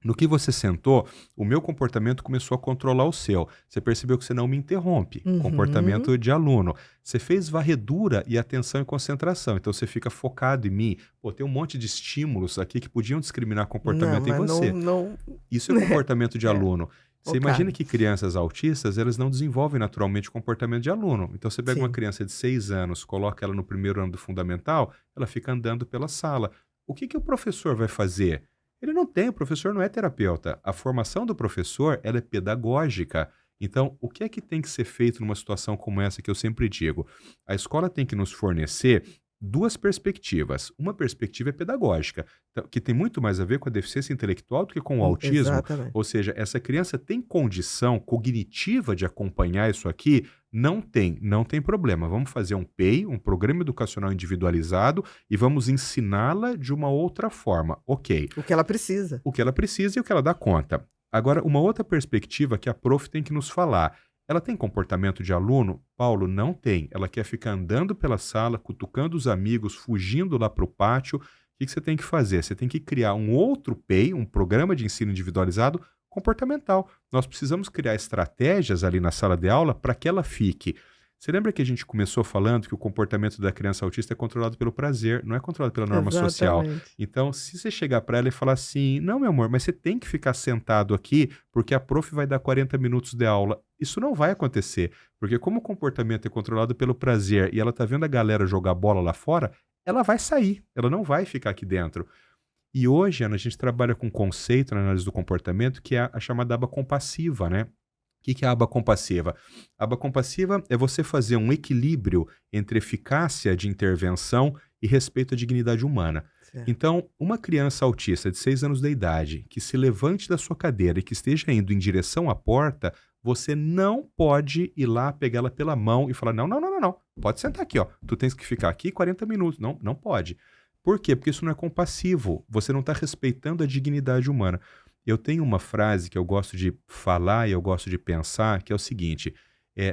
No que você sentou, o meu comportamento começou a controlar o seu. Você percebeu que você não me interrompe. Uhum. Comportamento de aluno. Você fez varredura e atenção e concentração. Então você fica focado em mim. Pô, tem um monte de estímulos aqui que podiam discriminar comportamento em mas você. não... Isso é comportamento de aluno. Você Focado. imagina que crianças autistas, elas não desenvolvem naturalmente o comportamento de aluno. Então você pega Sim. uma criança de 6 anos, coloca ela no primeiro ano do fundamental, ela fica andando pela sala. O que o professor vai fazer? Ele não tem, o professor não é terapeuta. A formação do professor, ela é pedagógica. Então, o que é que tem que ser feito numa situação como essa que eu sempre digo? A escola tem que nos fornecer duas perspectivas. Uma perspectiva é pedagógica, que tem muito mais a ver com a deficiência intelectual do que com o autismo. Exatamente. Ou seja, essa criança tem condição cognitiva de acompanhar isso aqui? Não tem problema. Vamos fazer um PEI, um Programa Educacional Individualizado, e vamos ensiná-la de uma outra forma. Ok. O que ela precisa. O que ela precisa e o que ela dá conta. Agora, uma outra perspectiva que a prof tem que nos falar. Ela tem comportamento de aluno? Paulo, não tem. Ela quer ficar andando pela sala, cutucando os amigos, fugindo lá para o pátio. O que você tem que fazer? Você tem que criar um outro PEI, um Programa de Ensino Individualizado comportamental. Nós precisamos criar estratégias ali na sala de aula para que ela fique. Você lembra que a gente começou falando que o comportamento da criança autista é controlado pelo prazer, não é controlado pela norma social. Então, se você chegar para ela e falar assim, não, meu amor, mas você tem que ficar sentado aqui porque a prof vai dar 40 minutos de aula. Isso não vai acontecer, porque como o comportamento é controlado pelo prazer e ela está vendo a galera jogar bola lá fora, ela vai sair, ela não vai ficar aqui dentro. E hoje, Ana, a gente trabalha com um conceito na análise do comportamento que é a chamada aba compassiva, né? O que é a aba compassiva? A aba compassiva é você fazer um equilíbrio entre eficácia de intervenção e respeito à dignidade humana. Certo. Então, uma criança autista de 6 anos de idade que se levante da sua cadeira e que esteja indo em direção à porta, você não pode ir lá, pegá-la pela mão e falar, não, pode sentar aqui, ó. Tu tens que ficar aqui 40 minutos. Não pode. Por quê? Porque isso não é compassivo. Você não está respeitando a dignidade humana. Eu tenho uma frase que eu gosto de falar e eu gosto de pensar, que é o seguinte,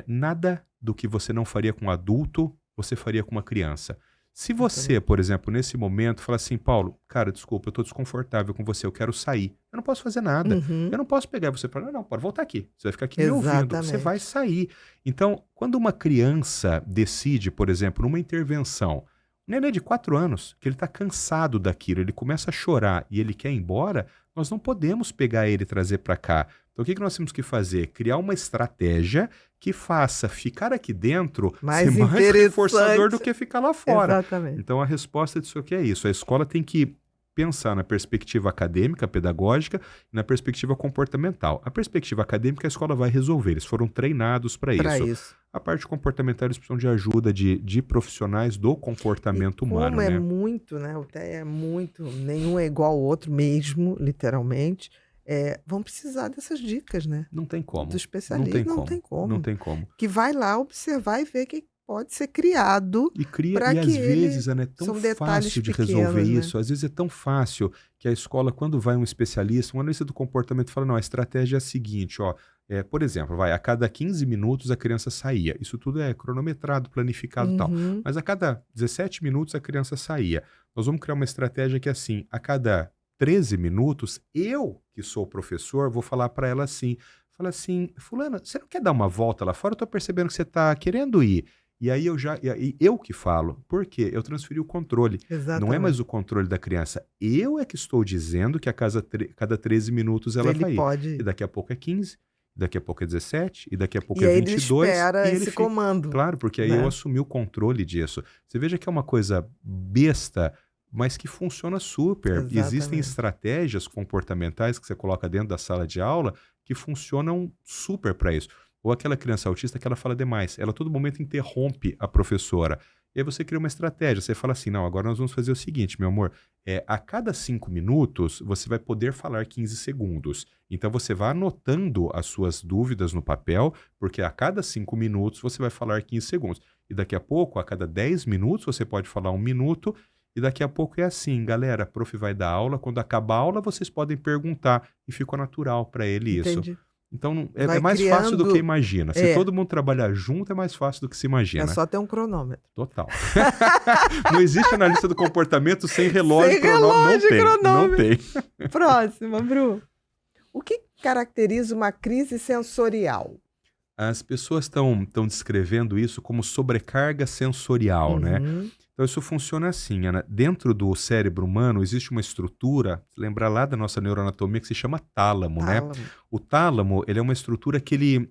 nada do que você não faria com um adulto, você faria com uma criança. Se você, por exemplo, nesse momento, falar assim, Paulo, cara, desculpa, eu estou desconfortável com você, eu quero sair. Eu não posso fazer nada. Uhum. Eu não posso pegar você e falar, não, pode voltar aqui. Você vai ficar aqui me ouvindo. Você vai sair. Então, quando uma criança decide, por exemplo, numa intervenção, um neném de 4 anos, que ele está cansado daquilo, ele começa a chorar e ele quer ir embora, nós não podemos pegar ele e trazer para cá. Então, o que nós temos que fazer? Criar uma estratégia que faça ficar aqui dentro ser mais reforçador do que ficar lá fora. Exatamente. Então, a resposta disso aqui é isso. A escola tem que pensar na perspectiva acadêmica, pedagógica e na perspectiva comportamental. A perspectiva acadêmica, a escola vai resolver. Eles foram treinados para isso. A parte comportamental, eles precisam de ajuda de profissionais do comportamento humano. Como é muito, né? O TEA é muito, nenhum é igual ao outro mesmo, literalmente. vão precisar dessas dicas, né? Não tem como. Do especialista, não tem como. Não tem como. Que vai lá observar e ver que pode ser criado E para às que ele... vezes, Ana, é tão São detalhes fácil de pequenos, resolver né? isso. Às vezes é tão fácil que a escola, quando vai um especialista, um analista do comportamento, fala, não, a estratégia é a seguinte, ó, por exemplo, a cada 15 minutos a criança saía. Isso tudo é cronometrado, planificado e tal. Uhum. Mas a cada 17 minutos a criança saía. Nós vamos criar uma estratégia que é assim, a cada 13 minutos, eu, que sou o professor, vou falar para ela assim, fala assim, fulana, você não quer dar uma volta lá fora? Eu tô percebendo que você tá querendo ir. E aí eu que falo. Por quê? Eu transferi o controle. Exatamente. Não é mais o controle da criança. Eu é que estou dizendo que a cada 13 minutos ela vai ir. Pode... E daqui a pouco é 15, daqui a pouco é 17, e daqui a pouco e é aí 22. Ele espera e ele esse comando. Claro, porque aí né? eu assumi o controle disso. Você veja que é uma coisa besta, mas que funciona super. Exatamente. Existem estratégias comportamentais que você coloca dentro da sala de aula que funcionam super para isso. Ou aquela criança autista que ela fala demais. Ela a todo momento interrompe a professora. E aí você cria uma estratégia. Você fala assim, não, agora nós vamos fazer o seguinte, meu amor. A cada 5 minutos, você vai poder falar 15 segundos. Então você vai anotando as suas dúvidas no papel, porque a cada 5 minutos você vai falar 15 segundos. E daqui a pouco, a cada 10 minutos, você pode falar 1 minuto. E daqui a pouco é assim, galera, a prof vai dar aula. Quando acabar a aula, vocês podem perguntar. E ficou natural para ele Entendi. isso. Então, é mais fácil do que imagina. Se todo mundo trabalhar junto, é mais fácil do que se imagina. É só ter um cronômetro. Total. Não existe analista do comportamento sem relógio, sem relógio, cronômetro. Não tem. Próxima, Bru. O que caracteriza uma crise sensorial? As pessoas estão descrevendo isso como sobrecarga sensorial, né? Então, isso funciona assim, Ana. Dentro do cérebro humano existe uma estrutura, lembra lá da nossa neuroanatomia, que se chama tálamo, né? O tálamo, ele é uma estrutura que ele...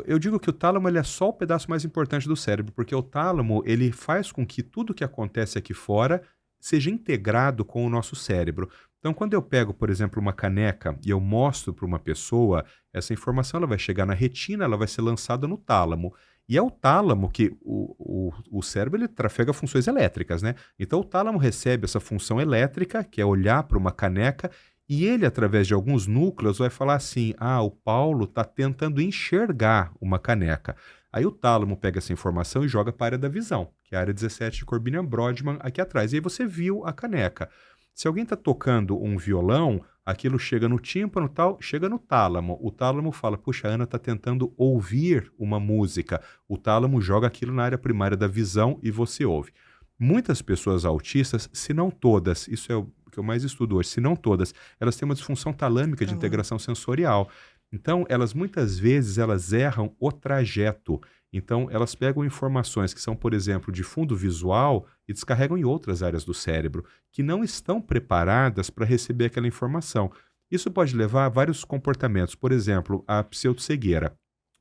Eu digo que o tálamo ele é só o pedaço mais importante do cérebro, porque o tálamo ele faz com que tudo que acontece aqui fora seja integrado com o nosso cérebro. Então, quando eu pego, por exemplo, uma caneca e eu mostro para uma pessoa, essa informação ela vai chegar na retina, ela vai ser lançada no tálamo. E é o tálamo que o cérebro ele trafega funções elétricas, né? Então o tálamo recebe essa função elétrica, que é olhar para uma caneca, e ele, através de alguns núcleos, vai falar assim, o Paulo está tentando enxergar uma caneca. Aí o tálamo pega essa informação e joga para a área da visão, que é a área 17 de Corbinian-Brodmann aqui atrás. E aí você viu a caneca. Se alguém está tocando um violão, aquilo chega no tímpano e tal, chega no tálamo. O tálamo fala, puxa, a Ana está tentando ouvir uma música. O tálamo joga aquilo na área primária da visão e você ouve. Muitas pessoas autistas, se não todas, isso é o que eu mais estudo hoje, se não todas, elas têm uma disfunção talâmica de integração sensorial. Então, muitas vezes, elas erram o trajeto. Então, elas pegam informações que são, por exemplo, de fundo visual e descarregam em outras áreas do cérebro, que não estão preparadas para receber aquela informação. Isso pode levar a vários comportamentos, por exemplo, a pseudocegueira.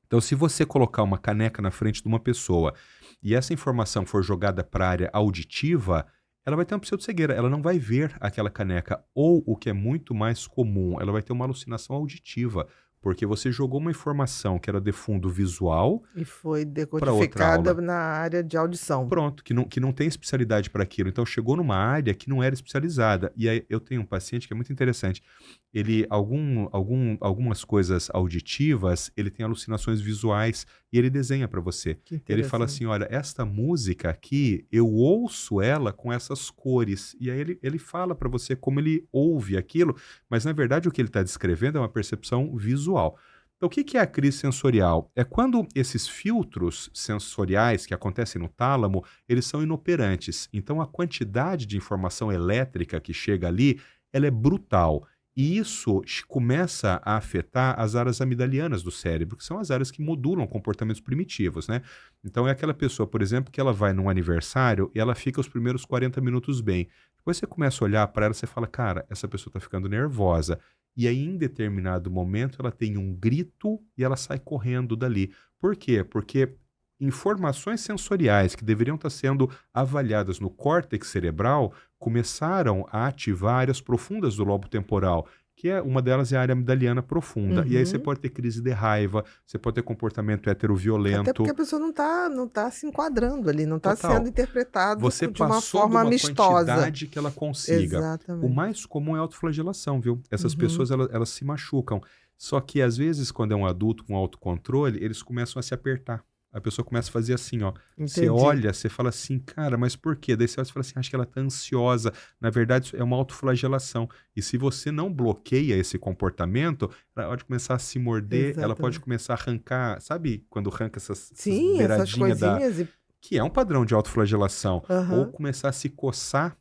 Então, se você colocar uma caneca na frente de uma pessoa e essa informação for jogada para a área auditiva, ela vai ter uma pseudocegueira, ela não vai ver aquela caneca. Ou, o que é muito mais comum, ela vai ter uma alucinação auditiva, porque você jogou uma informação que era de fundo visual e foi decodificada na área de audição. Pronto, que não tem especialidade para aquilo. Então chegou numa área que não era especializada. E aí eu tenho um paciente que é muito interessante. Ele, algumas coisas auditivas, ele tem alucinações visuais e ele desenha para você. Ele fala assim, olha, esta música aqui, eu ouço ela com essas cores. E aí ele fala para você como ele ouve aquilo, mas na verdade o que ele está descrevendo é uma percepção visual. Então, o que é a crise sensorial? É quando esses filtros sensoriais que acontecem no tálamo, eles são inoperantes. Então, a quantidade de informação elétrica que chega ali, ela é brutal. E isso começa a afetar as áreas amigdalianas do cérebro, que são as áreas que modulam comportamentos primitivos, né? Então, é aquela pessoa, por exemplo, que ela vai num aniversário e ela fica os primeiros 40 minutos bem. Depois você começa a olhar para ela e você fala, cara, essa pessoa está ficando nervosa. E aí, em determinado momento, ela tem um grito e ela sai correndo dali. Por quê? Porque informações sensoriais que deveriam estar sendo avaliadas no córtex cerebral começaram a ativar áreas profundas do lobo temporal, que uma delas é a área amigdaliana profunda. E aí você Uhum. pode ter crise de raiva, você pode ter comportamento heteroviolento. Até porque a pessoa não tá se enquadrando ali, não está Total. sendo interpretado Você de uma passou de forma uma amistosa. quantidade que ela consiga. O Exatamente. mais comum é a autoflagelação, viu? Essas Uhum. pessoas, elas se machucam. Só que, às vezes, quando é um adulto com autocontrole, eles começam a se apertar. A pessoa começa a fazer assim, ó. Você Entendi. olha, você fala assim, cara, mas por quê? Daí você olha e fala assim, acho que ela tá ansiosa. Na verdade, isso é uma autoflagelação. E se você não bloqueia esse comportamento, ela pode começar a se morder, ela pode Exatamente. começar a arrancar, sabe quando arranca essas Sim, essas beiradinhas coisinhas e... que é um padrão de autoflagelação. Ou Aham. começar a se coçar.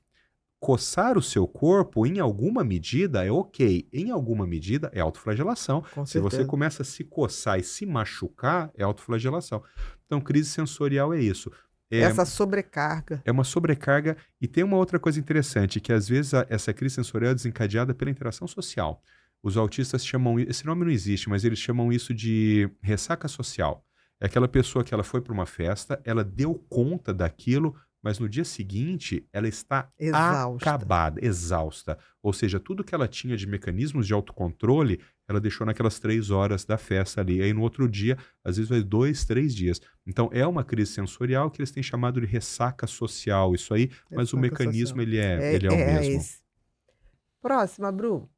Coçar o seu corpo, em alguma medida, é ok. Em alguma medida, é autoflagelação. Com Se você certeza. começa a se coçar e se machucar, é autoflagelação. Então, crise sensorial é isso. Essa sobrecarga. É uma sobrecarga. E tem uma outra coisa interessante, que às vezes essa crise sensorial é desencadeada pela interação social. Os autistas chamam, esse nome não existe, mas eles chamam isso de ressaca social. É aquela pessoa que ela foi para uma festa, ela deu conta daquilo, mas no dia seguinte ela está Exausta. acabada, exausta. Ou seja, tudo que ela tinha de mecanismos de autocontrole, ela deixou naquelas 3 horas da festa ali. Aí no outro dia, às vezes vai 2, 3 dias. Então é uma crise sensorial que eles têm chamado de ressaca social, isso aí, mas o Ressaca mecanismo social. ele é o mesmo. Esse. Próxima, Bru.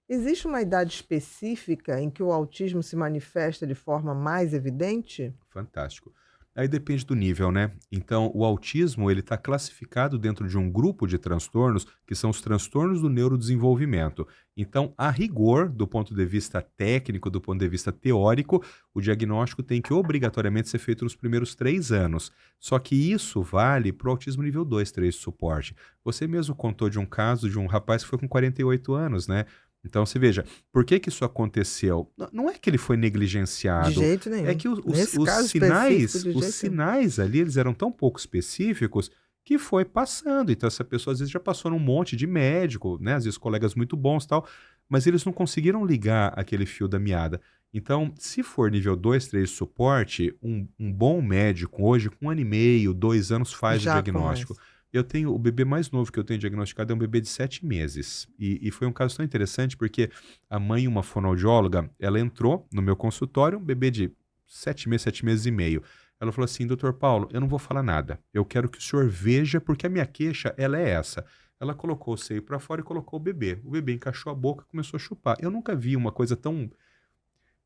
Existe uma idade específica em que o autismo se manifesta de forma mais evidente? Fantástico. Aí depende do nível, né? Então, o autismo, ele está classificado dentro de um grupo de transtornos, que são os transtornos do neurodesenvolvimento. Então, a rigor, do ponto de vista técnico, do ponto de vista teórico, o diagnóstico tem que obrigatoriamente ser feito nos primeiros 3 anos. Só que isso vale para o autismo nível 2, 3 de suporte. Você mesmo contou de um caso de um rapaz que foi com 48 anos, né? Então, você veja, por que que isso aconteceu? Não é que ele foi De negligenciado, jeito nenhum. é que Nesse caso específico, de os jeito nenhum. sinais ali, eles eram tão pouco específicos que foi passando. Então, essa pessoa às vezes já passou num monte de médico, né? Às vezes colegas muito bons e tal, mas eles não conseguiram ligar aquele fio da meada. Então, se for nível 2, 3 de suporte, um bom médico hoje, com 1 ano e meio, 2 anos, faz o Já diagnóstico. começa. Eu tenho, o bebê mais novo que eu tenho diagnosticado é um bebê de 7 meses. E foi um caso tão interessante porque a mãe, uma fonoaudióloga, ela entrou no meu consultório, um bebê de 7 meses, 7 meses e meio. Ela falou assim, doutor Paulo, eu não vou falar nada. Eu quero que o senhor veja, porque a minha queixa, ela é essa. Ela colocou o seio para fora e colocou o bebê. O bebê encaixou a boca e começou a chupar. Eu nunca vi uma coisa tão,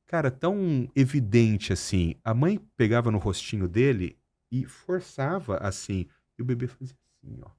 cara, tão evidente assim. A mãe pegava no rostinho dele e forçava assim. E o bebê fazia assim, ó.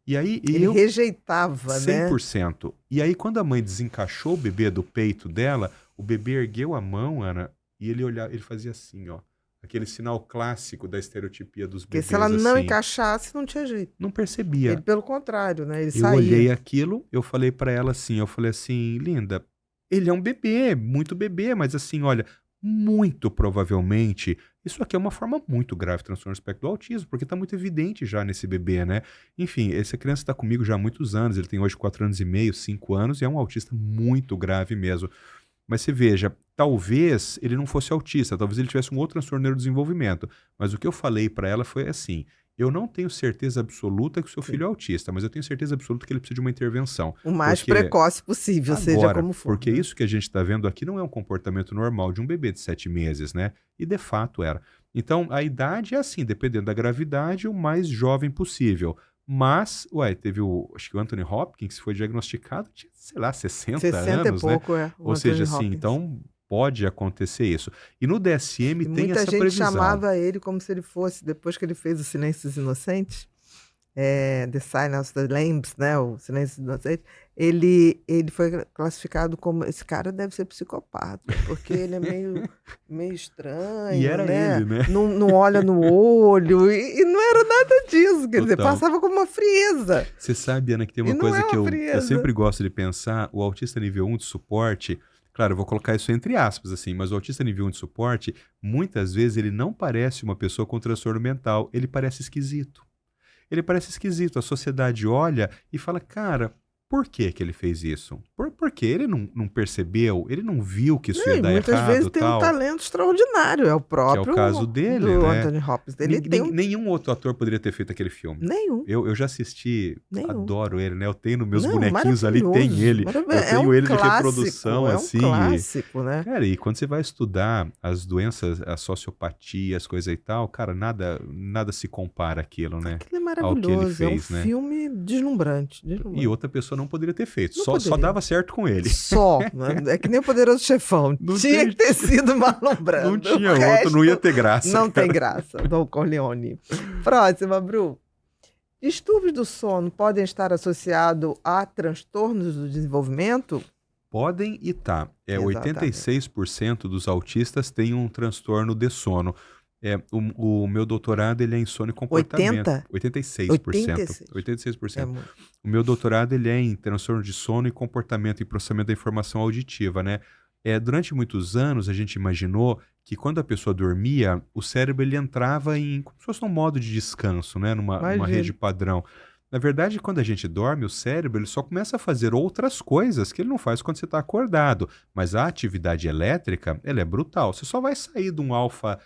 E aí, Ele rejeitava, né? 100%. E aí, quando a mãe desencaixou o bebê do peito dela, o bebê ergueu a mão, Ana, e ele olhava, ele fazia assim, ó. Aquele sinal clássico da estereotipia dos Porque bebês, se ela não assim. encaixasse, não tinha jeito. Não percebia. Ele, pelo contrário, né? Ele Eu saía. olhei aquilo, eu falei pra ela assim, eu falei assim, linda, ele é um bebê, muito bebê, mas assim, olha, muito provavelmente, isso aqui é uma forma muito grave de transtorno do espectro do autismo, porque tá muito evidente já nesse bebê, né? Enfim, essa criança está comigo já há muitos anos, ele tem hoje 4 anos e meio, 5 anos, e é um autista muito grave mesmo. Mas você veja, talvez ele não fosse autista, talvez ele tivesse um outro transtorno de neurodesenvolvimento. Mas o que eu falei para ela foi assim, eu não tenho certeza absoluta que o seu filho é autista, mas eu tenho certeza absoluta que ele precisa de uma intervenção. O mais Porque precoce possível, seja agora, como for. porque né? isso que a gente está vendo aqui não é um comportamento normal de um bebê de 7 meses, né? E de fato era. Então, a idade é assim, dependendo da gravidade, o mais jovem possível. Mas, teve acho que o Anthony Hopkins foi diagnosticado, tinha, sei lá, 60 60 anos, e pouco, né? o Ou seja, Anthony assim, Hopkins. então pode acontecer isso. E no DSM E tem muita essa gente previsão. chamava ele como se ele fosse, depois que ele fez o Silêncio dos Inocentes, The Silence of the Lambs, né? O Silêncio dos Inocentes, ele foi classificado como, esse cara deve ser psicopata, porque ele é meio estranho, E era né? ele, né? Não olha no olho, e não era nada disso, quer dizer, Total. passava como uma frieza. Você sabe, Ana, que tem E uma não coisa é que uma eu frieza. sempre gosto de pensar, o autista nível 1 de suporte, claro, eu vou colocar isso entre aspas, assim, mas o autista nível 1 de suporte, muitas vezes ele não parece uma pessoa com transtorno mental, ele parece esquisito. Ele parece esquisito, a sociedade olha e fala, cara, Por que que ele fez isso? Porque ele não percebeu, ele não viu que isso ia E dar muitas errado, vezes tem um tal. talento extraordinário. É o Que é próprio o caso dele, do né? Anthony Hopkins. Ele tem Nenhum outro ator poderia ter feito aquele filme. nenhum. Eu já assisti, Nenhum. adoro ele, né? Eu tenho nos meus Não, bonequinhos ali, tem maravilhoso, ele. Eu maravilhoso. tenho ele de clássico, reprodução, assim. É um clássico, né? Cara, e quando você vai estudar as doenças, a sociopatia, as coisas e tal, cara, nada se compara àquilo, né? Aquilo é Ao que ele maravilhoso. fez, É um né? filme deslumbrante. E outra pessoa não poderia ter feito. Não Só poderia. dava certo com ele. Só. Né? É que nem o Poderoso Chefão. Não Tinha tem- que ter sido Marlon Brando. Não tinha O outro, resto não ia ter graça. Não tem cara. graça. Dom Corleone. Próxima, Bru. Distúrbios do sono podem estar associados a transtornos do desenvolvimento? Podem e tá. Exatamente. 86% dos autistas têm um transtorno de sono. O meu doutorado ele é em sono e comportamento. 86%. 86%. É muito. O meu doutorado ele é em transtorno de sono e comportamento e processamento da informação auditiva, né? Durante muitos anos a gente imaginou que quando a pessoa dormia, o cérebro ele entrava em como se fosse um modo de descanso, né? Numa Imagino. rede padrão. Na verdade, quando a gente dorme, o cérebro ele só começa a fazer outras coisas que ele não faz quando você está acordado. Mas a atividade elétrica, ela é brutal. Você só vai sair de um alfa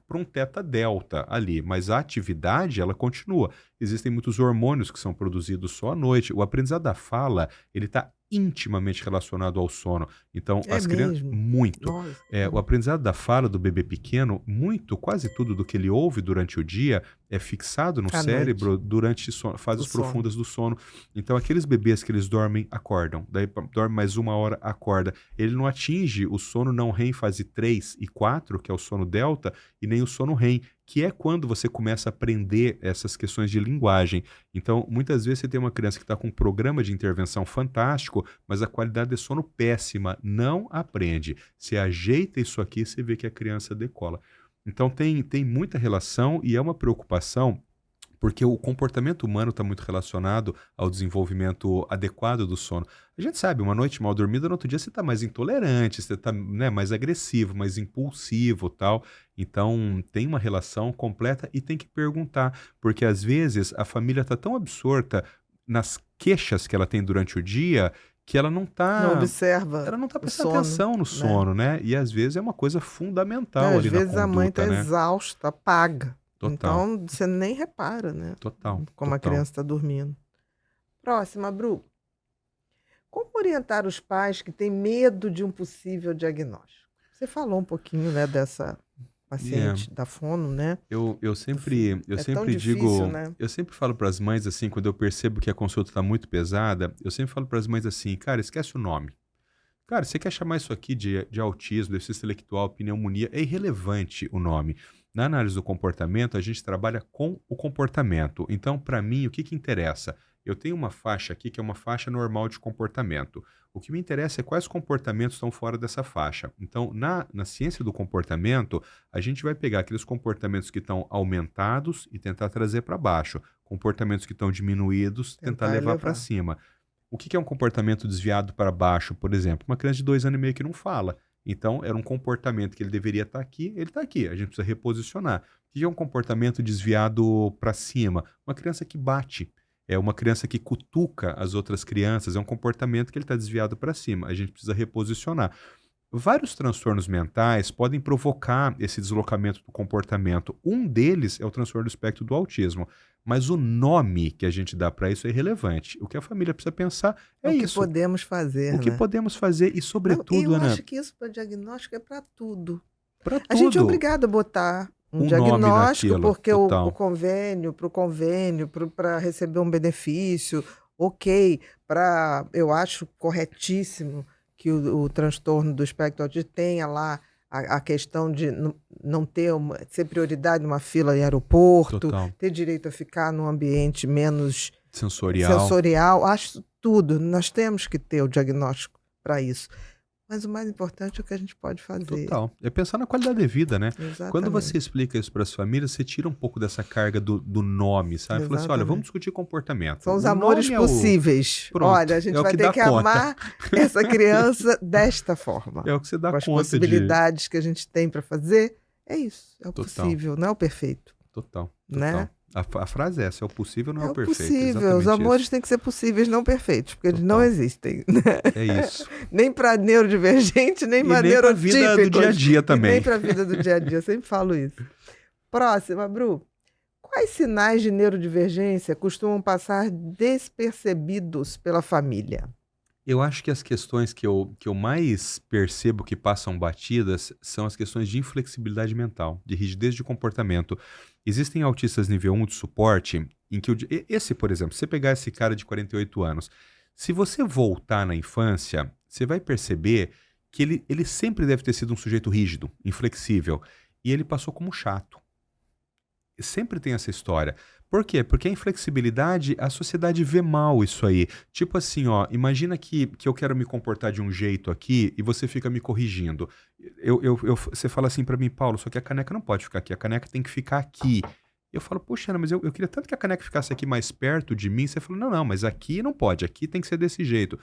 para um teta delta ali, mas a atividade, ela continua. Existem muitos hormônios que são produzidos só à noite. O aprendizado da fala, ele está intimamente relacionado ao sono. Então, É as crianças... mesmo? Muito. Nossa. O aprendizado da fala do bebê pequeno, quase tudo do que ele ouve durante o dia é fixado no À cérebro durante fases Do sono. profundas do sono. Então, aqueles bebês que eles dormem, acordam. Daí dorme mais 1 hora, acorda. Ele não atinge o sono não REM fase 3 e 4, que é o sono delta, e nem o sono REM, que é quando você começa a aprender essas questões de linguagem. Então, muitas vezes você tem uma criança que está com um programa de intervenção fantástico, mas a qualidade de sono péssima, não aprende. Você ajeita isso aqui, você vê que a criança decola. Então, tem muita relação e é uma preocupação, porque o comportamento humano está muito relacionado ao desenvolvimento adequado do sono. A gente sabe, uma noite mal dormida, no outro dia você está mais intolerante, você está, né, mais agressivo, mais impulsivo e tal. Então, tem uma relação completa e tem que perguntar, porque às vezes a família está tão absorta nas queixas que ela tem durante o dia que ela não está... Não observa. Ela não está o prestando sono, atenção no sono, né? E às vezes é uma coisa fundamental Às ali na vezes a mãe está conduta, né? exausta, apaga. Total. Então, você nem repara, né? Total. Como a total. criança está dormindo. Próxima, Bru. Como orientar os pais que têm medo de um possível diagnóstico? Você falou um pouquinho, né, dessa paciente da fono, né? Eu sempre tão digo, difícil, né? eu sempre falo para as mães assim, quando eu percebo que a consulta está muito pesada, eu sempre falo para as mães assim, cara, esquece o nome. Cara, você quer chamar isso aqui de autismo, deficiência intelectual, pneumonia, é irrelevante o nome. Na análise do comportamento, a gente trabalha com o comportamento. Então, para mim, o que interessa? Eu tenho uma faixa aqui que é uma faixa normal de comportamento. O que me interessa é quais comportamentos estão fora dessa faixa. Então, na ciência do comportamento, a gente vai pegar aqueles comportamentos que estão aumentados e tentar trazer para baixo. Comportamentos que estão diminuídos, tentar levar para cima. O que é um comportamento desviado para baixo, por exemplo? Uma criança de 2 anos e meio que não fala. Então, era um comportamento que ele deveria estar aqui, ele está aqui. A gente precisa reposicionar. O que é um comportamento desviado para cima? Uma criança que bate. É uma criança que cutuca as outras crianças. É um comportamento que ele está desviado para cima. A gente precisa reposicionar. Vários transtornos mentais podem provocar esse deslocamento do comportamento. Um deles é o transtorno do espectro do autismo. Mas o nome que a gente dá para isso é irrelevante. O que a família precisa pensar é isso. O que podemos fazer, O que né? podemos fazer e, sobretudo, eu Ana... acho que isso para diagnóstico é para tudo. Para tudo. A gente é obrigado a botar um nome diagnóstico, naquilo, porque total. o convênio, para receber um benefício, ok, eu acho corretíssimo que o transtorno do espectro autista tenha lá a questão de não ser prioridade numa fila em aeroporto, Total. ter direito a ficar num ambiente menos Sensorial. Acho tudo. Nós temos que ter o diagnóstico para isso. Mas o mais importante é o que a gente pode fazer. Total. É pensar na qualidade de vida, né? Exatamente. Quando você explica isso para as famílias, você tira um pouco dessa carga do nome, sabe? Fala assim, olha, vamos discutir comportamento. São os O amores nome possíveis. Pronto, Olha, a gente é o vai que ter dá que conta. amar essa criança desta forma. É o que você dá Com as conta possibilidades que a gente tem para fazer. É isso. É o Total. possível, não é o perfeito. Total. Né? A frase é essa, é o possível não é o perfeito. Possível, os Exatamente amores isso. têm que ser possíveis, não perfeitos, porque eles Total. não existem. É isso. Nem para neurodivergente, nem E para nem pra vida do neurotípicos. dia a dia E também. nem para a vida do dia a dia, eu sempre falo isso. Próxima, Bru. Quais sinais de neurodivergência costumam passar despercebidos pela família? Eu acho que as questões que eu mais percebo que passam batidas são as questões de inflexibilidade mental, de rigidez de comportamento. Existem autistas nível 1 de suporte em que esse, por exemplo, se você pegar esse cara de 48 anos, se você voltar na infância, você vai perceber que ele sempre deve ter sido um sujeito rígido, inflexível, e ele passou como chato. Sempre tem essa história. Por quê? Porque a inflexibilidade, a sociedade vê mal isso aí. Tipo assim, ó, imagina que eu quero me comportar de um jeito aqui e você fica me corrigindo. Você fala assim pra mim, Paulo, só que a caneca não pode ficar aqui, a caneca tem que ficar aqui. Eu falo, poxa, Ana, mas eu queria tanto que a caneca ficasse aqui mais perto de mim. Você falou, não, mas aqui não pode, aqui tem que ser desse jeito.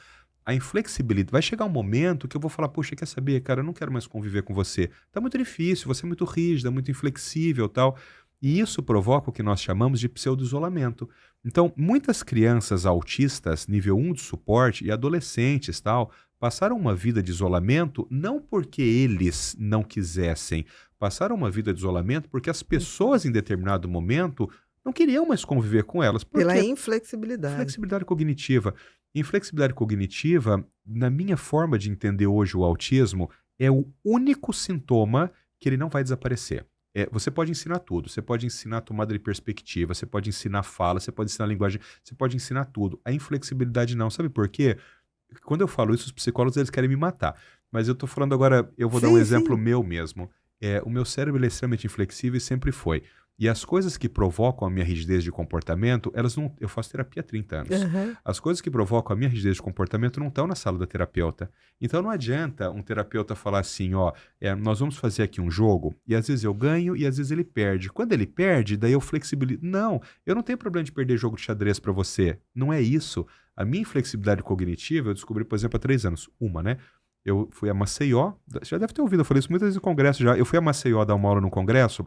A inflexibilidade, vai chegar um momento que eu vou falar, poxa, quer saber, cara, eu não quero mais conviver com você. Tá muito difícil, você é muito rígida, muito inflexível e tal. E isso provoca o que nós chamamos de pseudo-isolamento. Então, muitas crianças autistas, nível 1 de suporte, e adolescentes tal, passaram uma vida de isolamento não porque eles não quisessem, passaram uma vida de isolamento porque as pessoas em determinado momento não queriam mais conviver com elas. Pela inflexibilidade. Inflexibilidade cognitiva. Inflexibilidade cognitiva, na minha forma de entender hoje o autismo, é o único sintoma que ele não vai desaparecer. Você pode ensinar tudo, você pode ensinar tomada de perspectiva, você pode ensinar fala, você pode ensinar linguagem, você pode ensinar tudo. A inflexibilidade não. Sabe por quê? Quando eu falo isso, os psicólogos eles querem me matar. Mas eu tô falando agora, eu vou dar um exemplo meu mesmo. O meu cérebro ele é extremamente inflexível e sempre foi. E as coisas que provocam a minha rigidez de comportamento, elas não... Eu faço terapia há 30 anos. Uhum. As coisas que provocam a minha rigidez de comportamento não estão na sala da terapeuta. Então não adianta um terapeuta falar assim, ó, nós vamos fazer aqui um jogo, e às vezes eu ganho e às vezes ele perde. Quando ele perde, daí eu flexibilizo. Não, eu não tenho problema de perder jogo de xadrez para você. Não é isso. A minha inflexibilidade cognitiva, eu descobri, por exemplo, há 3 anos. Né? Eu fui a Maceió, já deve ter ouvido, eu falei isso muitas vezes no congresso já. Eu fui a Maceió dar uma aula no congresso,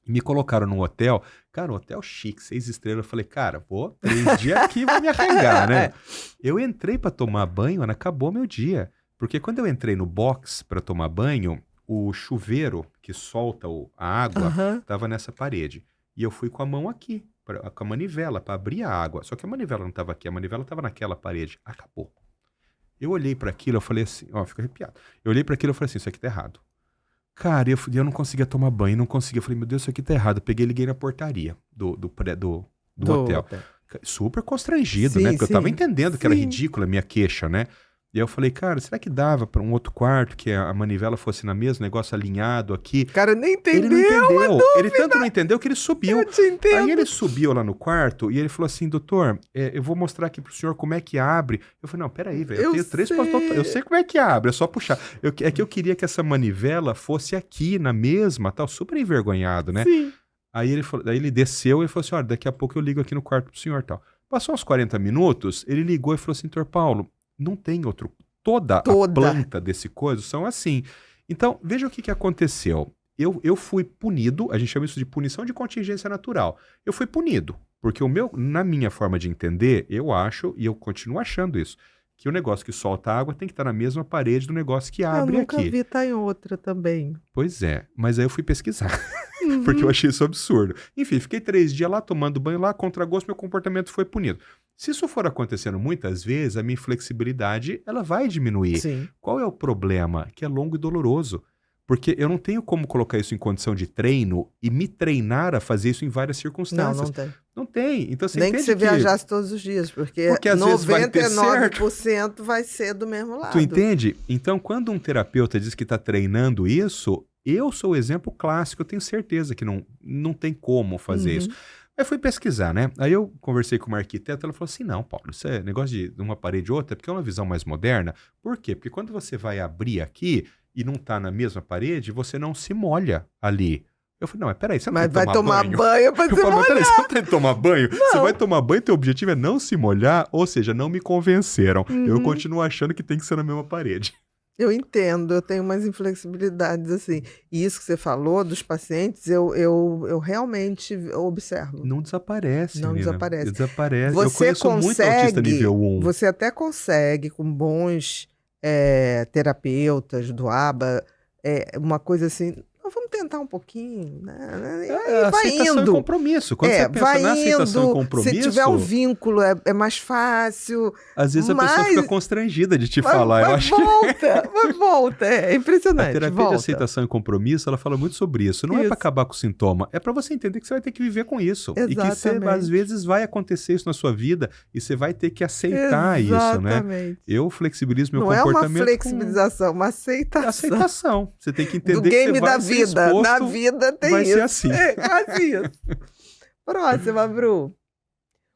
me colocaram num hotel, cara, um hotel chique, 6 estrelas. Eu falei, cara, vou 3 dias aqui, vai me arregar, né? Eu entrei pra tomar banho, Ana, acabou meu dia. Porque quando eu entrei no box pra tomar banho, o chuveiro que solta a água tava nessa parede. E eu fui com a mão aqui, com a manivela, pra abrir a água. Só que a manivela não tava aqui, a manivela tava naquela parede. Acabou. Eu olhei pra aquilo, eu falei assim, ó, fico arrepiado. Eu olhei pra aquilo e falei assim, isso aqui tá errado. Cara, eu não conseguia tomar banho, não conseguia. Eu falei, meu Deus, isso aqui tá errado. Eu peguei e liguei na portaria do hotel. Super constrangido, né? Porque eu tava entendendo que era ridícula a minha queixa, né? E aí eu falei, cara, será que dava pra um outro quarto que a manivela fosse na mesma, negócio alinhado aqui? Cara, nem entendeu. Ele não entendeu. Ele tanto não entendeu que ele subiu. Eu te entendo. Aí ele subiu lá no quarto e ele falou assim, doutor, eu vou mostrar aqui pro senhor como é que abre. Eu falei, não, peraí, velho, eu tenho 3 passos, eu sei como é que abre, é só puxar. É que eu queria que essa manivela fosse aqui, na mesma, tal, super envergonhado, né? Sim. Aí ele desceu e falou assim, olha, daqui a pouco eu ligo aqui no quarto pro senhor, tal. Passou uns 40 minutos, ele ligou e falou assim, doutor Paulo, não tem outro. Toda a planta desse coisa são assim. Então, veja o que aconteceu. Eu fui punido, a gente chama isso de punição de contingência natural. Eu fui punido, porque na minha forma de entender, eu acho, e eu continuo achando isso, que o negócio que solta água tem que estar na mesma parede do negócio que abre aqui. Eu nunca vi estar em outra também. Pois é, mas aí eu fui pesquisar, porque eu achei isso absurdo. Enfim, fiquei 3 dias lá, tomando banho lá, contra gosto, meu comportamento foi punido. Se isso for acontecendo muitas vezes, a minha flexibilidade, ela vai diminuir. Sim. Qual é o problema? Que é longo e doloroso. Porque eu não tenho como colocar isso em condição de treino e me treinar a fazer isso em várias circunstâncias. Não tem. Não tem. Então, você nem entende que você viajasse todos os dias, porque às vezes vai ter certo. 99% vai ser do mesmo lado. Tu entende? Então, quando um terapeuta diz que está treinando isso, eu sou o exemplo clássico, eu tenho certeza que não tem como fazer isso. Aí fui pesquisar, né? Aí eu conversei com uma arquiteta, ela falou assim, não, Paulo, isso é negócio de uma parede ou outra, porque é uma visão mais moderna. Por quê? Porque quando você vai abrir aqui e não tá na mesma parede, você não se molha ali. Eu falei, não, mas peraí, você não mas tem que tomar banho? Mas vai tomar banho pra se molhar. Mas peraí, você não tem que tomar banho? Não. Você vai tomar banho, teu objetivo é não se molhar, ou seja, não me convenceram. Eu continuo achando que tem que ser na mesma parede. Eu entendo, eu tenho umas inflexibilidades assim. E isso que você falou dos pacientes, eu realmente observo. Não desaparece, Não Nina. desaparece. Desaparece. Eu Você conheço muito autista nível 1. você até consegue, com bons terapeutas do ABA, uma coisa assim, "Nós vamos tentar um pouquinho, né? E aí vai Aceitação e indo. compromisso. Quando você pensa Vai na aceitação e indo, compromisso, se tiver um vínculo é mais fácil, às vezes a pessoa mas fica constrangida de te falar. Eu acho que volta, é a impressionante, terapia de volta. aceitação e compromisso, ela fala muito sobre isso. Não é Isso. para acabar com o sintoma, é para você entender que você vai ter que viver com isso. E que você, Exatamente. às vezes vai acontecer isso na sua vida e você vai ter que aceitar isso, né? Exatamente. Eu flexibilizo meu Não é uma comportamento flexibilização, uma com aceitação. aceitação. Você tem que entender Do que game você vai da ser vida. exposto, Na vida tem vai isso. ser assim. É quase isso. Próxima, Bru.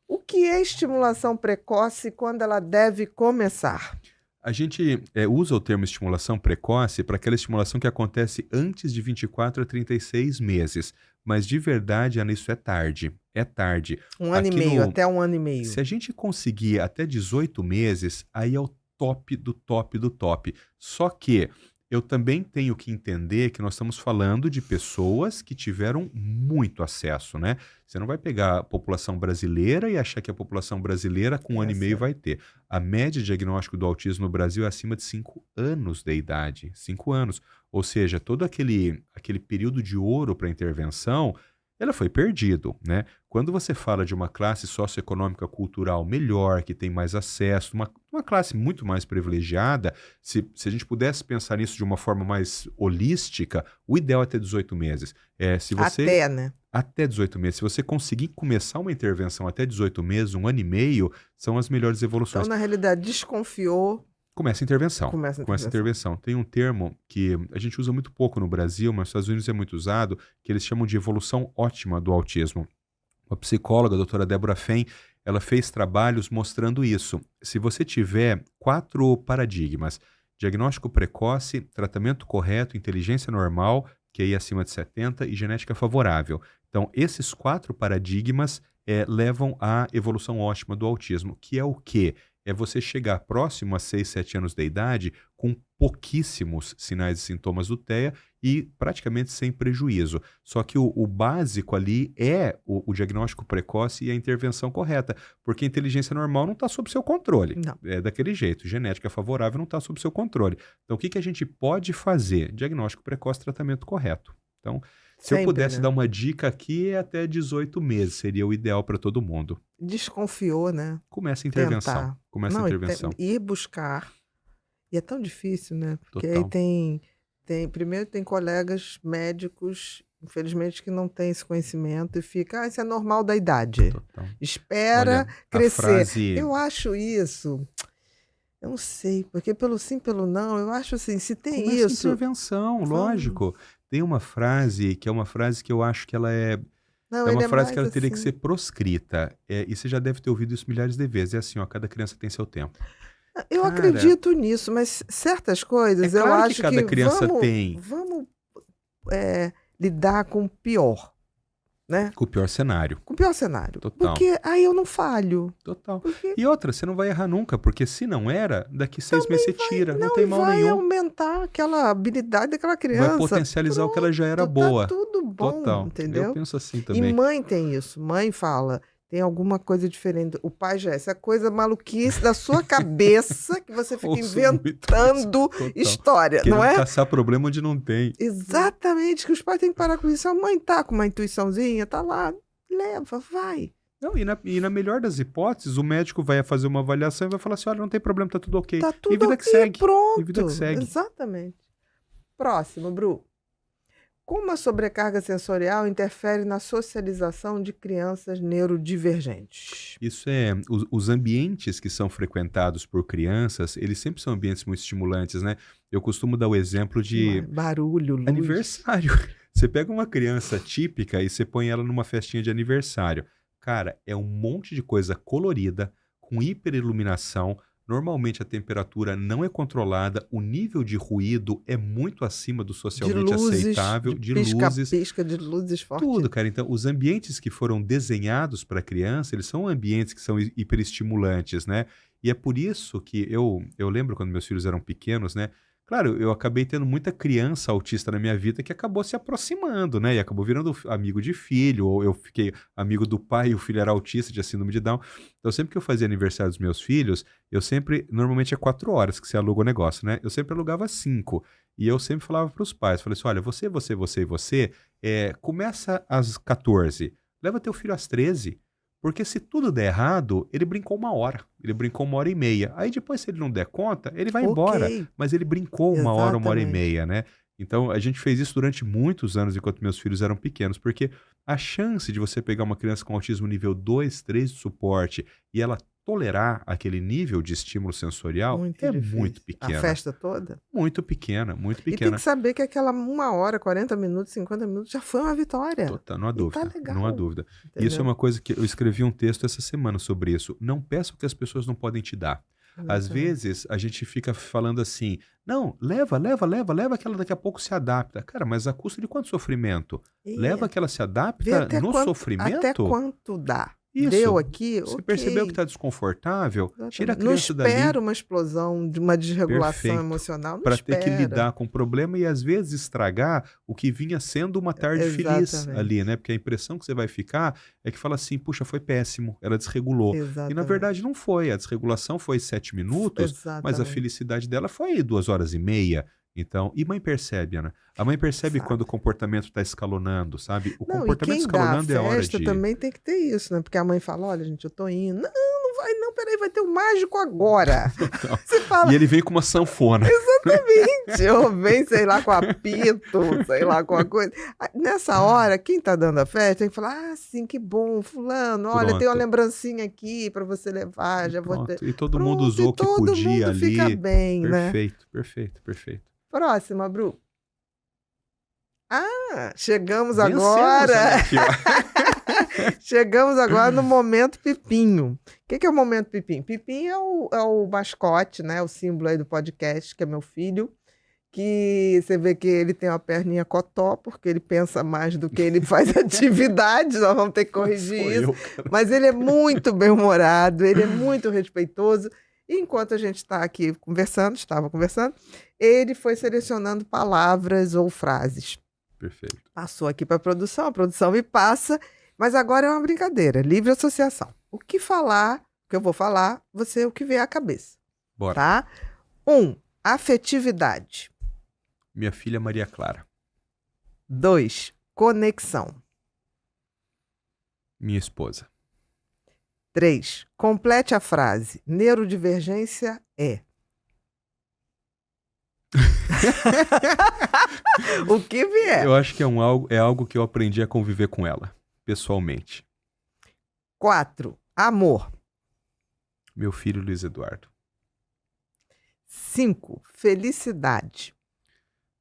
O que é estimulação precoce e quando ela deve começar? A gente usa o termo estimulação precoce para aquela estimulação que acontece antes de 24 a 36 meses. Mas de verdade, Ana, isso é tarde. É tarde. Um ano Aqui e meio, no- até um ano e meio. Se a gente conseguir até 18 meses, aí é o top do top do top. Só que eu também tenho que entender que nós estamos falando de pessoas que tiveram muito acesso, né? Você não vai pegar a população brasileira e achar que a população brasileira com um ano e meio vai ter. A média de diagnóstico do autismo no Brasil é acima de 5 anos de idade. 5 anos. Ou seja, todo aquele período de ouro para intervenção, ela foi perdido, né? Quando você fala de uma classe socioeconômica cultural melhor, que tem mais acesso, uma classe muito mais privilegiada, se a gente pudesse pensar nisso de uma forma mais holística, o ideal é ter 18 meses. Se você, Até, né? até 18 meses. Se você conseguir começar uma intervenção até 18 meses, um ano e meio, são as melhores evoluções. Então, na realidade, desconfiou. Começa a intervenção. Começa a Começa a intervenção. Tem um termo que a gente usa muito pouco no Brasil, mas nos Estados Unidos é muito usado, que eles chamam de evolução ótima do autismo. Uma psicóloga, a doutora Débora Fenn, ela fez trabalhos mostrando isso. Se você tiver 4 paradigmas, diagnóstico precoce, tratamento correto, inteligência normal, QI acima de 70 e genética favorável. Então, esses 4 paradigmas levam à evolução ótima do autismo, que é o quê? É você chegar próximo a 6, 7 anos de idade com pouquíssimos sinais e sintomas do TEA e praticamente sem prejuízo. Só que o básico ali é o diagnóstico precoce e a intervenção correta, porque a inteligência normal não está sob seu controle. Não. É daquele jeito. Genética favorável não está sob seu controle. Então, o que a gente pode fazer? Diagnóstico precoce, tratamento correto. Então, se eu Sempre, pudesse né? dar uma dica aqui, é até 18 meses seria o ideal para todo mundo. Desconfiou, né? Começa a intervenção. Tentar. Começa a Não, intervenção. ir buscar. E é tão difícil, né? Porque aí Total. primeiro tem colegas médicos, infelizmente, que não têm esse conhecimento e fica, isso é normal da idade. Total. Espera Olha, a crescer. frase- Eu acho isso. Eu não sei, porque pelo sim, pelo não, eu acho assim, se tem Começa a isso. intervenção, Vamos. lógico. Tem uma frase que é uma frase que eu acho que ela é Não, uma ele frase que mais ela teria que assim. ser proscrita. E você já deve ter ouvido isso milhares de vezes. É assim, ó, cada criança tem seu tempo. Eu Cara, acredito nisso, mas certas coisas é eu claro que acho cada criança tem. vamos lidar com o pior, né? Com o pior cenário. Com o pior cenário. Total. Porque aí eu não falho. Total. Porque E outra, você não vai errar nunca, porque se não era, daqui 6 meses você tira. Não não tem mal vai nenhum. aumentar aquela habilidade daquela criança. Vai potencializar o que ela já era Pronto, boa. Tá tudo bom, Total. entendeu? Eu penso assim E também. mãe tem isso. Mãe fala, tem alguma coisa diferente. O pai já é essa coisa maluquice da sua cabeça que você fica Ouço inventando muito isso. Total. história, Querendo não é? caçar problema onde não tem. Exatamente, que os pais têm que parar com isso. A mãe tá com uma intuiçãozinha, tá lá, leva, vai. Não, e na melhor das hipóteses, o médico vai fazer uma avaliação e vai falar assim, olha, não tem problema, tá tudo ok. Tá E tudo vida que ok, segue. pronto. E vida que segue. Exatamente. Próximo, Bru. Como a sobrecarga sensorial interfere na socialização de crianças neurodivergentes? Isso os ambientes que são frequentados por crianças, eles sempre são ambientes muito estimulantes, né? Eu costumo dar o exemplo de Barulho, luz. aniversário. Você pega uma criança típica e você põe ela numa festinha de aniversário. Cara, é um monte de coisa colorida, com hiperiluminação. Normalmente a temperatura não é controlada, o nível de ruído é muito acima do socialmente aceitável, de luzes. Pisca de luzes fortes. Tudo, cara. Então, os ambientes que foram desenhados para a criança, eles são ambientes que são hiperestimulantes, né? E é por isso que eu lembro quando meus filhos eram pequenos, né? Claro, eu acabei tendo muita criança autista na minha vida que acabou se aproximando, né? E acabou virando amigo de filho, ou eu fiquei amigo do pai e o filho era autista, de síndrome de Down. Então, sempre que eu fazia aniversário dos meus filhos, eu sempre, normalmente é 4 horas que você aluga o negócio, né? Eu sempre alugava 5. E eu sempre falava para os pais, falei assim, olha, você e você, começa às 14, leva teu filho às 13. Porque se tudo der errado, ele brincou 1 hora, ele brincou 1h30. Aí depois, se ele não der conta, ele vai embora. Ok, Mas ele brincou 1 hora, 1h30, exatamente. né? Então, a gente fez isso durante muitos anos, enquanto meus filhos eram pequenos, porque a chance de você pegar uma criança com autismo nível 2, 3 de suporte e ela tolerar aquele nível de estímulo sensorial Muito é difícil. muito A pequena. festa toda? Muito pequena, muito E tem pequena. que saber que aquela 1 hora, 40 minutos, 50 minutos já foi uma vitória. Total, não há E tá dúvida, não há legal, dúvida. Isso é entendeu? uma coisa que eu escrevi um texto essa semana sobre isso. Não peça o que as pessoas não podem te dar. Às Exatamente. vezes a gente fica falando assim, não, leva que ela daqui a pouco se adapta. Cara, mas a custa de quanto sofrimento? E Leva que ela se vê adapta no até sofrimento? quanto dá. Isso. Deu aqui, Você percebeu que ok. está desconfortável? Tira a Exatamente. Não criança dali. espera uma explosão, de uma desregulação Perfeito. emocional. Não Para ter que espera. lidar com o problema e às vezes estragar o que vinha sendo uma tarde feliz Exatamente. ali, né? Porque a impressão que você vai ficar é que fala assim, puxa, foi péssimo, ela desregulou. E na Exatamente. verdade não foi, a desregulação foi 7 minutos, mas a Exatamente. felicidade dela foi 2 horas e meia. Então, e mãe percebe, Ana? A mãe percebe Sabe. quando o comportamento está escalonando, sabe? O Não, e comportamento quem dá a escalonando é a hora festa de... também tem que ter isso, né? Porque a mãe fala, olha, gente, eu tô indo. Não, não vai não, peraí, vai ter o mágico agora. Não. Você fala, E ele veio com uma sanfona. exatamente, ou vem, sei lá, com apito, sei lá, com a coisa. Aí, nessa hora, quem tá dando a festa tem que falar, ah, sim, que bom, fulano, olha, tem uma Pronto. lembrancinha aqui pra você levar, já vou ter. Pronto. E todo mundo Pronto, usou e o que todo podia mundo fica ali. bem, né? Perfeito, perfeito, perfeito. Próxima, Bru. Ah, chegamos Vencemos, agora. olha aqui, ó. Chegamos agora no momento Pipinho. O que é o momento Pipinho? Pipinho é o mascote, né? O símbolo aí do podcast, que é meu filho. Que você vê que ele tem uma perninha cotó, porque ele pensa mais do que ele faz atividade. Nós vamos ter que corrigir Sou isso. eu, cara. Mas ele é muito bem-humorado, ele é muito respeitoso. E enquanto a gente está aqui estava conversando, ele foi selecionando palavras ou frases. Perfeito. Passou aqui para a produção me passa, mas agora é uma brincadeira, livre associação. O que falar, o que eu vou falar, você o que vier à cabeça, Bora. tá? afetividade. Minha filha Maria Clara. 2, conexão. Minha esposa. 3, complete a frase. Neurodivergência é. O que vier. Eu acho que é algo que eu aprendi a conviver com ela, pessoalmente. 4, amor. Meu filho Luiz Eduardo. 5, felicidade.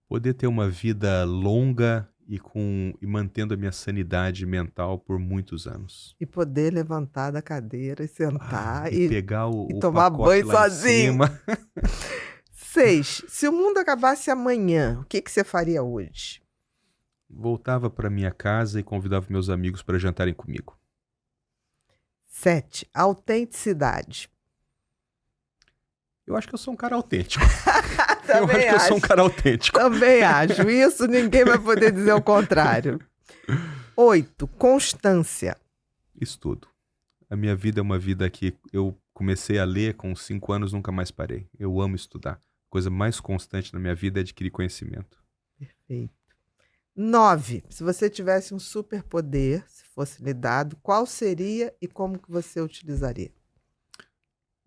Poder ter uma vida longa e mantendo a minha sanidade mental por muitos anos. E poder levantar da cadeira e sentar E e pegar o tomar pacote banho lá em sozinho. cima. 6, se o mundo acabasse amanhã, o que você faria hoje? Voltava para minha casa e convidava meus amigos para jantarem comigo. 7, autenticidade. Eu acho que eu sou um cara autêntico. Eu acho que eu sou um cara autêntico. Também acho. Isso ninguém vai poder dizer o contrário. 8, constância. Estudo. A minha vida é uma vida que eu comecei a ler com 5 anos, nunca mais parei. Eu amo estudar. A coisa mais constante na minha vida é adquirir conhecimento. Perfeito. 9, se você tivesse um superpoder, se fosse lhe dado, qual seria e como que você utilizaria?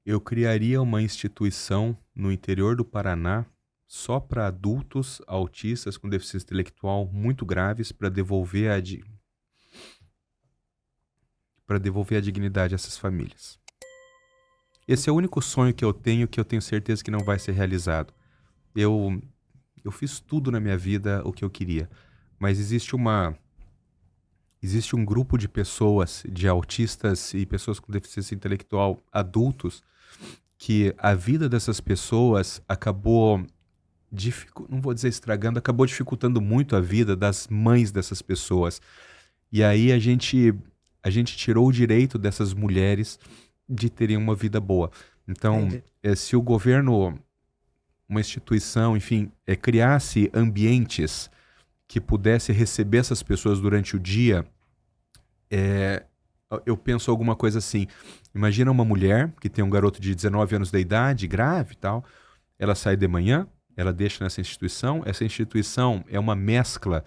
Eu criaria uma instituição no interior do Paraná só para adultos autistas com deficiência intelectual muito graves para devolver a dignidade a essas famílias. Esse é o único sonho que eu tenho certeza que não vai ser realizado. Eu fiz tudo na minha vida o que eu queria, mas existe um grupo de pessoas, de autistas e pessoas com deficiência intelectual adultos, que a vida dessas pessoas acabou, não vou dizer estragando, acabou dificultando muito a vida das mães dessas pessoas. E aí a gente tirou o direito dessas mulheres de terem uma vida boa. Então, Entendi. se o governo uma instituição, enfim, criasse ambientes que pudesse receber essas pessoas durante o dia, eu penso alguma coisa assim. Imagina uma mulher que tem um garoto de 19 anos de idade, grave e tal, ela sai de manhã, ela deixa nessa instituição, essa instituição é uma mescla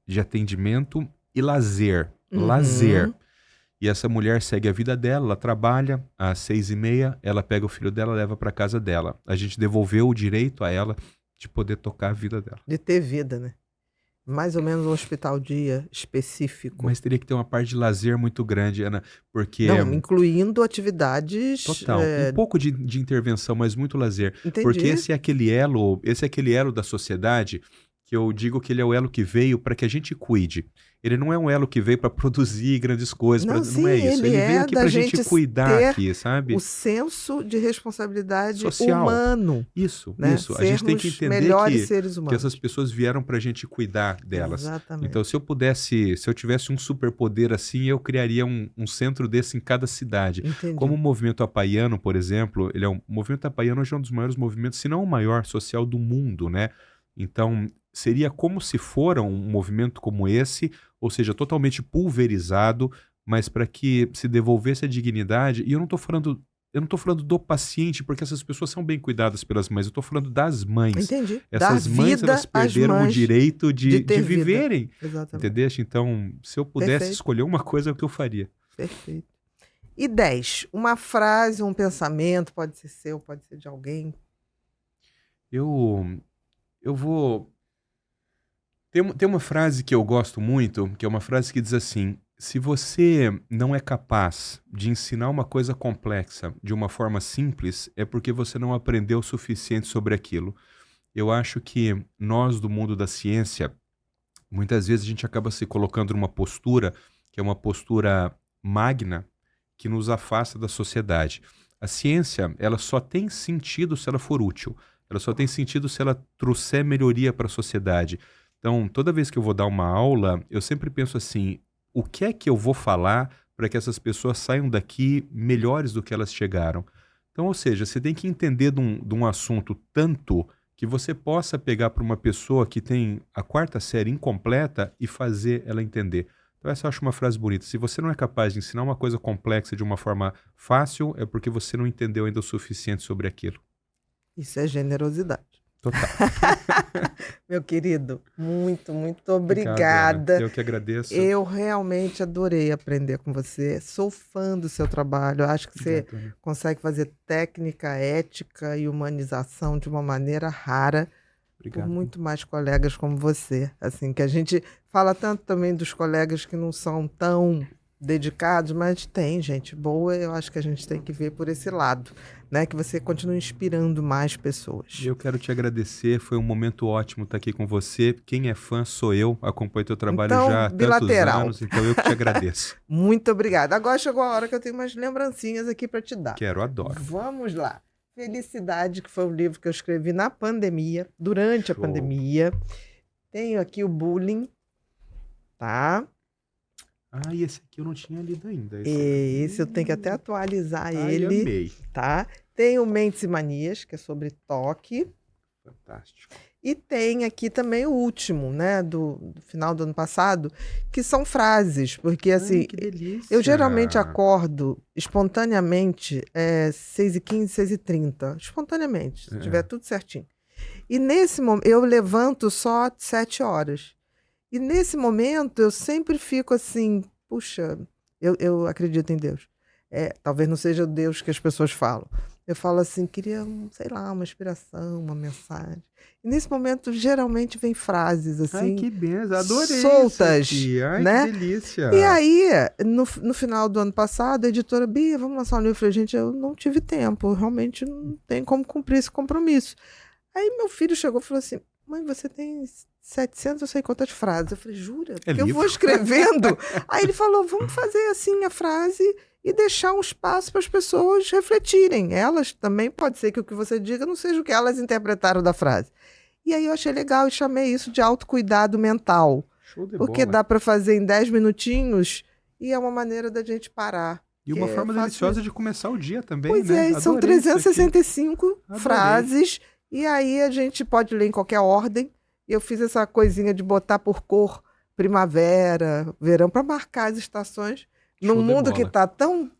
de atendimento e lazer. Lazer. E essa mulher segue a vida dela, ela trabalha às 6h30, ela pega o filho dela, leva para casa dela. A gente devolveu o direito a ela de poder tocar a vida dela. De ter vida, né? Mais ou menos um hospital dia específico. Mas teria que ter uma parte de lazer muito grande, Ana, porque... Não, incluindo atividades... Total, um pouco de intervenção, mas muito lazer. Entendi. Porque esse é aquele elo da sociedade que eu digo que ele é o elo que veio para que a gente cuide. Ele não é um elo que veio para produzir grandes coisas, não é isso. Ele veio aqui para a gente cuidar aqui, sabe? O senso de responsabilidade social. Humano. Isso, né? isso. A gente tem que entender que essas pessoas vieram para a gente cuidar delas. Exatamente. Então, se eu tivesse um superpoder assim, eu criaria um centro desse em cada cidade. Entendi. Como o movimento Apaiano, por exemplo, o movimento Apaiano hoje é um dos maiores movimentos, se não o maior social do mundo, né? Então, seria como se fora um movimento como esse, ou seja, totalmente pulverizado, mas para que se devolvesse a dignidade. E eu não estou falando do paciente, porque essas pessoas são bem cuidadas pelas mães. Eu estou falando das mães. Entendi. Essas mães, elas perderam o direito de viverem. Exatamente. Entendeu? Então, se eu pudesse escolher uma coisa, é o que eu faria. Perfeito. E 10, uma frase, um pensamento, pode ser seu, pode ser de alguém. Eu vou... Tem uma frase que eu gosto muito, que é uma frase que diz assim: se você não é capaz de ensinar uma coisa complexa de uma forma simples, é porque você não aprendeu o suficiente sobre aquilo. Eu acho que nós do mundo da ciência, muitas vezes a gente acaba se colocando numa postura, que é uma postura magna, que nos afasta da sociedade. A ciência, ela só tem sentido se ela for útil. Ela só tem sentido se ela trouxer melhoria para a sociedade. Então, toda vez que eu vou dar uma aula, eu sempre penso assim: o que é que eu vou falar para que essas pessoas saiam daqui melhores do que elas chegaram? Então, ou seja, você tem que entender de um assunto tanto que você possa pegar para uma pessoa que tem a 4ª série incompleta e fazer ela entender. Então, essa eu acho uma frase bonita. Se você não é capaz de ensinar uma coisa complexa de uma forma fácil, é porque você não entendeu ainda o suficiente sobre aquilo. Isso é generosidade. Total. Meu querido, muito, muito obrigada. Obrigado, eu que agradeço. Eu realmente adorei aprender com você. Sou fã do seu trabalho. Acho que você consegue fazer técnica, ética e humanização de uma maneira rara. Obrigado. Por muito mais colegas como você. Assim, que a gente fala tanto também dos colegas que não são tão dedicados, mas tem gente boa. Eu acho que a gente tem que ver por esse lado, né? Que você continue inspirando mais pessoas. Eu quero te agradecer, foi um momento ótimo estar aqui com você. Quem é fã sou eu, acompanho teu trabalho então, já há tantos anos, então eu que te agradeço. Muito obrigada. Agora chegou a hora que eu tenho umas lembrancinhas aqui para te dar. Quero, adoro. Vamos lá. Felicidade, que foi um livro que eu escrevi na pandemia, durante a pandemia. Tenho aqui o Bullying, tá? Ah, e esse aqui eu não tinha lido ainda. Esse eu tenho que até atualizar ele. Amei. Tá? Tem o Mentes e Manias, que é sobre toque. Fantástico. E tem aqui também o último, né, do final do ano passado, que são frases, porque assim, que delícia. Eu geralmente acordo espontaneamente 6h15, 6h30, espontaneamente, se tiver tudo certinho. E nesse momento, eu levanto só 7 horas. E nesse momento, eu sempre fico assim, puxa, eu acredito em Deus. Talvez não seja o Deus que as pessoas falam. Eu falo assim, queria, sei lá, uma inspiração, uma mensagem. E nesse momento, geralmente, vem frases assim... Ai, que beleza, adorei soltas, ai, né? Que delícia. E aí, no final do ano passado, a editora, Bia, vamos lançar um livro. Eu falei, gente, eu não tive tempo, eu realmente não tenho como cumprir esse compromisso. Aí meu filho chegou e falou assim, mãe, você tem 700, eu sei quantas frases. Eu falei, jura? Porque eu vou escrevendo. Aí ele falou, vamos fazer assim a frase e deixar um espaço para as pessoas refletirem. Elas também, pode ser que o que você diga não seja o que elas interpretaram da frase. E aí eu achei legal e chamei isso de autocuidado mental. Show de porque bola. dá para fazer em 10 minutinhos e é uma maneira da gente parar. E uma forma deliciosa de começar o dia também, pois né? São 365 frases E aí a gente pode ler em qualquer ordem. Eu fiz essa coisinha de botar por cor primavera, verão, para marcar as estações. Show Num de mundo que bola. está tão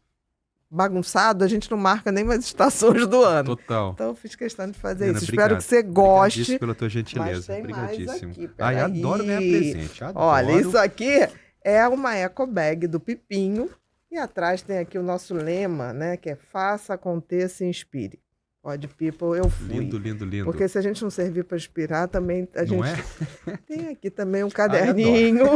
bagunçado, a gente não marca nem mais estações do ano. Total. Então eu fiz questão de fazer Ana, isso. obrigado. Espero que você goste. Obrigadíssimo pela tua Mas gentileza. tem mais Obrigadíssimo. aqui, Ai, peraí. adoro ganhar presente. Adoro. Olha, isso aqui é uma eco bag do Pipinho. E atrás tem aqui o nosso lema, né? Que é faça, aconteça e inspire. Pod People, eu fui. Lindo, lindo, lindo. Porque se a gente não servir para inspirar, também a Não gente é? tem aqui também um Ai, caderninho.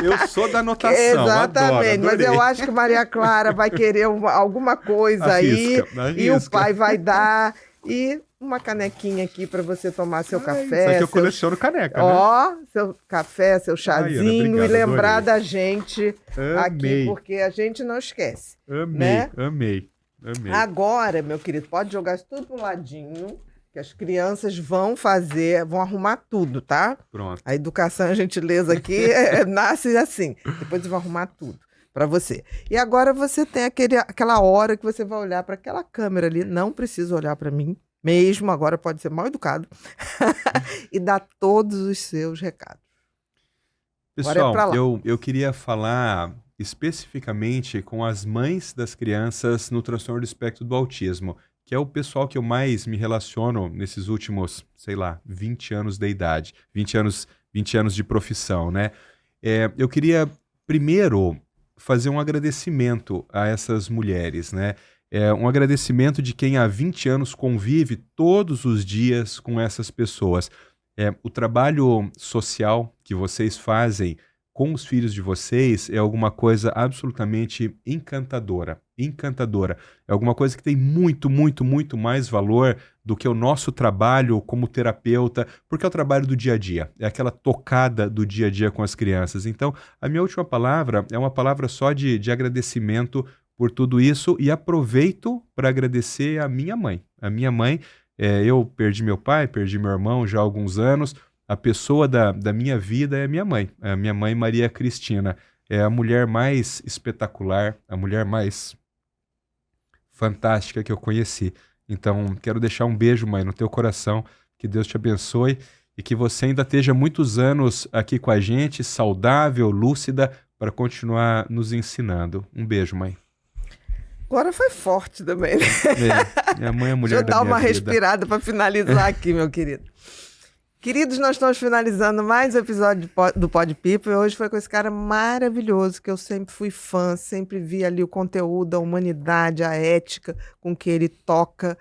Eu sou da anotação. Exatamente, mas adorei. eu acho que Maria Clara vai querer alguma coisa aí Arrisca. e o pai vai dar e uma canequinha aqui para você tomar seu Ai, café. Isso aqui eu seu- coleciono caneca, né? Ó, seu café, seu Ana, chazinho obrigado, e lembrar adorei. da gente aqui, Amei, porque a gente não esquece. amei, né? amei, amei. Agora, meu querido, pode jogar isso tudo pro ladinho, que as crianças vão fazer, vão arrumar tudo, tá? Pronto. A educação e a gentileza aqui nasce assim. Depois eu vou arrumar tudo para você. E agora você tem aquela hora que você vai olhar para aquela câmera ali. Não precisa olhar para mim mesmo, agora pode ser mal educado. E dar todos os seus recados. Agora é pra Pessoal, lá. eu queria falar especificamente com as mães das crianças no transtorno do espectro do autismo, que é o pessoal que eu mais me relaciono nesses últimos, sei lá, 20 anos da idade, 20 anos de profissão, né? Eu queria primeiro fazer um agradecimento a essas mulheres, né? Um agradecimento de quem há 20 anos convive todos os dias com essas pessoas. O trabalho social que vocês fazem com os filhos de vocês é alguma coisa absolutamente encantadora. Encantadora. É alguma coisa que tem muito, muito, muito mais valor do que o nosso trabalho como terapeuta, porque é o trabalho do dia a dia. É aquela tocada do dia a dia com as crianças. Então, a minha última palavra é uma palavra só de agradecimento por tudo isso e aproveito para agradecer a minha mãe. A minha mãe, eu perdi meu pai, perdi meu irmão já há alguns anos. A pessoa da minha vida é a minha mãe Maria Cristina. É a mulher mais espetacular, a mulher mais fantástica que eu conheci. Então, quero deixar um beijo, mãe, no teu coração, que Deus te abençoe e que você ainda esteja muitos anos aqui com a gente, saudável, lúcida, para continuar nos ensinando. Um beijo, mãe. Agora foi forte também, né? Minha mãe é a mulher Deixa eu da dar minha uma vida. respirada para finalizar aqui, meu querido. Queridos, nós estamos finalizando mais um episódio do Pod People e hoje foi com esse cara maravilhoso que eu sempre fui fã, sempre vi ali o conteúdo, a humanidade, a ética com que ele toca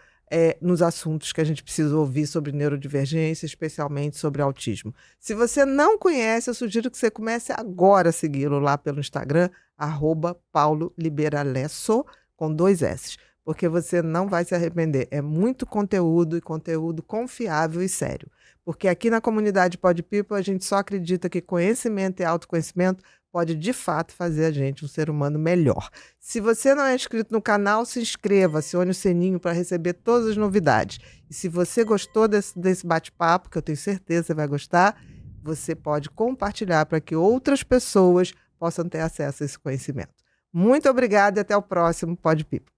nos assuntos que a gente precisa ouvir sobre neurodivergência, especialmente sobre autismo. Se você não conhece, eu sugiro que você comece agora a segui-lo lá pelo Instagram, @PauloLiberalesso, com 2 S, porque você não vai se arrepender. É muito conteúdo e conteúdo confiável e sério. Porque aqui na comunidade Pod People a gente só acredita que conhecimento e autoconhecimento pode de fato fazer a gente um ser humano melhor. Se você não é inscrito no canal, se inscreva, acione o sininho para receber todas as novidades. E se você gostou desse bate-papo, que eu tenho certeza que você vai gostar, você pode compartilhar para que outras pessoas possam ter acesso a esse conhecimento. Muito obrigada e até o próximo Pod People.